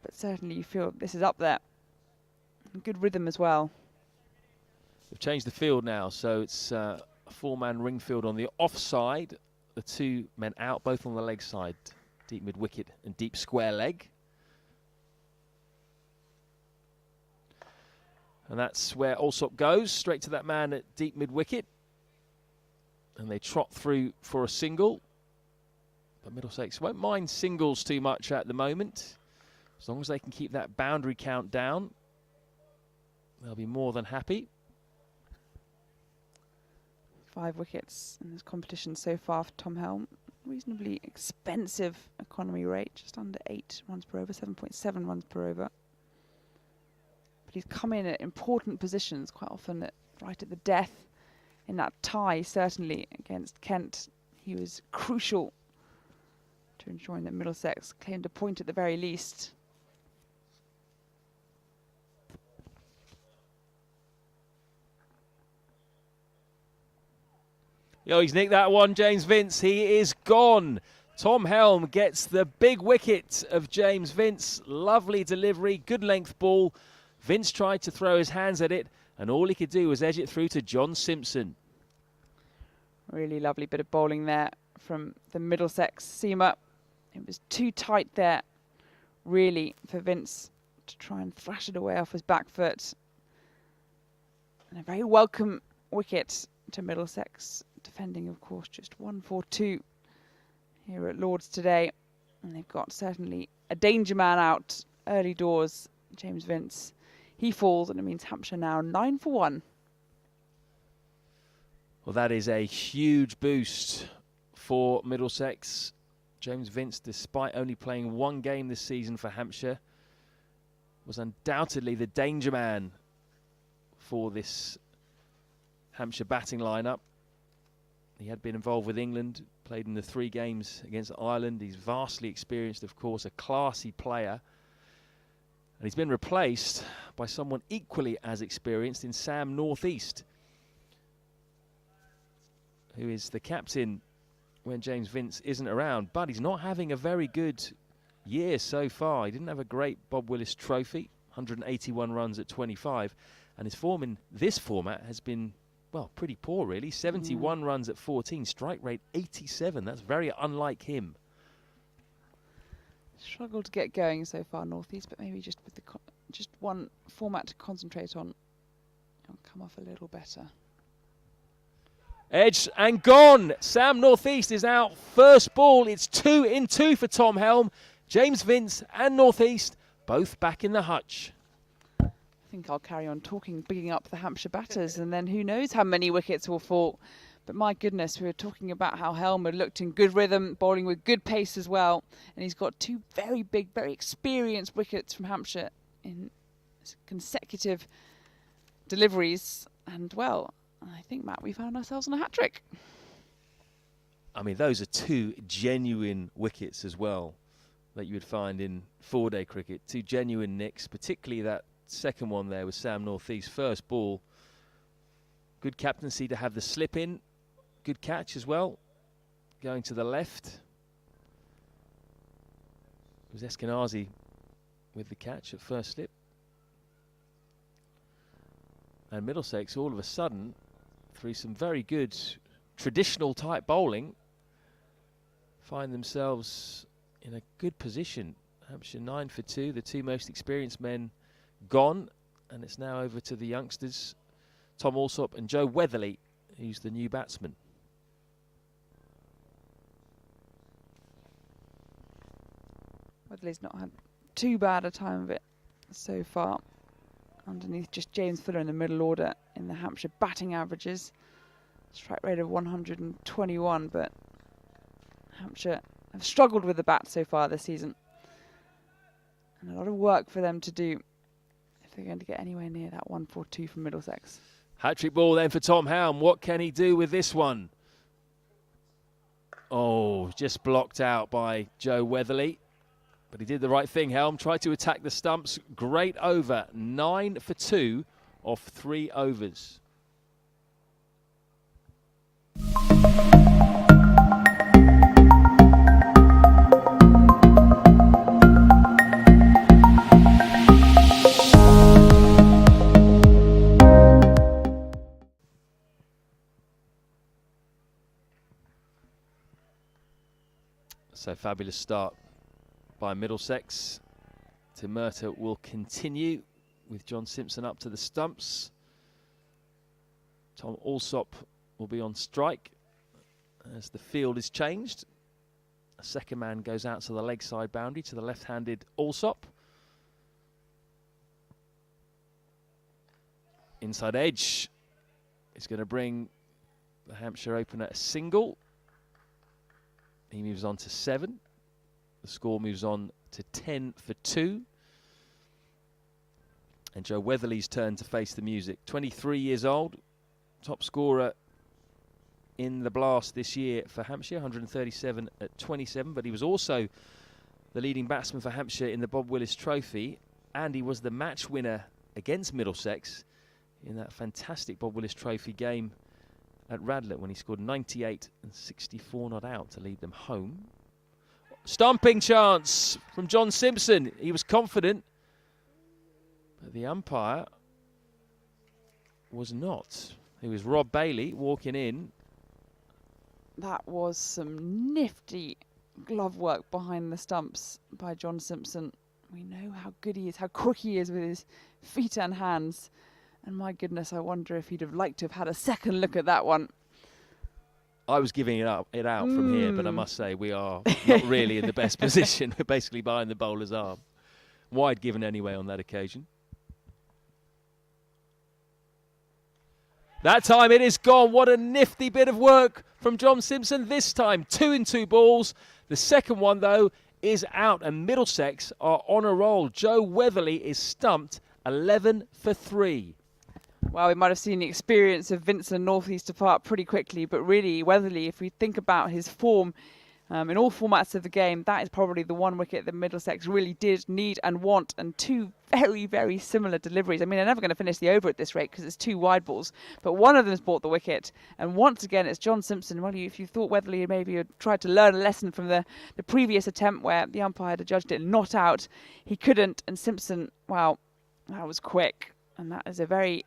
but certainly you feel this is up there. Good rhythm as well.
We've changed the field now, so it's a 4-man ring field on the offside. The 2 men out, both on the leg side. Deep mid-wicket and deep square leg. And that's where Alsop goes, straight to that man at deep mid-wicket. And they trot through for a single. But Middlesex won't mind singles too much at the moment. As long as they can keep that boundary count down, they'll be more than happy.
5 wickets in this competition so far for Tom Helm. Reasonably expensive economy rate, just under 8 runs per over, 7.7 runs per over. But he's come in at important positions, quite often right at the death. In that tie, certainly, against Kent, he was crucial to ensuring that Middlesex claimed a point at the very least.
Yo, he's nicked that one, James Vince. He is gone. Tom Helm gets the big wicket of James Vince. Lovely delivery, good length ball. Vince tried to throw his hands at it, and all he could do was edge it through to John Simpson.
Really lovely bit of bowling there from the Middlesex seamer. It was too tight there, really, for Vince to try and thrash it away off his back foot. And a very welcome wicket to Middlesex, defending, of course, just 142 here at Lord's today. And they've got certainly a danger man out early doors, James Vince. He falls, and it means Hampshire now 9 for 1.
Well, that is a huge boost for Middlesex. James Vince, despite only playing 1 game this season for Hampshire, was undoubtedly the danger man for this Hampshire batting lineup. He had been involved with England, played in the 3 games against Ireland. He's vastly experienced, of course, a classy player. And he's been replaced by someone equally as experienced in Sam Northeast, who is the captain when James Vince isn't around. But he's not having a very good year so far. He didn't have a great Bob Willis trophy, 181 runs at 25. And his form in this format has been, well, pretty poor, really. 71 runs at 14, strike rate 87. That's very unlike him.
Struggled to get going so far, Northeast, but maybe just with the just one format to concentrate on, it'll come off a little better.
Edge and gone. Sam Northeast is out. First ball. It's 2 in 2 for Tom Helm. James Vince and Northeast both back in the hutch.
I think I'll carry on talking, bigging up the Hampshire batters, and then who knows how many wickets will fall. But my goodness, we were talking about how Helm had looked in good rhythm, bowling with good pace as well. And he's got 2 very big, very experienced wickets from Hampshire in consecutive deliveries. And, well, I think, Matt, we found ourselves on a hat-trick.
I mean, those are 2 genuine wickets as well that you would find in 4-day cricket. 2 genuine nicks, particularly that second one there with Sam Northeast. First ball. Good captaincy to have the slip in. Good catch as well, going to the left. It was Eskenazi with the catch at first slip. And Middlesex, all of a sudden, through some very good traditional type bowling, find themselves in a good position. Hampshire 9 for 2, the 2 most experienced men gone, and it's now over to the youngsters, Tom Alsop and Joe Weatherly, who's the new batsman.
Weatherly's not had too bad a time of it so far. Underneath just James Fuller in the middle order in the Hampshire batting averages. Strike rate of 121, but Hampshire have struggled with the bat so far this season. And a lot of work for them to do if they're going to get anywhere near that 142 from Middlesex.
Hat-trick ball then for Tom Helm. What can he do with this one? Oh, just blocked out by Joe Weatherly. But he did the right thing, Helm. Tried to attack the stumps. Great over. 9 for 2 off 3 overs. So fabulous start by Middlesex. Tim Murtagh will continue with John Simpson up to the stumps. Tom Alsop will be on strike as the field is changed. A second man goes out to the leg side boundary to the left-handed Alsop. Inside edge is going to bring the Hampshire opener a single. He moves on to 7. The score moves on to 10 for 2. And Joe Weatherly's turn to face the music. 23 years old, top scorer in the Blast this year for Hampshire, 137 at 27, but he was also the leading batsman for Hampshire in the Bob Willis Trophy, and he was the match winner against Middlesex in that fantastic Bob Willis Trophy game at Radlett when he scored 98 and 64 not out to lead them home. Stumping chance from John Simpson. He was confident, but the umpire was not. It was Rob Bailey walking in.
That was some nifty glove work behind the stumps by John Simpson. We know how good he is, how quick he is with his feet and hands. And my goodness, I wonder if he'd have liked to have had a second look at that one.
I was giving it out from here, but I must say we are not really in the best position. We're basically behind the bowler's arm. Wide given anyway on that occasion. That time it is gone. What a nifty bit of work from John Simpson. This time 2 in 2 balls. The second one, though, is out, and Middlesex are on a roll. Joe Weatherly is stumped 11 for 3.
Well, we might have seen the experience of Vincent North East depart pretty quickly, but really, Weatherly, if we think about his form in all formats of the game, that is probably the one wicket that Middlesex really did need and want, and 2 very, very similar deliveries. I mean, they're never going to finish the over at this rate because it's 2 wide balls, but one of them's bought the wicket, and once again, it's John Simpson. Well, if you thought Weatherly maybe had tried to learn a lesson from the previous attempt where the umpire had judged it not out, he couldn't, and Simpson, wow, that was quick, and that is a very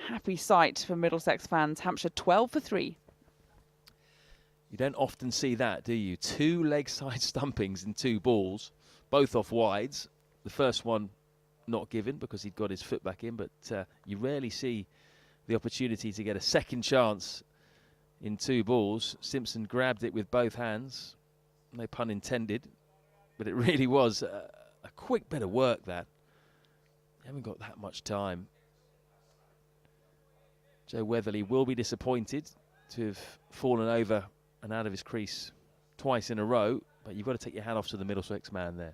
happy sight for Middlesex fans. Hampshire 12 for 3.
You don't often see that, do you? 2 leg side stumpings in 2 balls, both off wides. The first one not given because he'd got his foot back in, but you rarely see the opportunity to get a second chance in 2 balls. Simpson grabbed it with both hands, no pun intended, but it really was a quick bit of work that. You haven't got that much time. Joe Weatherly will be disappointed to have fallen over and out of his crease twice in a row, but you've got to take your hat off to the Middlesex man there.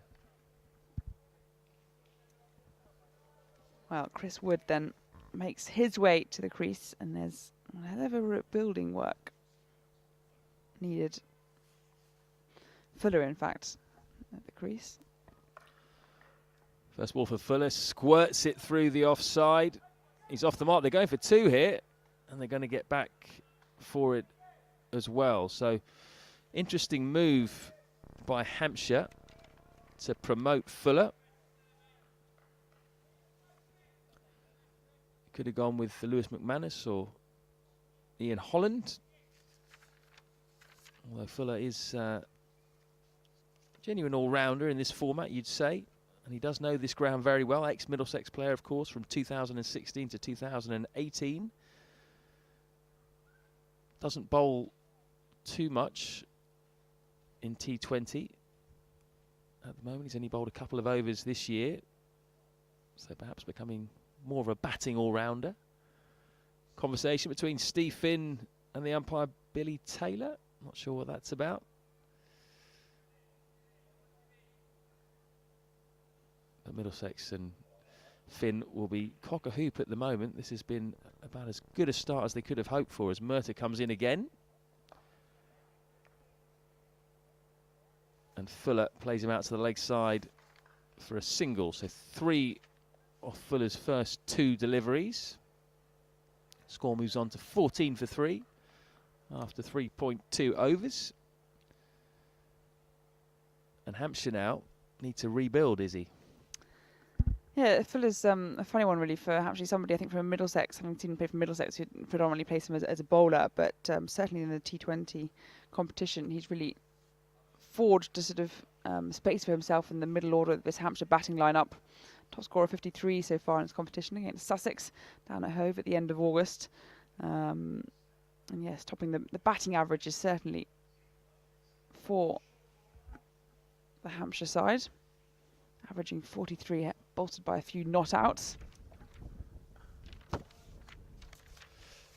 Well, Chris Wood then makes his way to the crease, and there's a hell of a building work needed. Fuller, in fact, at the crease.
First ball for Fuller, squirts it through the offside. He's off the mark. They're going for 2 here, and they're going to get back for it as well. So, interesting move by Hampshire to promote Fuller. Could have gone with Lewis McManus or Ian Holland. Although Fuller is a genuine all-rounder in this format, you'd say. And he does know this ground very well. Ex-Middlesex player, of course, from 2016 to 2018. Doesn't bowl too much in T20 at the moment. He's only bowled a couple of overs this year. So perhaps becoming more of a batting all-rounder. Conversation between Steve Finn and the umpire Billy Taylor. Not sure what that's about. But Middlesex and Finn will be cock-a-hoop at the moment. This has been about as good a start as they could have hoped for as Murtagh comes in again. And Fuller plays him out to the leg side for a single. So 3 off Fuller's first 2 deliveries. Score moves on to 14 for 3 after 3.2 overs. And Hampshire now need to rebuild, is he?
Yeah, Fuller's a funny one really for Hampshire. Somebody I think from Middlesex, having seen him play for Middlesex, who predominantly plays him as a bowler, but certainly in the T20 competition, he's really forged a sort of space for himself in the middle order of this Hampshire batting lineup. top scorer 53 so far in its competition against Sussex down at Hove at the end of August. And yes, topping the batting average is certainly for the Hampshire side, averaging 43, bolstered by a few not outs.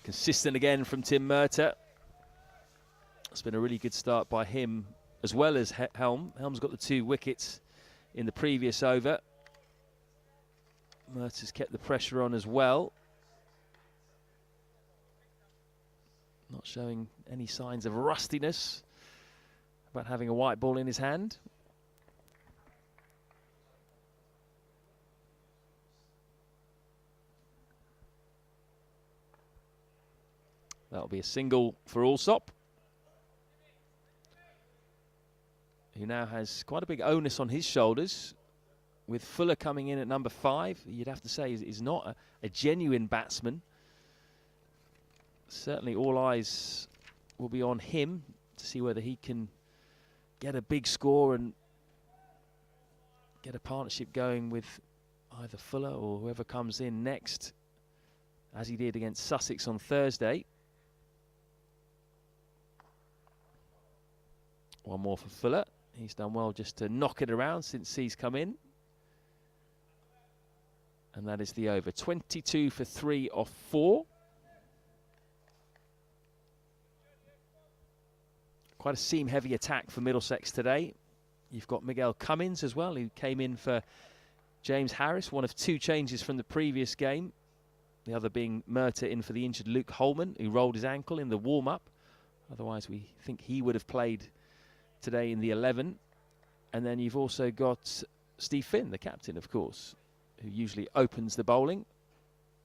Consistent again from Tim Murtagh. It's been a really good start by him as well as Helm. Helm's got the 2 wickets in the previous over. Murtagh's kept the pressure on as well. Not showing any signs of rustiness about having a white ball in his hand. That'll be a single for Alsop, who now has quite a big onus on his shoulders. With Fuller coming in at number 5, you'd have to say is not a genuine batsman. Certainly all eyes will be on him to see whether he can get a big score and get a partnership going with either Fuller or whoever comes in next, as he did against Sussex on Thursday. One more for Fuller. He's done well just to knock it around since he's come in. And that is the over. 22 for 3 off 4. Quite a seam-heavy attack for Middlesex today. You've got Miguel Cummins as well, who came in for James Harris, one of 2 changes from the previous game. The other being Murtagh in for the injured Luke Holman, who rolled his ankle in the warm-up. Otherwise, we think he would have played today in the 11. And then you've also got Steve Finn, the captain, of course, who usually opens the bowling.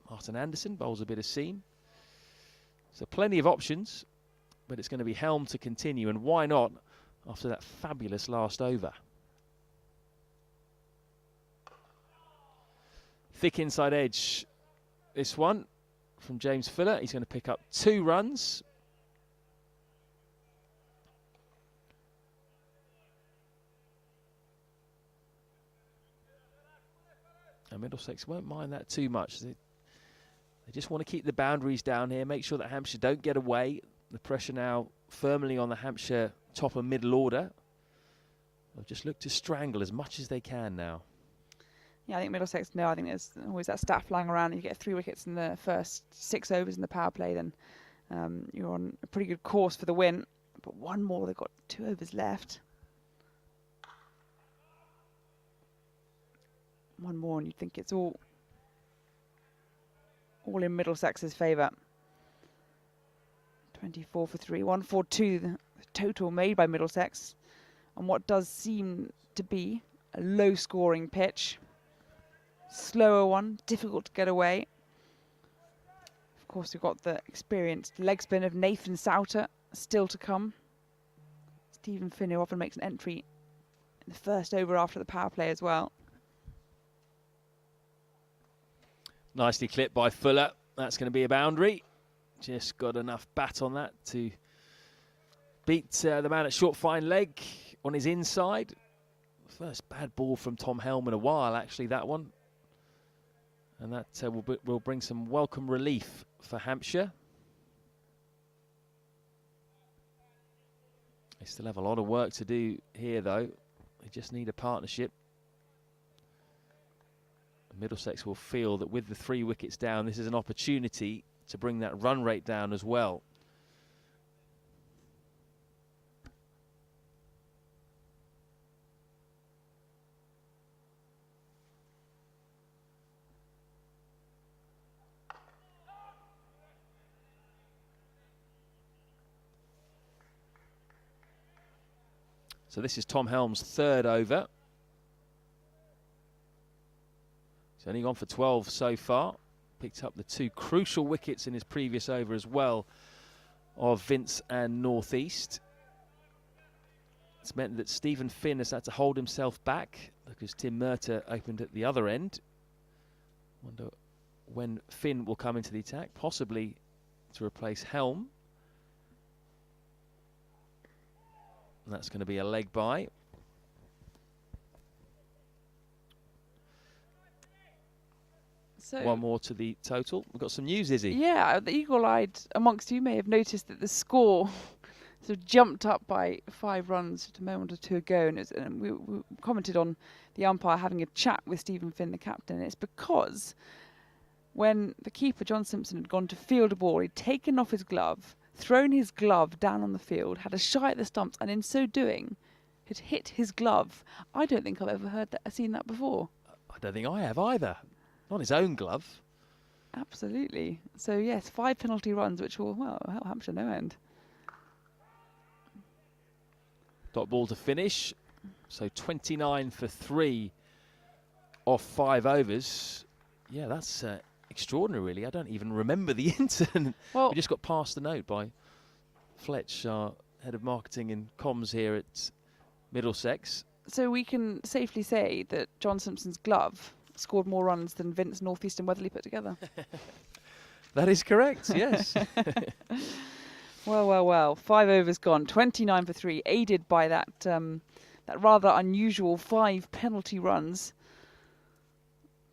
Martin Anderson bowls a bit of seam. So plenty of options, but it's going to be Helm to continue, and why not after that fabulous last over. Thick inside edge, this one from James Fuller. He's going to pick up 2 runs. And Middlesex won't mind that too much. They just want to keep the boundaries down here, make sure that Hampshire don't get away. The pressure now firmly on the Hampshire top and middle order. They'll just look to strangle as much as they can now.
Yeah, I think Middlesex know. I think there's always that stat flying around. If you get 3 wickets in the first 6 overs in the power play, then you're on a pretty good course for the win. But one more, they've got 2 overs left. One more and you'd think it's all in Middlesex's favour. 24 for 3, 142 the total made by Middlesex on what does seem to be a low scoring pitch. Slower one, difficult to get away. Of course, we've got the experienced leg spin of Nathan Souter still to come. Stephen Finn, who often makes an entry in the first over after the power play as well.
Nicely clipped by Fuller. That's going to be a boundary. Just got enough bat on that to beat the man at short fine leg on his inside. First bad ball from Tom Helm in a while, actually, that one. And that will bring some welcome relief for Hampshire. They still have a lot of work to do here, though. They just need a partnership. Middlesex will feel that with the 3 wickets down, this is an opportunity to bring that run rate down as well. So this is Tom Helm's 3rd over. He's only gone for 12 so far. Picked up the 2 crucial wickets in his previous over as well of Vince and North East. It's meant that Stephen Finn has had to hold himself back because Tim Murtagh opened at the other end. Wonder when Finn will come into the attack, possibly to replace Helm. And that's going to be a leg by.
So
one more to the total. We've got some news, Izzy.
Yeah, the eagle-eyed amongst you may have noticed that the score sort of jumped up by 5 runs just a moment or two ago, and we commented on the umpire having a chat with Stephen Finn, the captain. And it's because when the keeper, John Simpson, had gone to field a ball, he'd taken off his glove, thrown his glove down on the field, had a shy at the stumps, and in so doing, had hit his glove. I don't think I've ever seen that before.
I don't think I have either. Not his own glove.
Absolutely. So yes, 5 penalty runs, which will, well, help Hampshire no end.
Dot ball to finish. So 29 for 3 off 5 overs. Yeah, that's extraordinary, really. I don't even remember the incident.
Well,
we just got passed the note by Fletch, our head of marketing and comms here at Middlesex.
So we can safely say that John Simpson's glove scored more runs than Vince, North East and Weatherly put together.
That is correct, yes.
Well. 5 overs gone. 29 for 3, aided by that rather unusual 5 penalty runs.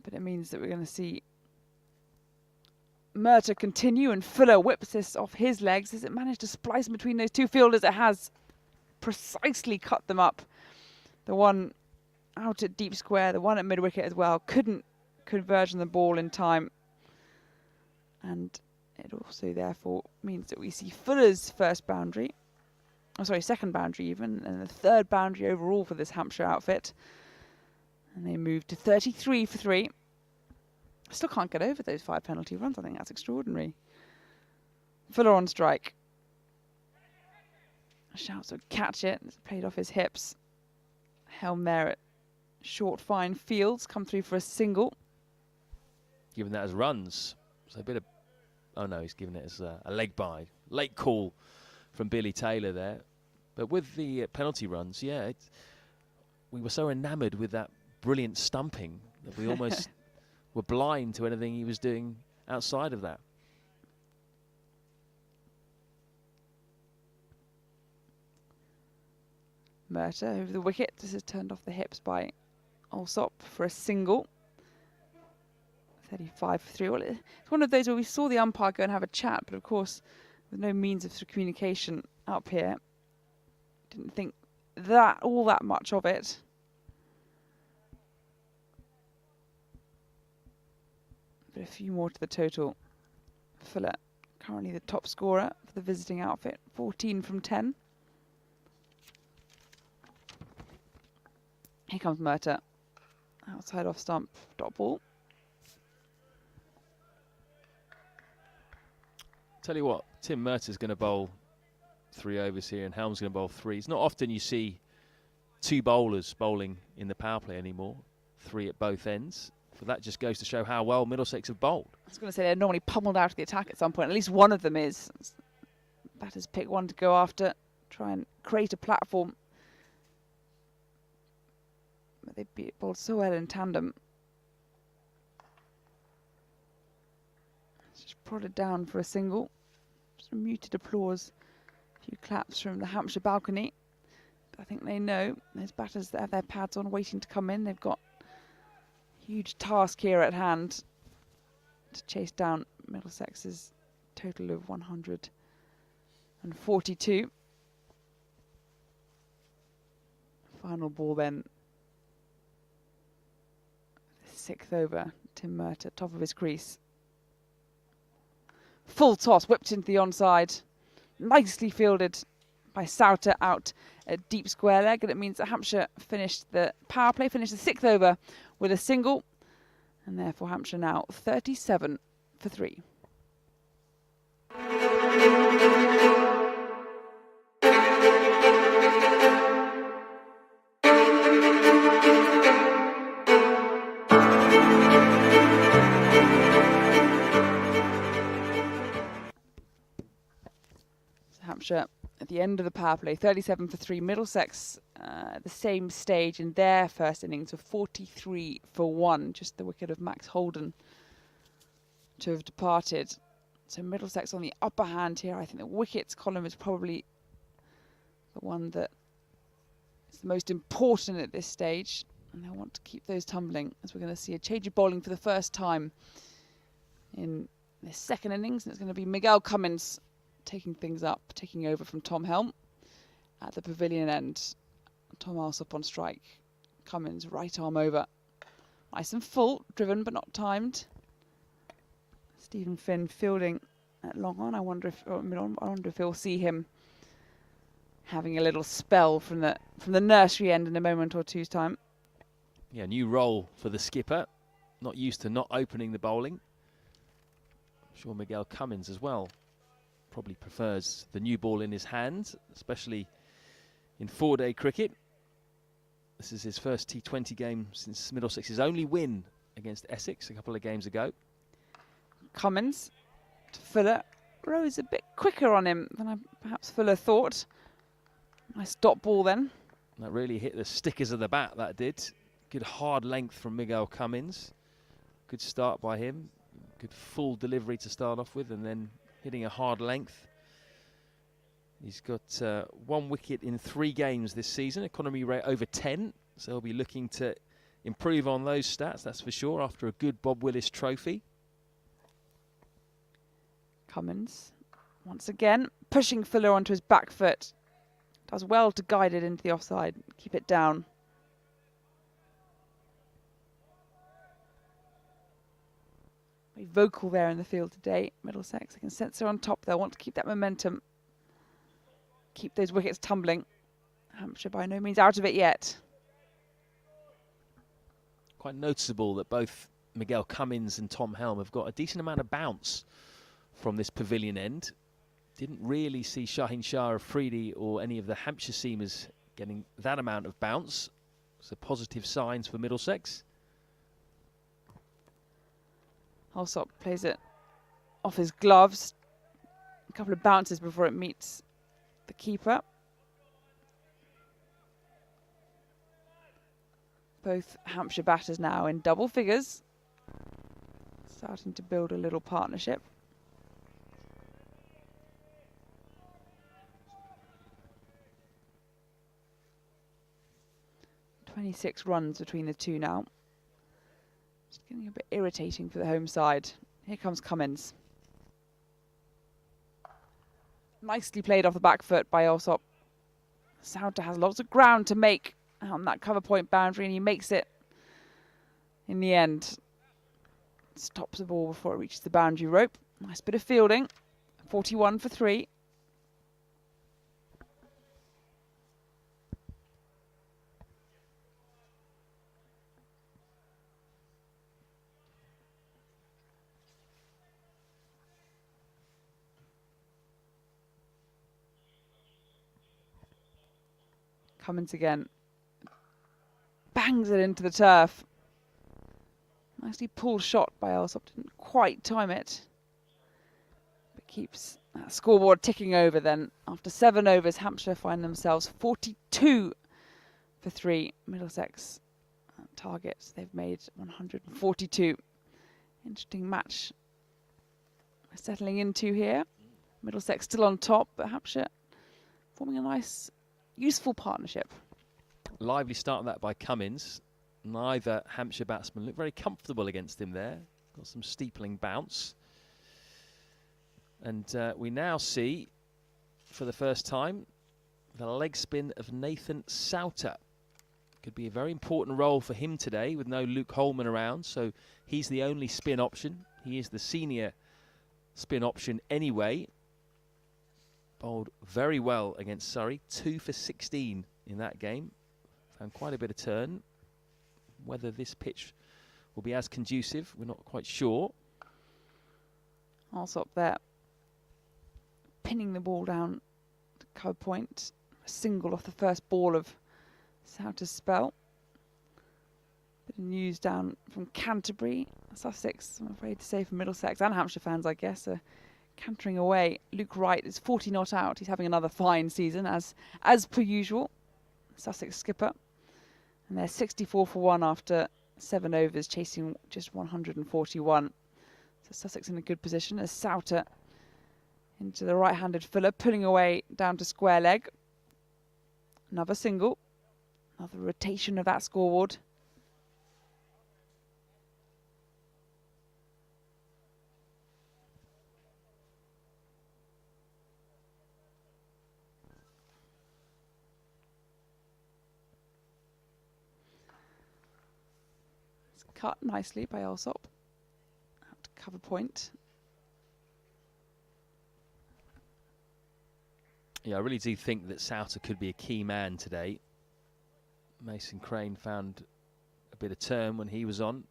But it means that we're going to see Murtagh continue, and Fuller whips this off his legs. Has it managed to splice between those two fielders? It has precisely cut them up. The one out at deep square, the one at mid wicket as well, couldn't converge on the ball in time. And it also therefore means that we see Fuller's first boundary, second boundary even, and the third boundary overall for this Hampshire outfit. And they move to 33 for 3. Still can't get over those 5 penalty runs. I think that's extraordinary. Fuller on strike. Shouts would catch it. It's played off his hips. Helm there at short, fine fields. Come through for a single.
Given that as runs. So a bit of... Oh no, he's given it as a leg by. Late call from Billy Taylor there. But with the penalty runs, yeah, we were so enamoured with that brilliant stumping that we almost were blind to anything he was doing outside of that.
Murtagh over the wicket. This is turned off the hips by Alsop for a single. 35 for 3. Well, it's one of those where we saw the umpire go and have a chat, but of course, with no means of communication up here, didn't think all that much of it. But a few more to the total. Fuller, currently the top scorer for the visiting outfit, 14 from 10. Here comes Murtagh. Outside off stump, dot ball.
Tell you what, Tim Murtagh's going to bowl 3 overs here and Helm's going to bowl 3. It's not often you see 2 bowlers bowling in the power play anymore, 3 at both ends. But that just goes to show how well Middlesex have bowled.
I was going to say they're normally pummeled out of the attack at some point. At least one of them is. Batters pick one to go after, try and create a platform. But they bowled so well in tandem. It's just prodded down for a single. Some muted applause. A few claps from the Hampshire balcony. But I think they know there's batters that have their pads on waiting to come in. They've got huge task here at hand to chase down Middlesex's total of 142. Final ball then. The 6th over. Tim Murtagh, top of his crease. Full toss, whipped into the onside. Nicely fielded by Souter out at deep square leg, and it means that Hampshire finished the power play, finished the 6th over with a single, and therefore Hampshire now 37 for 3. Hampshire at the end of the power play, 37 for 3. Middlesex at the same stage in their first innings of 43 for 1. Just the wicket of Max Holden to have departed. So Middlesex on the upper hand here. I think the wickets column is probably the one that is the most important at this stage. And they'll want to keep those tumbling, as we're going to see a change of bowling for the first time in this second innings, and it's going to be Miguel Cummins taking things up, taking over from Tom Helm at the pavilion end. Tom Alsop on strike. Cummins right arm over. Nice and full, driven but not timed. Stephen Finn fielding at long on. I wonder if we'll see him having a little spell from the nursery end in a moment or two's time.
Yeah, new role for the skipper. Not used to not opening the bowling. I'm sure Miguel Cummins as well probably prefers the new ball in his hand, especially in 4-day cricket. This is his first T20 game since Middlesex's only win against Essex a couple of games ago.
Cummins to Fuller. Rose a bit quicker on him than perhaps Fuller thought. Nice dot ball then.
That really hit the stickers of the bat, that did. Good hard length from Miguel Cummins. Good start by him. Good full delivery to start off with, and then hitting a hard length. He's got 1 wicket in 3 games this season, economy rate over 10, so he'll be looking to improve on those stats, that's for sure, after a good Bob Willis trophy.
Cummins, once again, pushing Fuller onto his back foot. Does well to guide it into the offside, keep it down. Very vocal there in the field today, Middlesex. They can sense they're on top, they'll want to keep that momentum. Keep those wickets tumbling. Hampshire by no means out of it yet.
Quite noticeable that both Miguel Cummins and Tom Helm have got a decent amount of bounce from this pavilion end. Didn't really see Shaheen Shah, Afridi or any of the Hampshire seamers getting that amount of bounce. So positive signs for Middlesex.
Alsop plays it off his gloves. A couple of bounces before it meets the keeper. Both Hampshire batters now in double figures. Starting to build a little partnership. .26 runs between the two now. It's getting a bit irritating for the home side. Here comes Cummins. Nicely played off the back foot by Alsop. Souter has lots of ground to make on that cover point boundary, and he makes it in the end. Stops the ball before it reaches the boundary rope. Nice bit of fielding. 41 for 3. Cummins again. Bangs it into the turf. Nicely pulled shot by Alsop. Didn't quite time it. But keeps that scoreboard ticking over then. After 7 overs, Hampshire find themselves 42 for 3. Middlesex targets. They've made 142. Interesting match we're settling into here. Middlesex still on top, but Hampshire forming a nice, useful partnership.
Lively start of that by Cummins. Neither Hampshire batsman looked very comfortable against him there. Got some steepling bounce. And we now see, for the first time, the leg spin of Nathan Souter. Could be a very important role for him today with no Luke Holman around. So he's the only spin option. He is the senior spin option anyway. Bowled very well against Surrey. 2 for 16 in that game. Found quite a bit of turn. Whether this pitch will be as conducive, we're not quite sure.
Also up there, pinning the ball down to cover point. A single off the first ball of Souter's spell. Bit of news down from Canterbury. Sussex, I'm afraid to say, for Middlesex and Hampshire fans, I guess, are cantering away. Luke Wright is 40 not out. He's having another fine season, as per usual. Sussex skipper. And they're 64 for 1 after 7 overs, chasing just 141. So Sussex in a good position as Souter into the right-handed Fuller, pulling away down to square leg. Another single. Another rotation of that scoreboard. cut nicely by Alsop. Out to cover point.
Yeah, I really do think that Souter could be a key man today. Mason Crane found a bit of turn when he was on.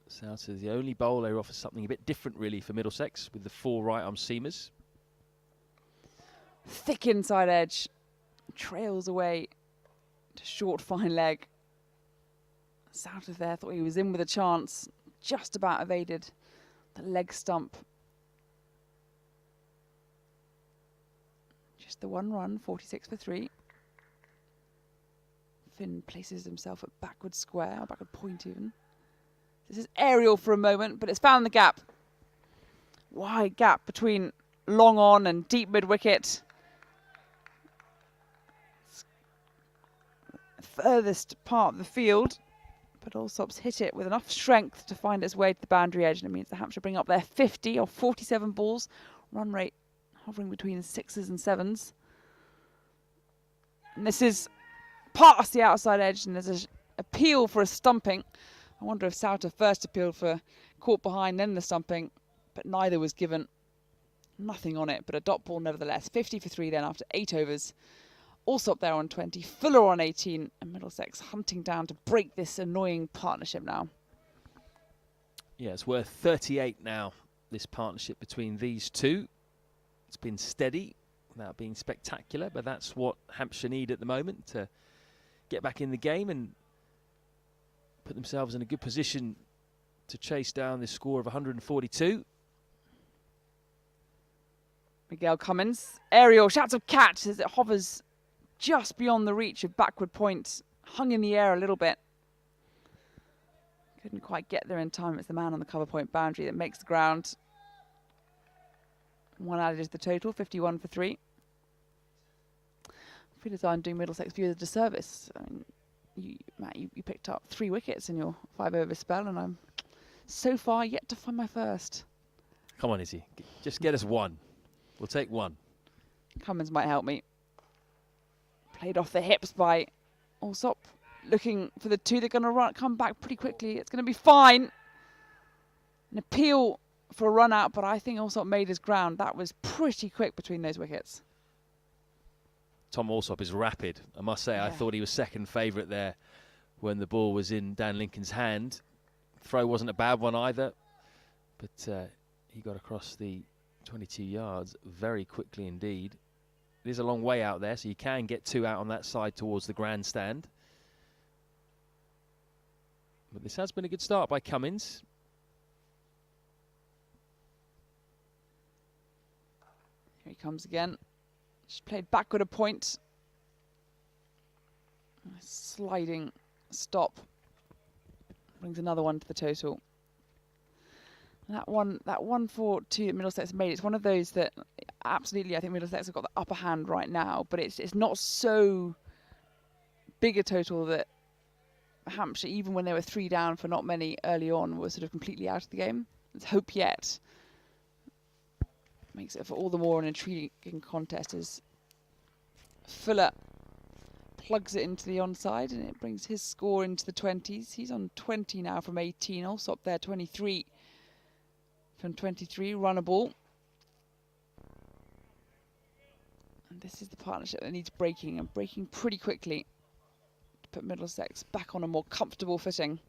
Souter is the only bowler who offers something a bit different really for Middlesex with the 4 right arm seamers.
Thick inside edge. Trails away to short fine leg. Souter there thought he was in with a chance. Just about evaded the leg stump. Just the 1 run, 46 for 3. Finn places himself at backward square, or backward point even. This is aerial for a moment, but it's found the gap. Wide gap between long on and deep mid wicket. Furthest part of the field, but Alsop's hit it with enough strength to find its way to the boundary edge, and it means the Hampshire bring up their 50 or 47 balls. Run rate hovering between 6s and 7s. And this is past the outside edge, and there's an appeal for a stumping. I wonder if Souter first appealed for caught behind, then the stumping, but neither was given. Nothing on it, but a dot ball nevertheless. 50 for 3 then after 8 overs. Alsop there on 20, Fuller on 18, and Middlesex hunting down to break this annoying partnership now.
Yeah, it's worth 38 now, this partnership between these two. It's been steady without being spectacular, but that's what Hampshire need at the moment to get back in the game and put themselves in a good position to chase down this score of 142.
Miguel Cummins, aerial, shouts of catch as it hovers just beyond the reach of backward point, hung in the air a little bit. Couldn't quite get there in time. It's the man on the cover point boundary that makes the ground. 1 added to the total, 51 for 3. I feel as though I'm doing Middlesex viewers a disservice. I mean, Matt, you picked up 3 wickets in your 5 over spell, and I'm so far yet to find my first.
Come on, Izzy. Just get us 1. We'll take 1.
Cummins might help me. Played off the hips by Alsop. Looking for the 2. They're going to come back pretty quickly. It's going to be fine. An appeal for a run out, but I think Alsop made his ground. That was pretty quick between those wickets.
Tom Alsop is rapid. I must say, I thought he was second favourite there when the ball was in Dan Lincoln's hand. Throw wasn't a bad one either, but he got across the 22 yards very quickly indeed. It is a long way out there, so you can get 2 out on that side towards the grandstand. But this has been a good start by Cummins.
Here he comes again. She played backward a point. A sliding stop. Brings another 1 to the total. And that 1 for 2 that Middlesex made, it's one of those that absolutely I think Middlesex have got the upper hand right now, but it's not so big a total that Hampshire, even when they were 3 down for not many early on, were sort of completely out of the game. There's hope yet. Makes it for all the more an intriguing contest as Fuller plugs it into the onside, and it brings his score into the 20s. He's on 20 now from 18. Also up there 23 from 23. Run a ball. And this is the partnership that needs breaking, and breaking pretty quickly to put Middlesex back on a more comfortable footing.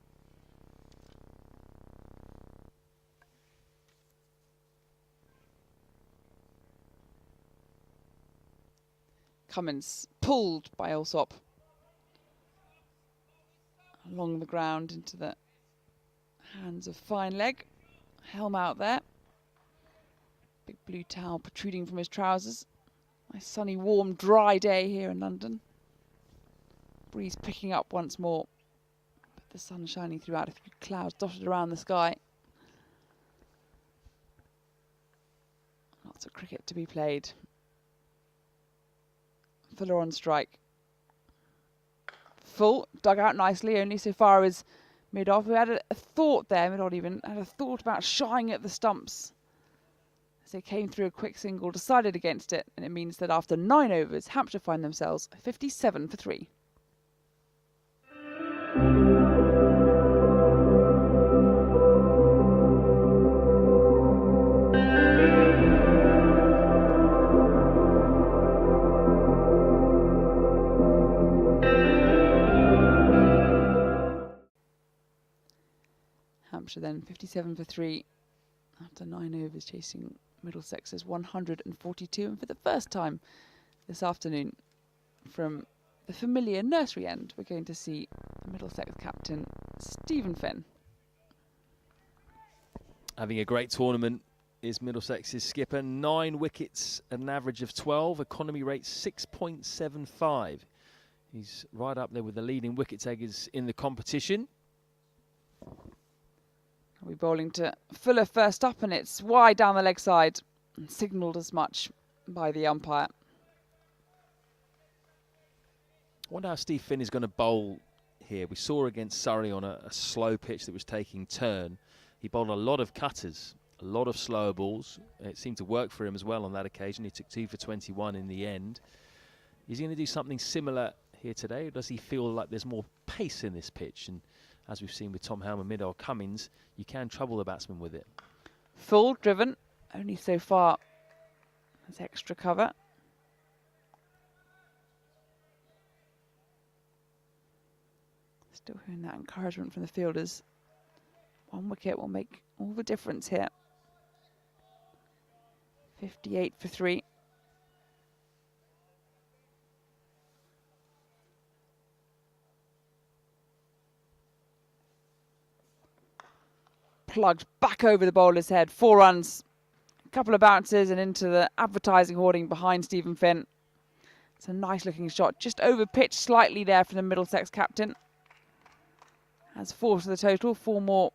Cummins pulled by Alsop along the ground into the hands of fine leg. Helm out there. Big blue towel protruding from his trousers. Nice sunny, warm, dry day here in London. Breeze picking up once more, but the sun shining throughout, a few clouds dotted around the sky. Lots of cricket to be played. Fuller on strike. Full, dug out nicely, only so far as mid-off. We had a thought there, mid-odd even, had a thought about shying at the stumps. As they came through a quick single, decided against it, and it means that after 9 overs, Hampshire find themselves 57 for 3. Hampshire then 57 for 3 after 9 overs, chasing Middlesex's 142. And for the first time this afternoon, from the familiar nursery end, we're going to see the Middlesex captain, Stephen Finn.
Having a great tournament is Middlesex's skipper. 9 wickets at an average of 12. Economy rate 6.75. He's right up there with the leading wicket takers in the competition.
We're bowling to Fuller first up, and it's wide down the leg side, and signalled as much by the umpire.
I wonder how Steve Finn is going to bowl here. We saw against Surrey on a slow pitch that was taking turn. He bowled a lot of cutters, a lot of slower balls. It seemed to work for him as well on that occasion. He took 2 for 21 in the end. Is he going to do something similar here today, or does he feel like there's more pace in this pitch? And as we've seen with Tom Helm and Mid-Or Cummins, you can trouble the batsman with it.
Full driven, only so far as extra cover. Still hearing that encouragement from the fielders. 1 wicket will make all the difference here. 58 for 3. Plugged back over the bowler's head. 4 runs, a couple of bounces, and into the advertising hoarding behind Stephen Finn. It's a nice looking shot, just over pitch slightly there for the Middlesex captain. Has 4 to the total, 4 more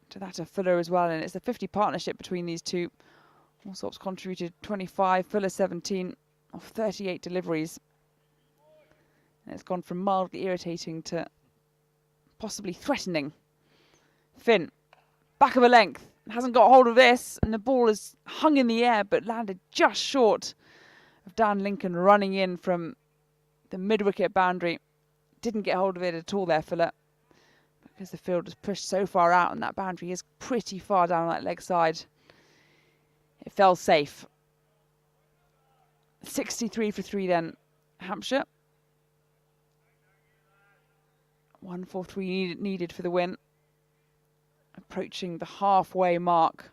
to that of Fuller as well, and it's a 50 partnership between these two. Allsop's contributed 25, Fuller 17 of 38 deliveries. And it's gone from mildly irritating to possibly threatening. Finn, back of a length, hasn't got hold of this, and the ball is hung in the air but landed just short of Dan Lincoln running in from the mid-wicket boundary. Didn't get hold of it at all there, Fuller, because the field was pushed so far out, and that boundary is pretty far down that leg side. It fell safe. 63 for 3 then, Hampshire. 143 needed for the win. Approaching the halfway mark.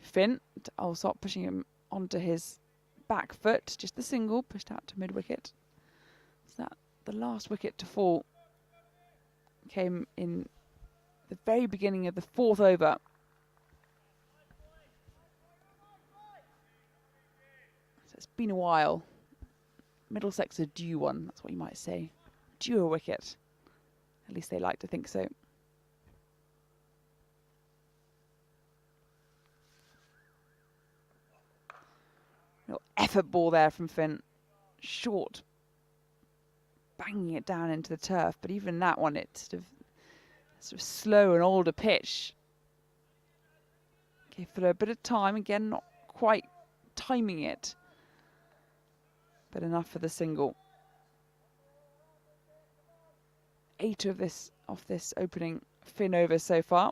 Finn, Allsop pushing him onto his back foot, just the single, pushed out to mid-wicket. So that the last wicket to fall came in the very beginning of the 4th over. So it's been a while. Middlesex are due one, that's what you might say. Due a wicket. At least they like to think so. Real effort ball there from Finn. Short. Banging it down into the turf, but even that one, it's sort of slow and older pitch. Gave Fuller a bit of time, again not quite timing it, but enough for the single. 8 of this opening Finn over so far.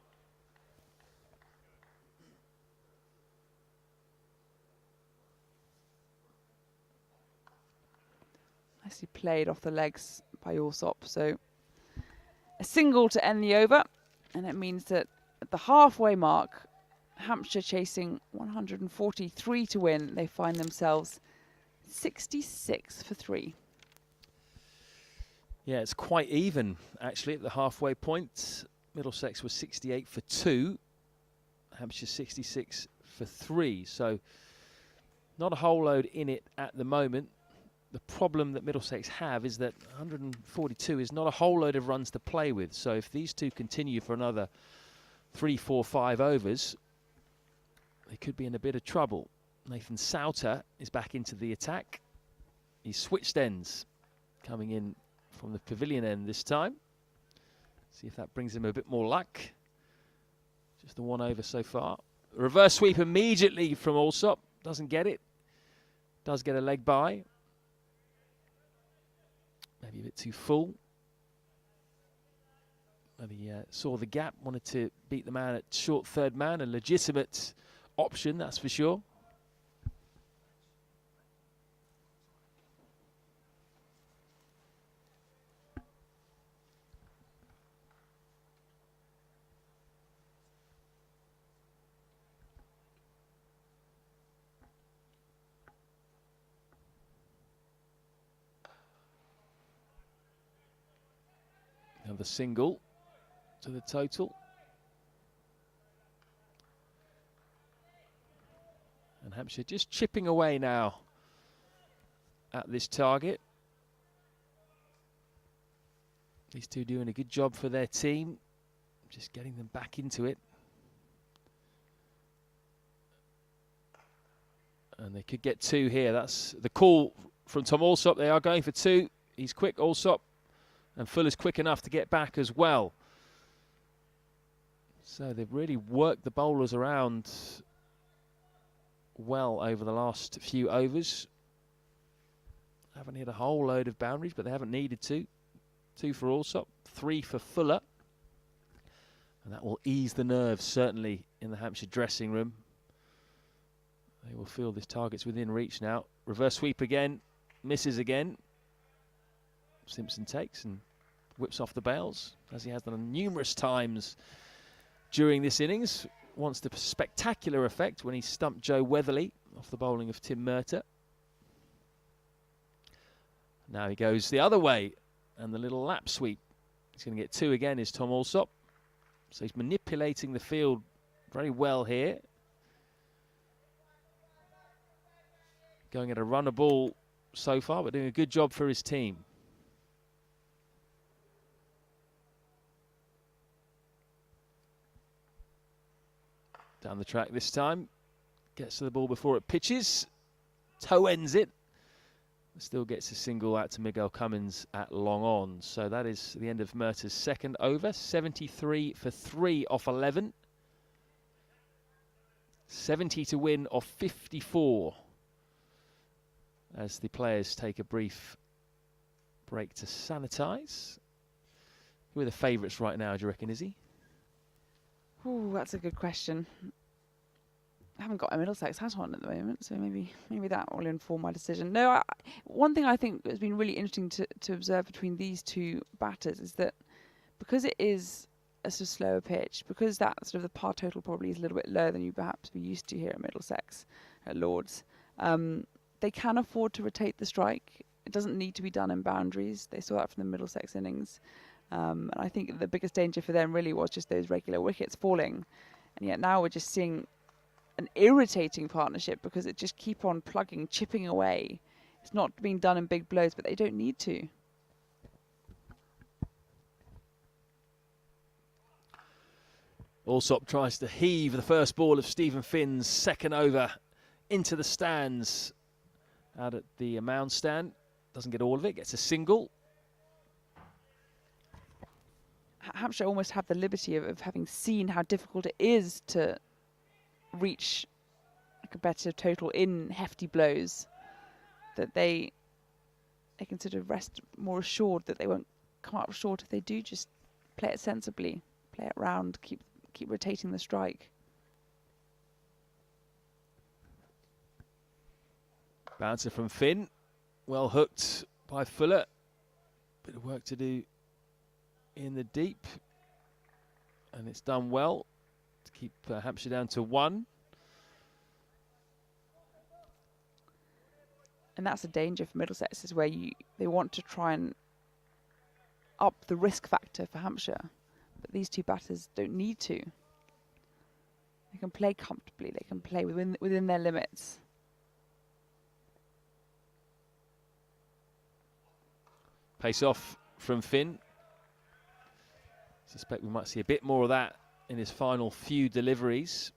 Nicely played off the legs by Allsop. So a single to end the over, and it means that at the halfway mark, Hampshire chasing 143 to win. They find themselves 66 for 3.
Yeah, it's quite even, actually, at the halfway point. Middlesex was 68 for 2. Hampshire 66 for 3. So not a whole load in it at the moment. The problem that Middlesex have is that 142 is not a whole load of runs to play with. So if these two continue for another 3, 4, 5 overs, they could be in a bit of trouble. Nathan Souter is back into the attack. He's switched ends, coming in from the pavilion end this time. See if that brings him a bit more luck. Just the 1 over so far. Reverse sweep immediately from Allsop. Doesn't get it. Does get a leg by. maybe a bit too full. And he saw the gap, wanted to beat the man at short third man, a legitimate option, that's for sure. Another single to the total. And Hampshire just chipping away now at this target. These two doing a good job for their team, just getting them back into it. And they could get 2 here. That's the call from Tom Alsop. They are going for 2. He's quick, Alsop. And Fuller's quick enough to get back as well. So they've really worked the bowlers around well over the last few overs. Haven't hit a whole load of boundaries, but they haven't needed to. 2 for Alsop, 3 for Fuller. And that will ease the nerves, certainly, in the Hampshire dressing room. They will feel this target's within reach now. Reverse sweep again, misses again. Simpson takes and whips off the bails, as he has done numerous times during this innings. Once the spectacular effect when he stumped Joe Weatherly off the bowling of Tim Murtagh. Now he goes the other way, and the little lap sweep. He's going to get 2 again, is Tom Alsop. So he's manipulating the field very well here. Going at a runner ball so far, but doing a good job for his team. Down the track this time. Gets to the ball before it pitches. Toe ends it. Still gets a single out to Miguel Cummins at long on. So that is the end of Murtagh's second over. 73 for 3 off 11. 70 to win off 54. As the players take a brief break to sanitise. Who are the favourites right now, do you reckon, Izzy?
Ooh, that's a good question. I haven't got a Middlesex hat on at the moment, so maybe that will inform my decision. No, one thing I think has been really interesting to observe between these two batters is that because it is a sort of slower pitch, because that sort of the par total probably is a little bit lower than you perhaps be used to here at Middlesex, at Lords, they can afford to rotate the strike. It doesn't need to be done in boundaries. They saw that from the Middlesex innings. And I think the biggest danger for them really was just those regular wickets falling. And yet now we're just seeing an irritating partnership because it just keep on plugging, chipping away. It's not being done in big blows, but they don't need to.
Alsop tries to heave the first ball of Stephen Finn's second over into the stands out at the mound stand. Doesn't get all of it, gets a single.
Hampshire almost have the liberty of having seen how difficult it is to reach a competitive total in hefty blows, that they can sort of rest more assured that they won't come up short if they do just play it sensibly, play it round, keep rotating the strike.
Bouncer from Finn, well hooked by Fuller. Bit of work to do in the deep, and it's done well to keep Hampshire down to 1.
And that's a danger for Middlesex, is where they want to try and up the risk factor for Hampshire, but these two batters don't need to. They can play comfortably. They can play within their limits.
Pace off from Finn. Suspect we might see a bit more of that in his final few deliveries.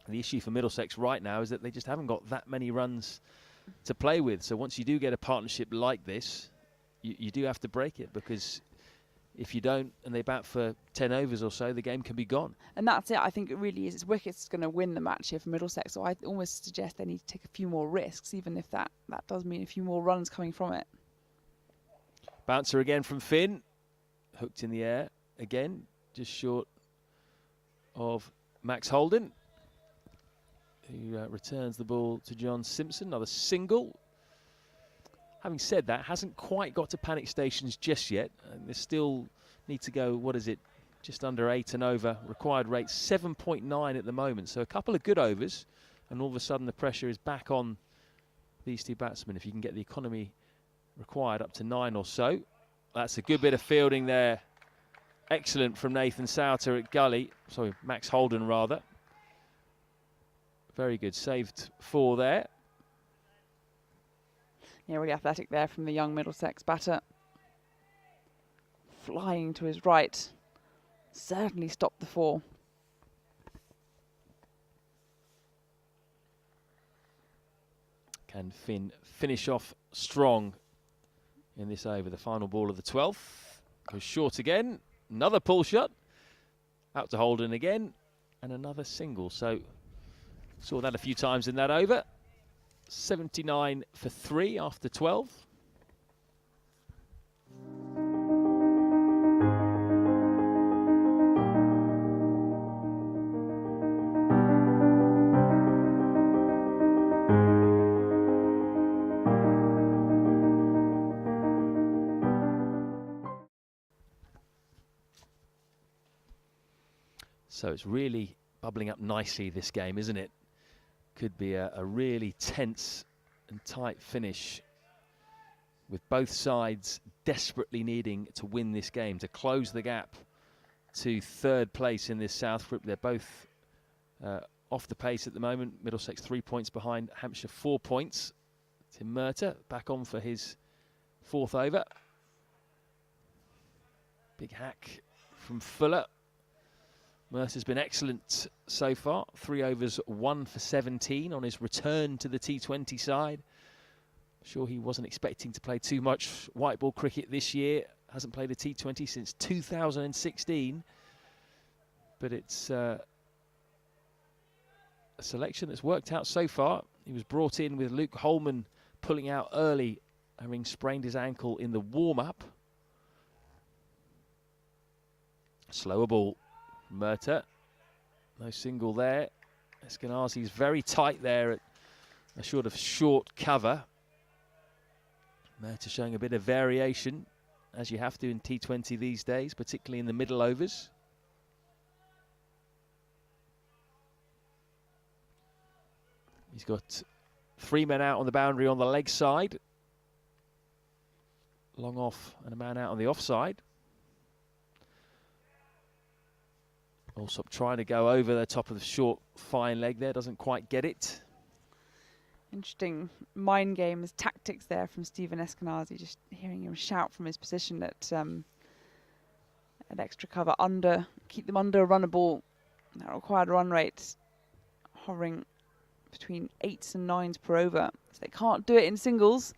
The issue for Middlesex right now is that they just haven't got that many runs to play with. So once you do get a partnership like this, you do have to break it, because if you don't and they bat for 10 overs or so, the game can be gone.
And that's it. I think it really is. It's wickets going to win the match here for Middlesex. So I almost suggest they need to take a few more risks, even if that does mean a few more runs coming from it.
Bouncer again from Finn. Hooked in the air again, just short of Max Holden, who returns the ball to John Simpson. Another single. Having said that, hasn't quite got to panic stations just yet. And they still need to go, what is it, just under 8 and over. Required rate 7.9 at the moment. So a couple of good overs, and all of a sudden the pressure is back on these two batsmen. If you can get the economy required up to 9 or so. That's a good bit of fielding there. Excellent from Nathan Souter at gully. Sorry, Max Holden rather. Very good. Saved 4 there.
Yeah, really athletic there from the young Middlesex batter. Flying to his right. Certainly stopped the 4.
Can Finn finish off strong in this over? The final ball of the 12th. Goes short again. Another pull shot. Out to Holden again. And another single. So saw that a few times in that over. 79 for 3 after 12. So it's really bubbling up nicely, this game, isn't it? Could be a really tense and tight finish, with both sides desperately needing to win this game to close the gap to 3rd place in this South Group. They're both off the pace at the moment. Middlesex 3 points behind, Hampshire 4 points. Tim Murtagh back on for his 4th over. Big hack from Fuller. Mercer's been excellent so far. 3 overs, 1 for 17 on his return to the T20 side. Sure, he wasn't expecting to play too much white ball cricket this year. Hasn't played a T20 since 2016. But it's a selection that's worked out so far. He was brought in with Luke Holman pulling out early, having sprained his ankle in the warm-up. Slower ball. Murtagh, no single there. Eskenazi's very tight there at a sort of short cover. Murtagh showing a bit of variation, as you have to in T20 these days, particularly in the middle overs. He's got 3 men out on the boundary on the leg side. Long off and a man out on the offside. Alsop trying to go over the top of the short, fine leg there. Doesn't quite get it.
Interesting mind games, tactics there from Stephen Eskenazi. Just hearing him shout from his position at extra cover, keep them under a runner ball. That required run rate hovering between 8s and 9s per over. So they can't do it in singles.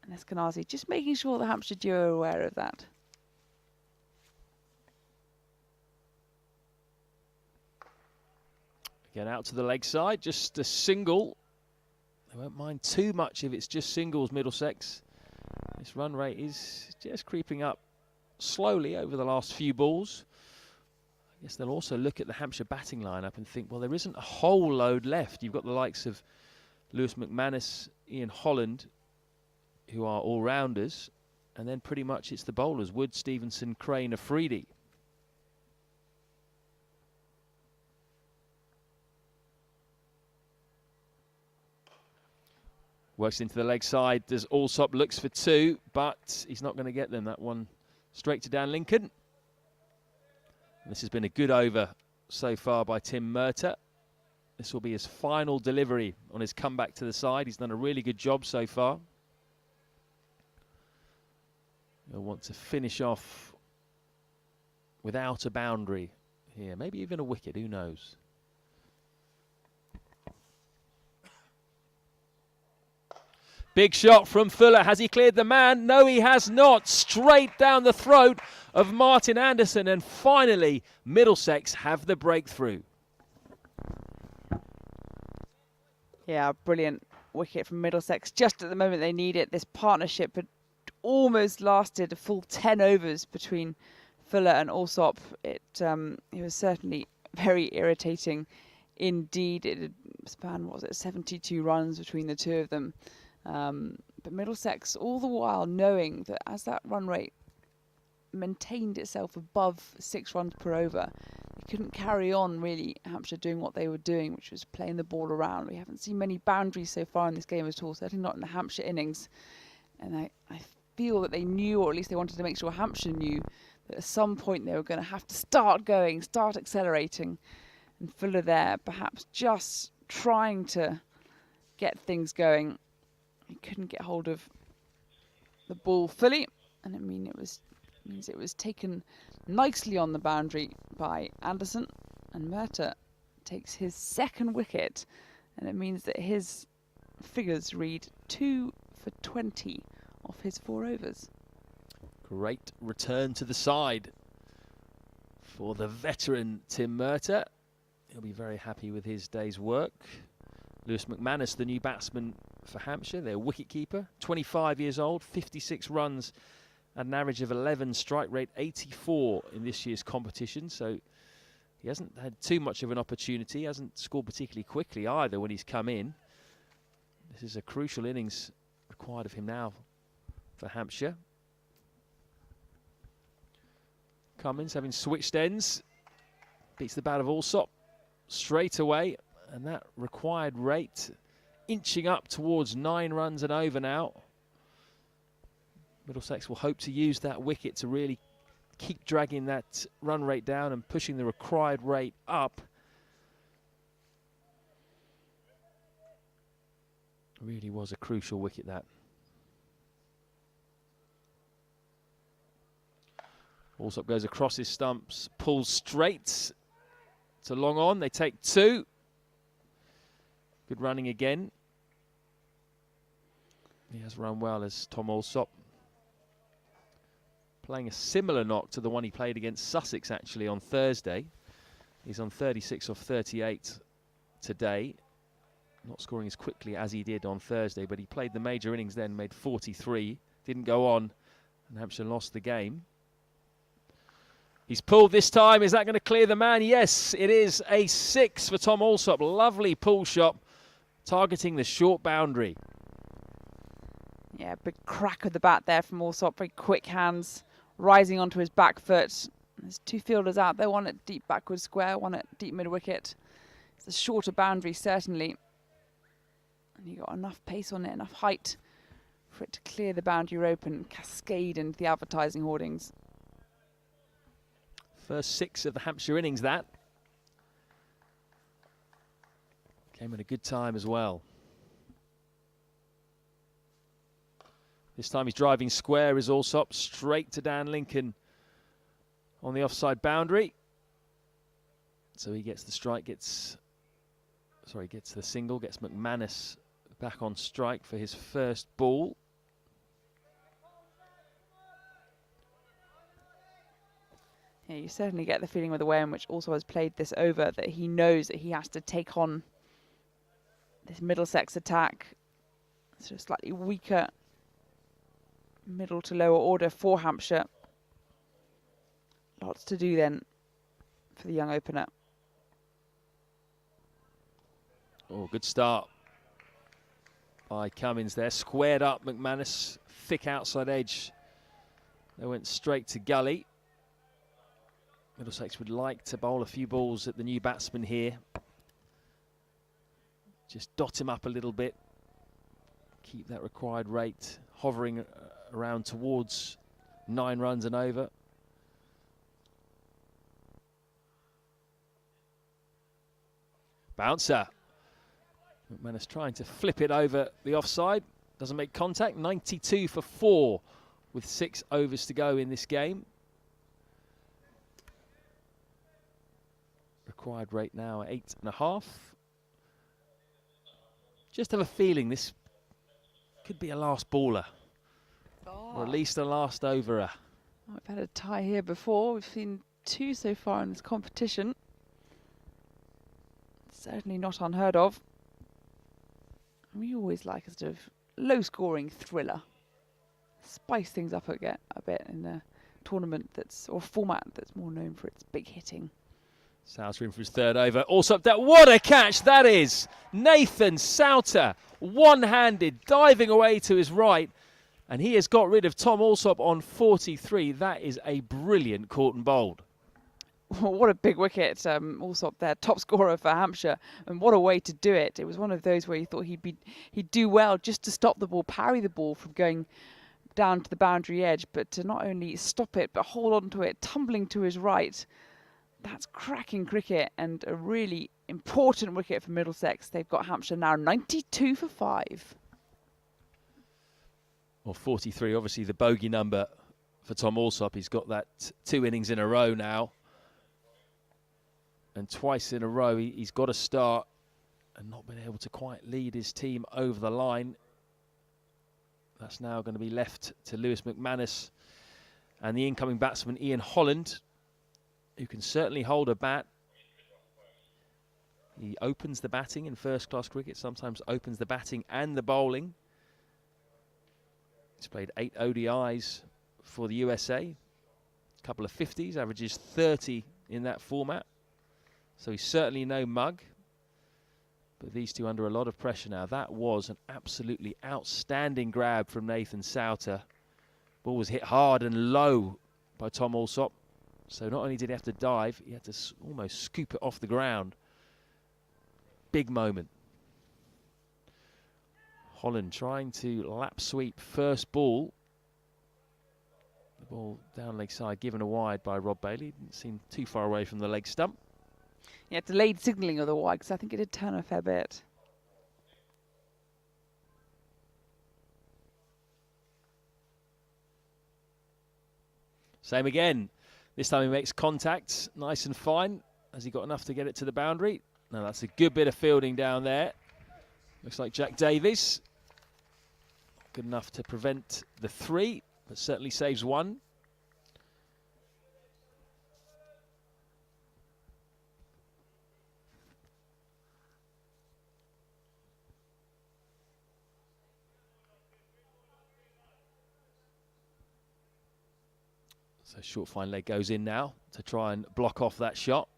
And Eskenazi just making sure the Hampshire duo are aware of that.
Again, out to the leg side, just a single. They won't mind too much if it's just singles, Middlesex. This run rate is just creeping up slowly over the last few balls. I guess they'll also look at the Hampshire batting lineup and think, well, there isn't a whole load left. You've got the likes of Lewis McManus, Ian Holland, who are all-rounders, and then pretty much it's the bowlers, Wood, Stevenson, Crane, Afridi. Works into the leg side. There's Alsop, looks for 2, but he's not going to get them. That one straight to Dan Lincoln. And this has been a good over so far by Tim Murtagh. This will be his final delivery on his comeback to the side. He's done a really good job so far. He'll want to finish off without a boundary here. Maybe even a wicket, who knows. Big shot from Fuller. Has he cleared the man? No, he has not. Straight down the throat of Martin Anderson. And finally, Middlesex have the breakthrough.
Yeah, brilliant wicket from Middlesex. Just at the moment they need it. This partnership had almost lasted a full 10 overs between Fuller and Alsop. It was certainly very irritating indeed. It had spanned, 72 runs between the two of them. But Middlesex, all the while knowing that as that run rate maintained itself above 6 runs per over, they couldn't carry on really Hampshire doing what they were doing, which was playing the ball around. We haven't seen many boundaries so far in this game at all, certainly not in the Hampshire innings. And I feel that they knew, or at least they wanted to make sure Hampshire knew, that at some point they were going to have to start accelerating. And Fuller there, perhaps just trying to get things going. He couldn't get hold of the ball fully, and means it was taken nicely on the boundary by Anderson, and Murtagh takes his second wicket, and it means that his figures read 2 for 20 off his 4 overs.
Great return to the side for the veteran Tim Murtagh. He'll be very happy with his day's work. Lewis McManus, the new batsman for Hampshire, their wicketkeeper, 25 years old, 56 runs at an average of 11, strike rate 84 in this year's competition. So he hasn't had too much of an opportunity, he hasn't scored particularly quickly either when he's come in. This is a crucial innings required of him now for Hampshire. Cummins having switched ends, beats the bat of Alsop straight away, and that required rate inching up towards 9 runs and over now. Middlesex will hope to use that wicket to really keep dragging that run rate down and pushing the required rate up. Really was a crucial wicket, that. Alsop goes across his stumps, pulls straight to long on. They take 2. Good running again. He has run well as Tom Alsop. Playing a similar knock to the one he played against Sussex actually on Thursday. He's on 36 off 38 today. Not scoring as quickly as he did on Thursday, but he played the major innings then, made 43. Didn't go on, and Hampshire lost the game. He's pulled this time. Is that going to clear the man? Yes, it is a 6 for Tom Alsop. Lovely pull shot, targeting the short boundary.
Yeah, big crack of the bat there from Alsop. Very quick hands, rising onto his back foot. There's 2 fielders out there, one at deep backward square, one at deep mid wicket. It's a shorter boundary, certainly. And you got enough pace on it, enough height for it to clear the boundary rope and cascade into the advertising hoardings.
First 6 of the Hampshire innings, that. Came at a good time as well. This time he's driving square as Alsop, straight to Dan Lincoln on the offside boundary. So he gets the strike, gets the single, gets McManus back on strike for his first ball.
Yeah, you certainly get the feeling with the way in which also has played this over that he knows that he has to take on this Middlesex attack. So slightly weaker middle to lower order for Hampshire. Lots to do then for the young opener.
Oh, good start by Cummins there. Squared up McManus, thick outside edge. They went straight to gully. Middlesex would like to bowl a few balls at the new batsman here. Just dot him up a little bit. Keep that required rate hovering around towards 9 runs and over. Bouncer. McManus trying to flip it over the offside. Doesn't make contact. 92 for 4 with 6 overs to go in this game. Required rate now 8.5. Just have a feeling this could be a last baller. Or at least a last overer.
We've had a tie here before. We've seen 2 so far in this competition. Certainly not unheard of. We always like a sort of low-scoring thriller. spice things up a bit in a tournament or format that's more known for its big hitting.
Souter in for his third over. Allsop down. What a catch that is! Nathan Souter, one-handed, diving away to his right. And he has got rid of Tom Allsop on 43. That is a brilliant caught and bowled.
What a big wicket, Allsop there, top scorer for Hampshire, and what a way to do it. It was one of those where you thought he'd do well just to stop the ball, parry the ball from going down to the boundary edge, but to not only stop it, but hold on to it, tumbling to his right. That's cracking cricket and a really important wicket for Middlesex. They've got Hampshire now 92 for 5.
Well, 43, obviously the bogey number for Tom Allsop. He's got that 2 innings in a row now. And twice in a row he's got a start and not been able to quite lead his team over the line. That's now going to be left to Lewis McManus and the incoming batsman Ian Holland, who can certainly hold a bat. He opens the batting in first-class cricket, sometimes opens the batting and the bowling. He's played 8 ODIs for the USA, a couple of 50s, averages 30 in that format. So he's certainly no mug. But these two under a lot of pressure now. That was an absolutely outstanding grab from Nathan Souter. Ball was hit hard and low by Tom Allsop. So not only did he have to dive, he had to almost scoop it off the ground. Big moment. Holland trying to lap sweep first ball. The ball down leg side given a wide by Rob Bailey. Didn't seem too far away from the leg stump.
Yeah, delayed signalling of the wide, because I think it did turn a fair bit.
Same again. This time he makes contact, nice and fine. Has he got enough to get it to the boundary? No, that's a good bit of fielding down there. Looks like Jack Davies. Good enough to prevent the 3, but certainly saves 1. So short fine leg goes in now to try and block off that shot.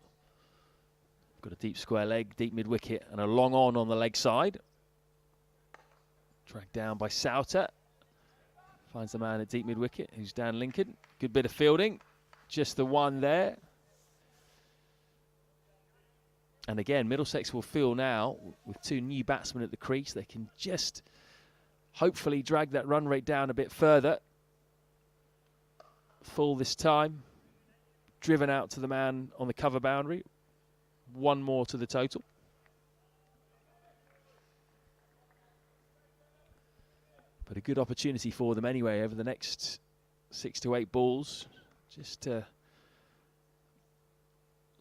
Got a deep square leg, deep mid wicket, and a long on the leg side. Dragged down by Souter. Finds the man at deep mid wicket, who's Dan Lincoln. Good bit of fielding. Just the one there. And again, Middlesex will feel now, with 2 new batsmen at the crease, they can just hopefully drag that run rate down a bit further. Full this time. Driven out to the man on the cover boundary. 1 more to the total. But a good opportunity for them anyway over the next 6 to 8 balls. Just to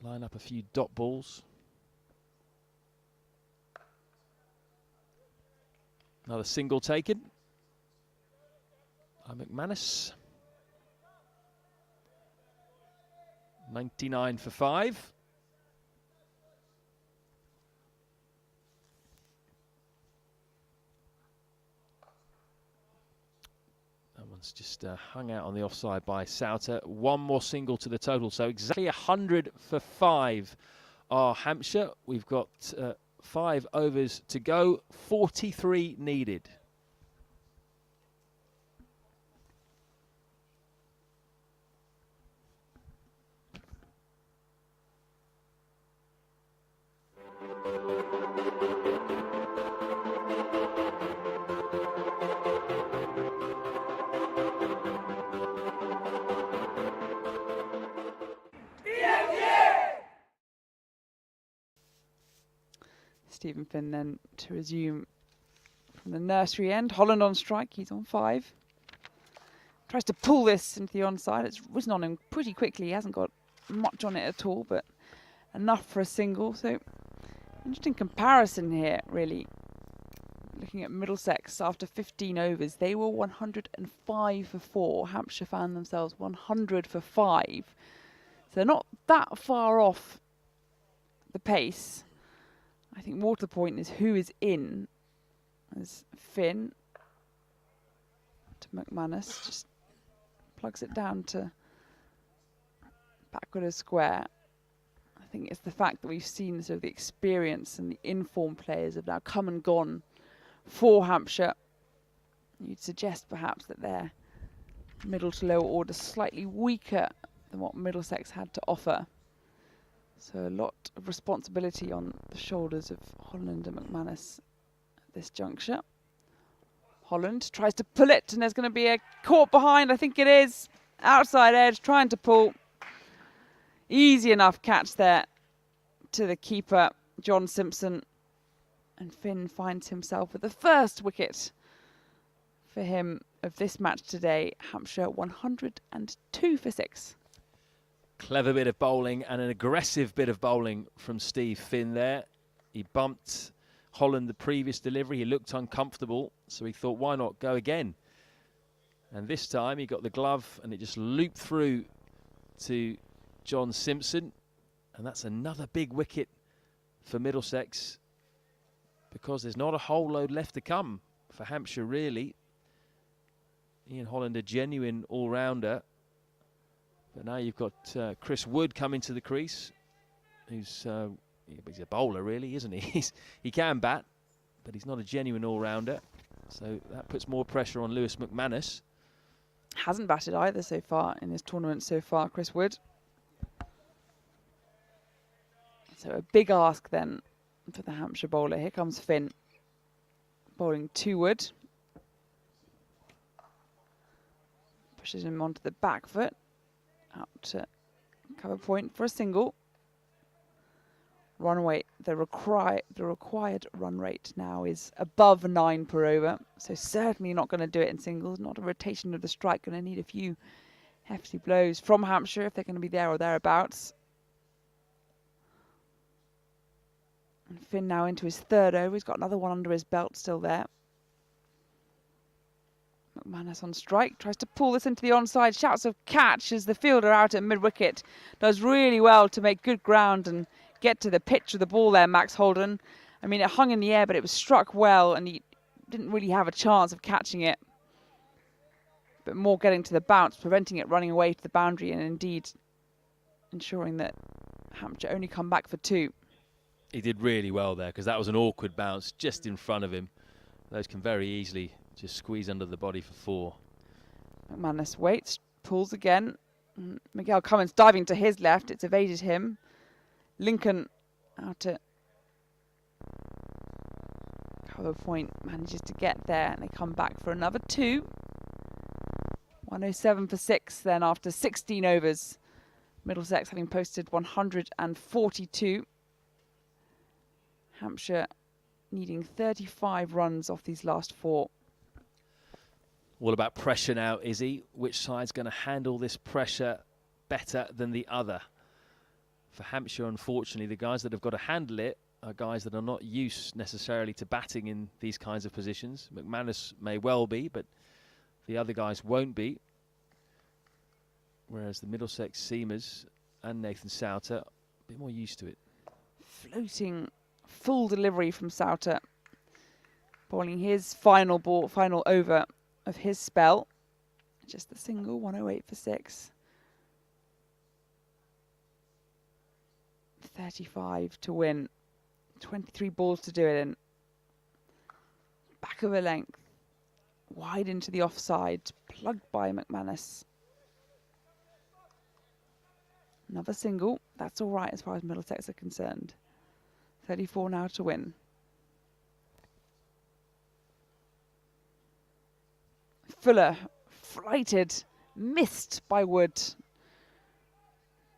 line up a few dot balls. Another single taken by McManus. 99 for 5. That one's just hung out on the offside by Souter. 1 more single to the total, so exactly 100 for 5 are Hampshire. We've got 5 overs to go, 43 needed.
Stephen Finn then to resume from the nursery end. Holland on strike, he's on 5. Tries to pull this into the onside. It's risen on him pretty quickly. He hasn't got much on it at all, but enough for a single. So, interesting comparison here, really. Looking at Middlesex after 15 overs, they were 105 for 4. Hampshire found themselves 100 for 5. So they're not that far off the pace. I think more to the point is who is in. As Finn to McManus just plugs it down to backward of square. I think it's the fact that we've seen sort of the experience and the informed players have now come and gone for Hampshire. You'd suggest perhaps that their middle to lower order slightly weaker than what Middlesex had to offer. So a lot of responsibility on the shoulders of Holland and McManus at this juncture. Holland tries to pull it, and there's going to be a caught behind. I think it is. Outside edge, trying to pull. Easy enough catch there to the keeper, John Simpson. And Finn finds himself with the first wicket for him of this match today. Hampshire 102 for 6.
Clever bit of bowling and an aggressive bit of bowling from Steve Finn there. He bumped Holland the previous delivery. He looked uncomfortable, so he thought, why not go again? And this time he got the glove and it just looped through to John Simpson. And that's another big wicket for Middlesex, because there's not a whole load left to come for Hampshire, really. Ian Holland, a genuine all-rounder. But now you've got Chris Wood coming to the crease, who's he's a bowler, really, isn't he? He can bat, but he's not a genuine all-rounder. So that puts more pressure on Lewis McManus.
Hasn't batted either so far in this tournament so far, Chris Wood. So a big ask then for the Hampshire bowler. Here comes Finn, bowling to Wood. Pushes him onto the back foot. Out to cover point for a single. Run rate, the required run rate now is above 9 per over. So certainly not going to do it in singles. Not a rotation of the strike. Going to need a few hefty blows from Hampshire if they're going to be there or thereabouts. And Finn now into his third over. He's got another one under his belt still there. McManus on strike, tries to pull this into the onside. Shouts of catch as the fielder out at mid-wicket does really well to make good ground and get to the pitch of the ball there, Max Holden. I mean, it hung in the air, but it was struck well, and he didn't really have a chance of catching it. But more getting to the bounce, preventing it running away to the boundary, and indeed ensuring that Hampshire only come back for 2.
He did really well there, because that was an awkward bounce just in front of him. Those can very easily just squeeze under the body for 4.
McManus waits, pulls again. Miguel Cummins diving to his left. It's evaded him. Lincoln out to cover point, manages to get there, and they come back for another 2. 107 for 6 then after 16 overs. Middlesex having posted 142. Hampshire needing 35 runs off these last 4.
All about pressure now, Izzy. Which side's going to handle this pressure better than the other? For Hampshire, unfortunately, the guys that have got to handle it are guys that are not used necessarily to batting in these kinds of positions. McManus may well be, but the other guys won't be. Whereas the Middlesex seamers and Nathan Souter a bit more used to it.
Floating full delivery from Souter, bowling his final over of his spell. Just the single, 108 for 6. 35 to win. 23 balls to do it in. Back of a length. Wide into the offside. Plugged by McManus. Another single. That's all right as far as Middlesex are concerned. 34 now to win. Fuller, flighted, missed by Wood.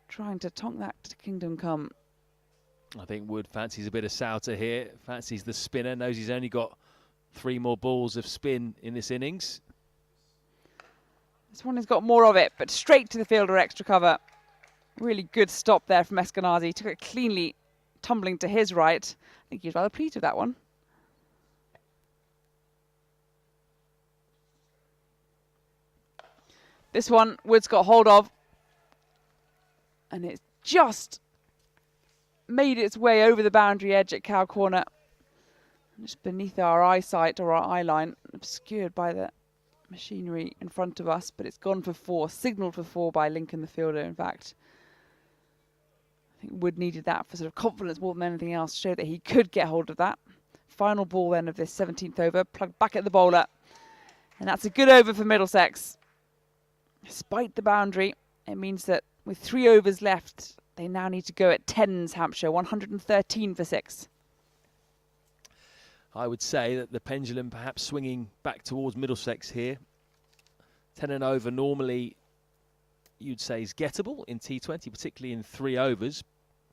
Trying to tonk that to Kingdom Come.
I think Wood fancies a bit of Souter here, fancies the spinner, knows he's only got 3 more balls of spin in this innings.
This one has got more of it, but straight to the fielder, extra cover. Really good stop there from Eskenazi. Took it cleanly, tumbling to his right. I think he's rather pleased with that one. This one, Wood's got hold of. And it's just made its way over the boundary edge at Cow Corner. Just beneath our eyesight or our eye line, obscured by the machinery in front of us, but it's gone for 4, signalled for 4 by Lincoln, the fielder, in fact. I think Wood needed that for sort of confidence more than anything else, to show that he could get hold of that. Final ball then of this 17th over, plugged back at the bowler. And that's a good over for Middlesex. Despite the boundary, it means that with 3 overs left, they now need to go at 10s, Hampshire, 113 for 6.
I would say that the pendulum perhaps swinging back towards Middlesex here. 10 and over normally you'd say is gettable in T20, particularly in 3 overs.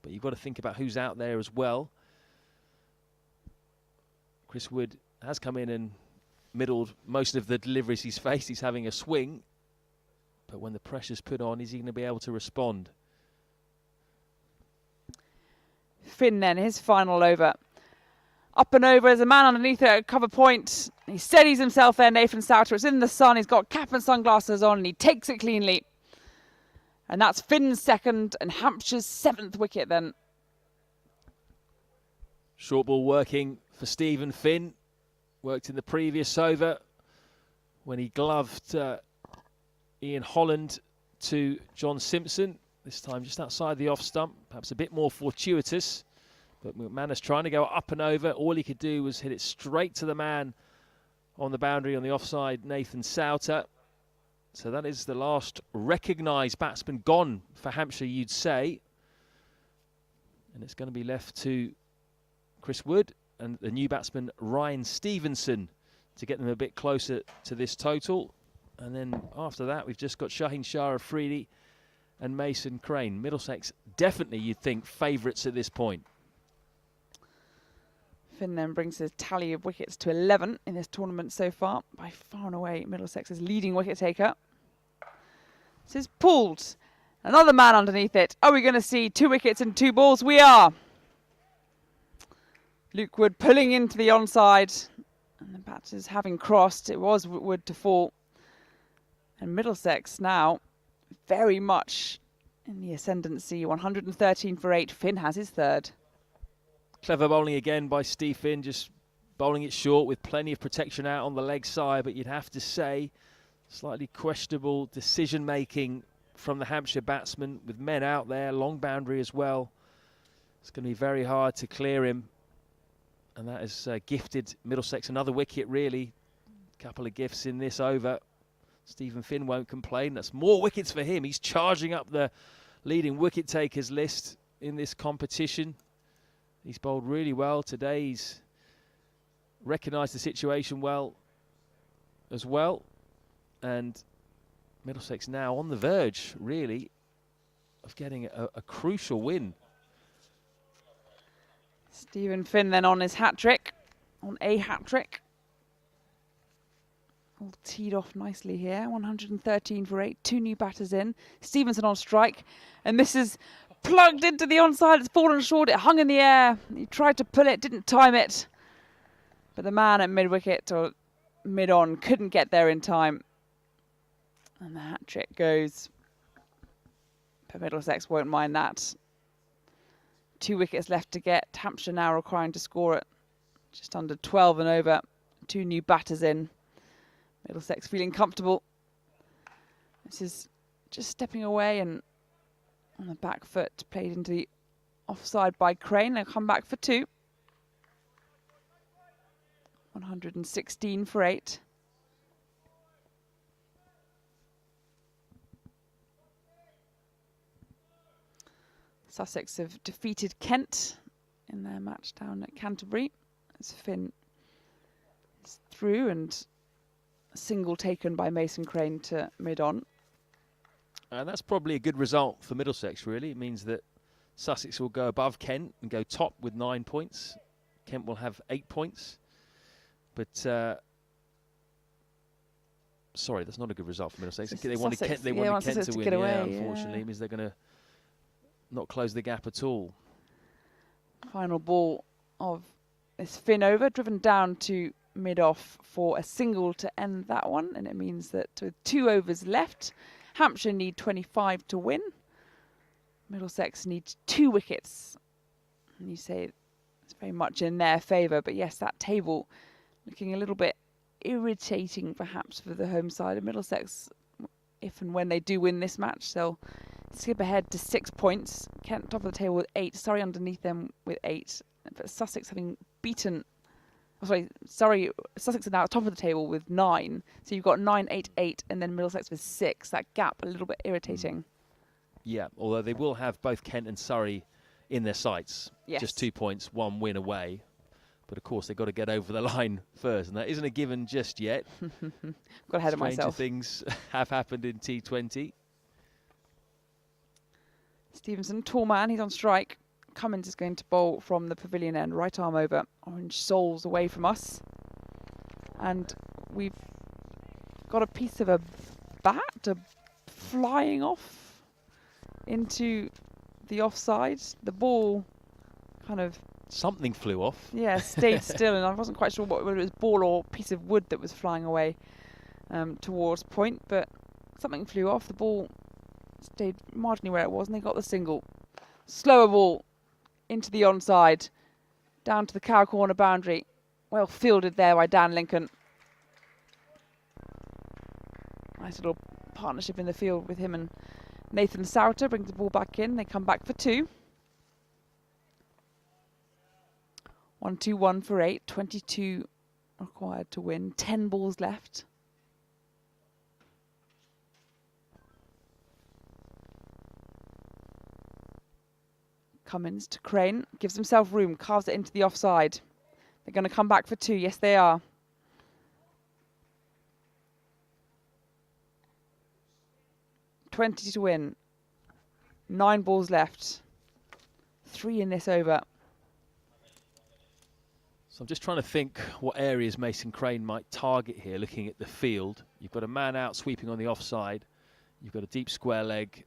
But you've got to think about who's out there as well. Chris Wood has come in and middled most of the deliveries he's faced. He's having a swing. But when the pressure's put on, is he going to be able to respond?
Finn then, his final over. Up and over, there's a man underneath it at cover point. He steadies himself there, Nathan Souter. It's in the sun, he's got cap and sunglasses on, and he takes it cleanly. And that's Finn's second and Hampshire's 7th wicket then.
Short ball working for Stephen Finn. Worked in the previous over when he gloved Ian Holland to John Simpson. This time just outside the off stump, perhaps a bit more fortuitous. But McManus trying to go up and over. All he could do was hit it straight to the man on the boundary on the offside, Nathan Souter. So that is the last recognised batsman gone for Hampshire, you'd say. And it's going to be left to Chris Wood and the new batsman Ryan Stevenson to get them a bit closer to this total. And then after that, we've just got Shaheen Shah Afridi and Mason Crane. Middlesex definitely, you'd think, favourites at this point.
Finn then brings his tally of wickets to 11 in this tournament so far. By far and away, Middlesex's leading wicket taker. This is pulled. Another man underneath it. Are we going to see 2 wickets and 2 balls? We are. Luke Wood pulling into the onside. And the batters having crossed. It was Wood to fall. And Middlesex now very much in the ascendancy. 113 for 8. Finn has his 3rd.
Clever bowling again by Steve Finn, just bowling it short with plenty of protection out on the leg side, but you'd have to say slightly questionable decision making from the Hampshire batsman with men out there, long boundary as well. It's going to be very hard to clear him, and that has gifted Middlesex another wicket really. A couple of gifts in this over. Stephen Finn won't complain. That's more wickets for him. He's charging up the leading wicket takers list in this competition. He's bowled really well today. He's recognised the situation well as well. And Middlesex now on the verge, really, of getting a crucial win.
Stephen Finn then on his hat-trick, on a hat-trick. All teed off nicely here. 113 for 8. 2 new batters in. Stevenson on strike. And this is plugged into the onside. It's fallen short. It hung in the air. He tried to pull it, didn't time it. But the man at mid-wicket or mid-on couldn't get there in time. And the hat-trick goes. But Middlesex won't mind that. 2 wickets left to get. Hampshire now requiring to score it just under 12 and over. 2 new batters in. Middlesex feeling comfortable. This is just stepping away and on the back foot, played into the offside by Crane. They'll come back for 2. 116 for 8. Sussex have defeated Kent in their match down at Canterbury. As Finn is through and a single taken by Mason Crane to mid-on.
And that's probably a good result for Middlesex, really. It means that Sussex will go above Kent and go top with 9 points. Kent will have 8 points. But, sorry, that's not a good result for Middlesex. They wanted Kent to win. Yeah, unfortunately, it means they're going to not close the gap at all.
Final ball of this Finn over, driven down to mid-off for a single to end that one. And it means that with 2 overs left, Hampshire need 25 to win. Middlesex needs 2 wickets. And you say it's very much in their favour. But yes, that table looking a little bit irritating perhaps for the home side of Middlesex. If and when they do win this match, they'll skip ahead to 6 points. Kent top of the table with 8. Surrey underneath them with 8. But Sussex having beaten... Sussex are now at top of the table with 9. So you've got 9, 8, 8, and then Middlesex with 6. That gap a little bit irritating.
Yeah, although they will have both Kent and Surrey in their sights.
Yes.
Just 2 points, 1 win away. But of course, they've got to get over the line first, and that isn't a given just yet.
Got ahead of myself.
Things have happened in T20.
Stevenson, tall man, he's on strike. Cummins is going to bowl from the pavilion end, right arm over. Orange soles away from us. And we've got a piece of a bat flying off into the offside. The ball kind of...
Something flew off.
Yeah, stayed still, and I wasn't quite sure whether it was ball or piece of wood that was flying away towards point, but something flew off. The ball stayed marginally where it was, and they got the single. Slower ball into the onside, down to the cow corner boundary. Well fielded there by Dan Lincoln. Nice little partnership in the field with him and Nathan Souter. Brings the ball back in. They come back for 2. 1-2-1 for 8. 22 required to win. 10 balls left. Cummins to Crane. Gives himself room. Carves it into the offside. They're going to come back for 2. Yes, they are. $20 to win. 9 balls left. 3 in this over.
So I'm just trying to think what areas Mason Crane might target here, looking at the field. You've got a man out sweeping on the offside. You've got a deep square leg.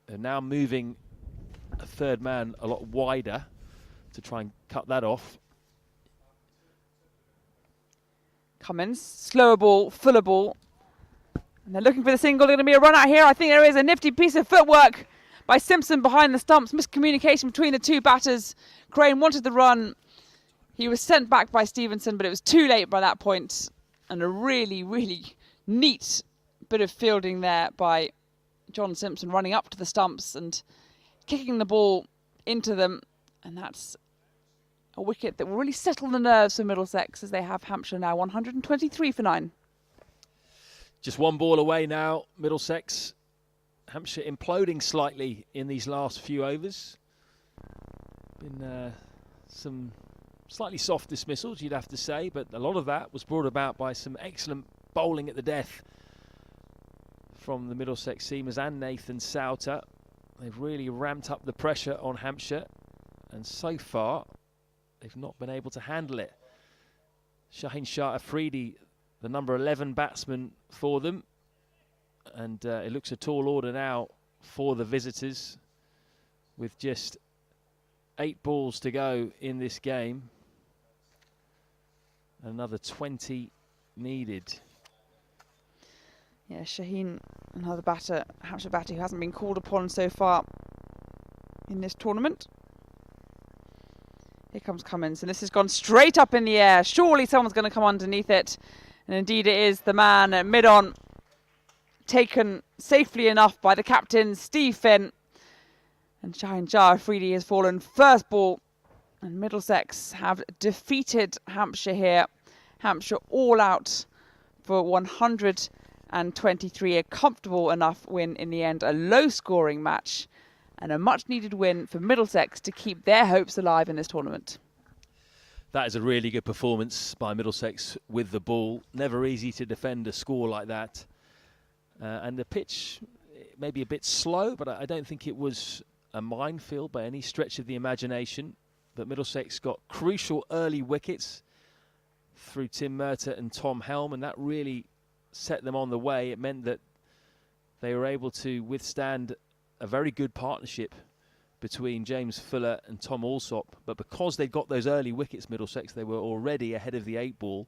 They're now moving a third man a lot wider to try and cut that off.
Cummins, slower ball, fuller ball. And they're looking for the single. There's going to be a run out here. I think there is a nifty piece of footwork by Simpson behind the stumps. Miscommunication between the two batters. Crane wanted the run. He was sent back by Stevenson, but it was too late by that point. And a really, really neat bit of fielding there by John Simpson, running up to the stumps and kicking the ball into them. And that's a wicket that will really settle the nerves for Middlesex, as they have Hampshire now 123 for 9.
Just 1 ball away now, Middlesex. Hampshire imploding slightly in these last few overs. Been some slightly soft dismissals, you'd have to say, but a lot of that was brought about by some excellent bowling at the death from the Middlesex seamers and Nathan Souter. They've really ramped up the pressure on Hampshire, and so far they've not been able to handle it. Shaheen Shah Afridi, the number 11 batsman for them, and it looks a tall order now for the visitors, with just 8 balls to go in this game. Another 20 needed.
Yeah, Shaheen, another batter, Hampshire batter who hasn't been called upon so far in this tournament. Here comes Cummins, and this has gone straight up in the air. Surely someone's going to come underneath it. And indeed it is the man at mid-on, taken safely enough by the captain, Steve Finn. And Shaheen Shah Afridi has fallen first ball. And Middlesex have defeated Hampshire here. Hampshire all out for 123. A comfortable enough win in the end. A low-scoring match. And a much-needed win for Middlesex to keep their hopes alive in this tournament.
That is a really good performance by Middlesex with the ball. Never easy to defend a score like that. And the pitch may be a bit slow, but I don't think it was a minefield by any stretch of the imagination. But Middlesex got crucial early wickets through Tim Murtagh and Tom Helm, and that really set them on the way. It meant that they were able to withstand a very good partnership between James Fuller and Tom Alsop. But because they got those early wickets, Middlesex, they were already ahead of the 8 ball,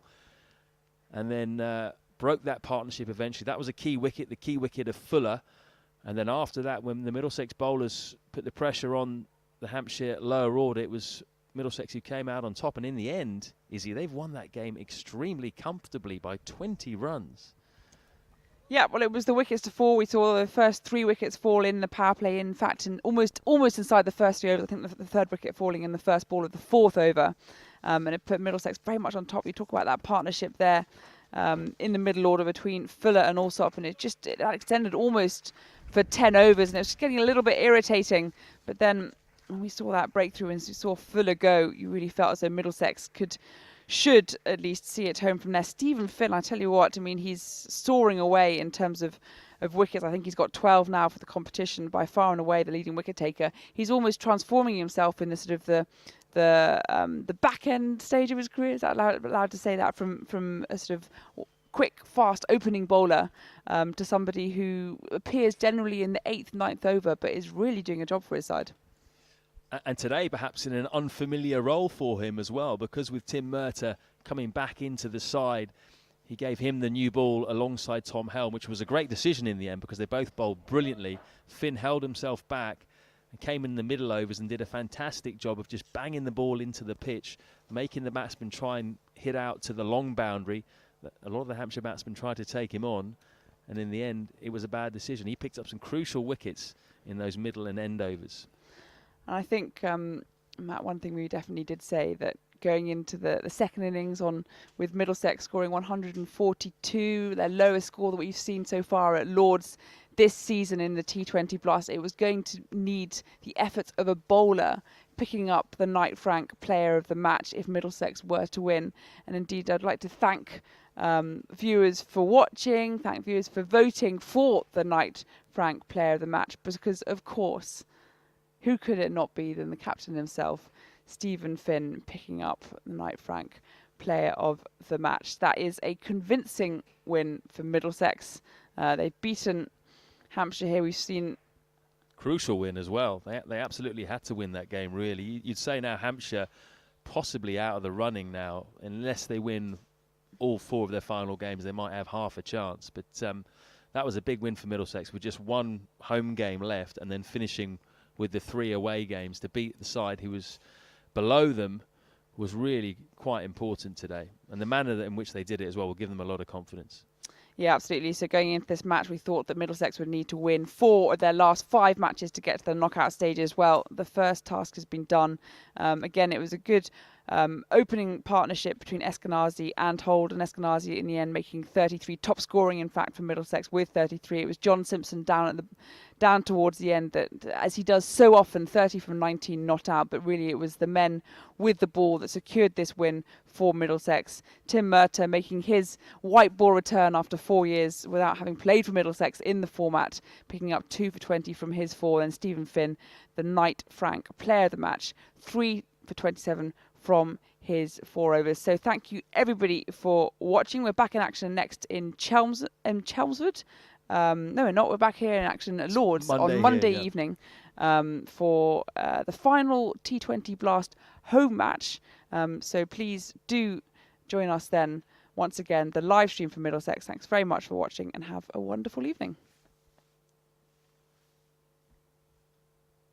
and then broke that partnership eventually. That was a key wicket, the key wicket of Fuller. And then after that, when the Middlesex bowlers put the pressure on the Hampshire lower order, it was Middlesex who came out on top, and in the end, Izzy, they've won that game extremely comfortably by 20 runs.
Yeah, well, it was the wickets to fall. We saw the first 3 wickets fall in the power play. In fact, almost inside the first 3 overs. I think the 3rd wicket falling in the first ball of the 4th over. And it put Middlesex very much on top. You talk about that partnership there in the middle order between Fuller and Alsop, and it extended almost for 10 overs, and it was just getting a little bit irritating. But then when we saw that breakthrough and we saw Fuller go, you really felt as though Middlesex should at least see it home from there. Stephen Finn, I tell you what, I mean, he's soaring away in terms of wickets. I think he's got 12 now for the competition, by far and away the leading wicket taker. He's almost transforming himself in the sort of the back end stage of his career. Is that allowed to say that, from a sort of quick, fast opening bowler to somebody who appears generally in the 8th, 9th over, but is really doing a job for his side.
And today, perhaps in an unfamiliar role for him as well, because with Tim Murtagh coming back into the side, he gave him the new ball alongside Tom Helm, which was a great decision in the end because they both bowled brilliantly. Finn held himself back and came in the middle overs and did a fantastic job of just banging the ball into the pitch, making the batsman try and hit out to the long boundary. A lot of the Hampshire batsmen tried to take him on, and in the end, it was a bad decision. He picked up some crucial wickets in those middle and end overs.
And I think, Matt, one thing we definitely did say, that going into the second innings with Middlesex scoring 142, their lowest score that we've seen so far at Lord's this season in the T20 Plus, it was going to need the efforts of a bowler picking up the Knight Frank player of the match if Middlesex were to win. And indeed, I'd like to thank viewers for watching, thank viewers for voting for the Knight Frank player of the match, because of course, who could it not be than the captain himself, Stephen Finn, picking up the Knight Frank player of the match. That is a convincing win for Middlesex. They've beaten Hampshire here. We've seen
crucial win as well. They absolutely had to win that game, really. You'd say now Hampshire possibly out of the running now. Unless they win all 4 of their final games, they might have half a chance. But that was a big win for Middlesex with just 1 home game left, and then finishing with the 3 away games to beat the side who was below them was really quite important today. And the manner in which they did it as well will give them a lot of confidence.
Yeah, absolutely. So going into this match, we thought that Middlesex would need to win 4 of their last 5 matches to get to the knockout stages. Well, the first task has been done. Again, it was a good opening partnership between Eskenazi and Holt, and Eskenazi in the end making 33, top scoring in fact for Middlesex with 33. It was John Simpson down towards the end that, as he does so often, 30 from 19 not out, but really it was the men with the ball that secured this win for Middlesex. Tim Murtagh making his white ball return after 4 years without having played for Middlesex in the format, picking up 2 for 20 from his 4, and Stephen Finn, the Knight Frank player of the match, 3 for 27 from his 4 overs. So thank you everybody for watching. We're back in action next in Chelmsford. No, we're not. We're back here in action at Lord's on Monday evening for the final T20 Blast home match. So please do join us then. Once again, the live stream from Middlesex. Thanks very much for watching and have a wonderful evening.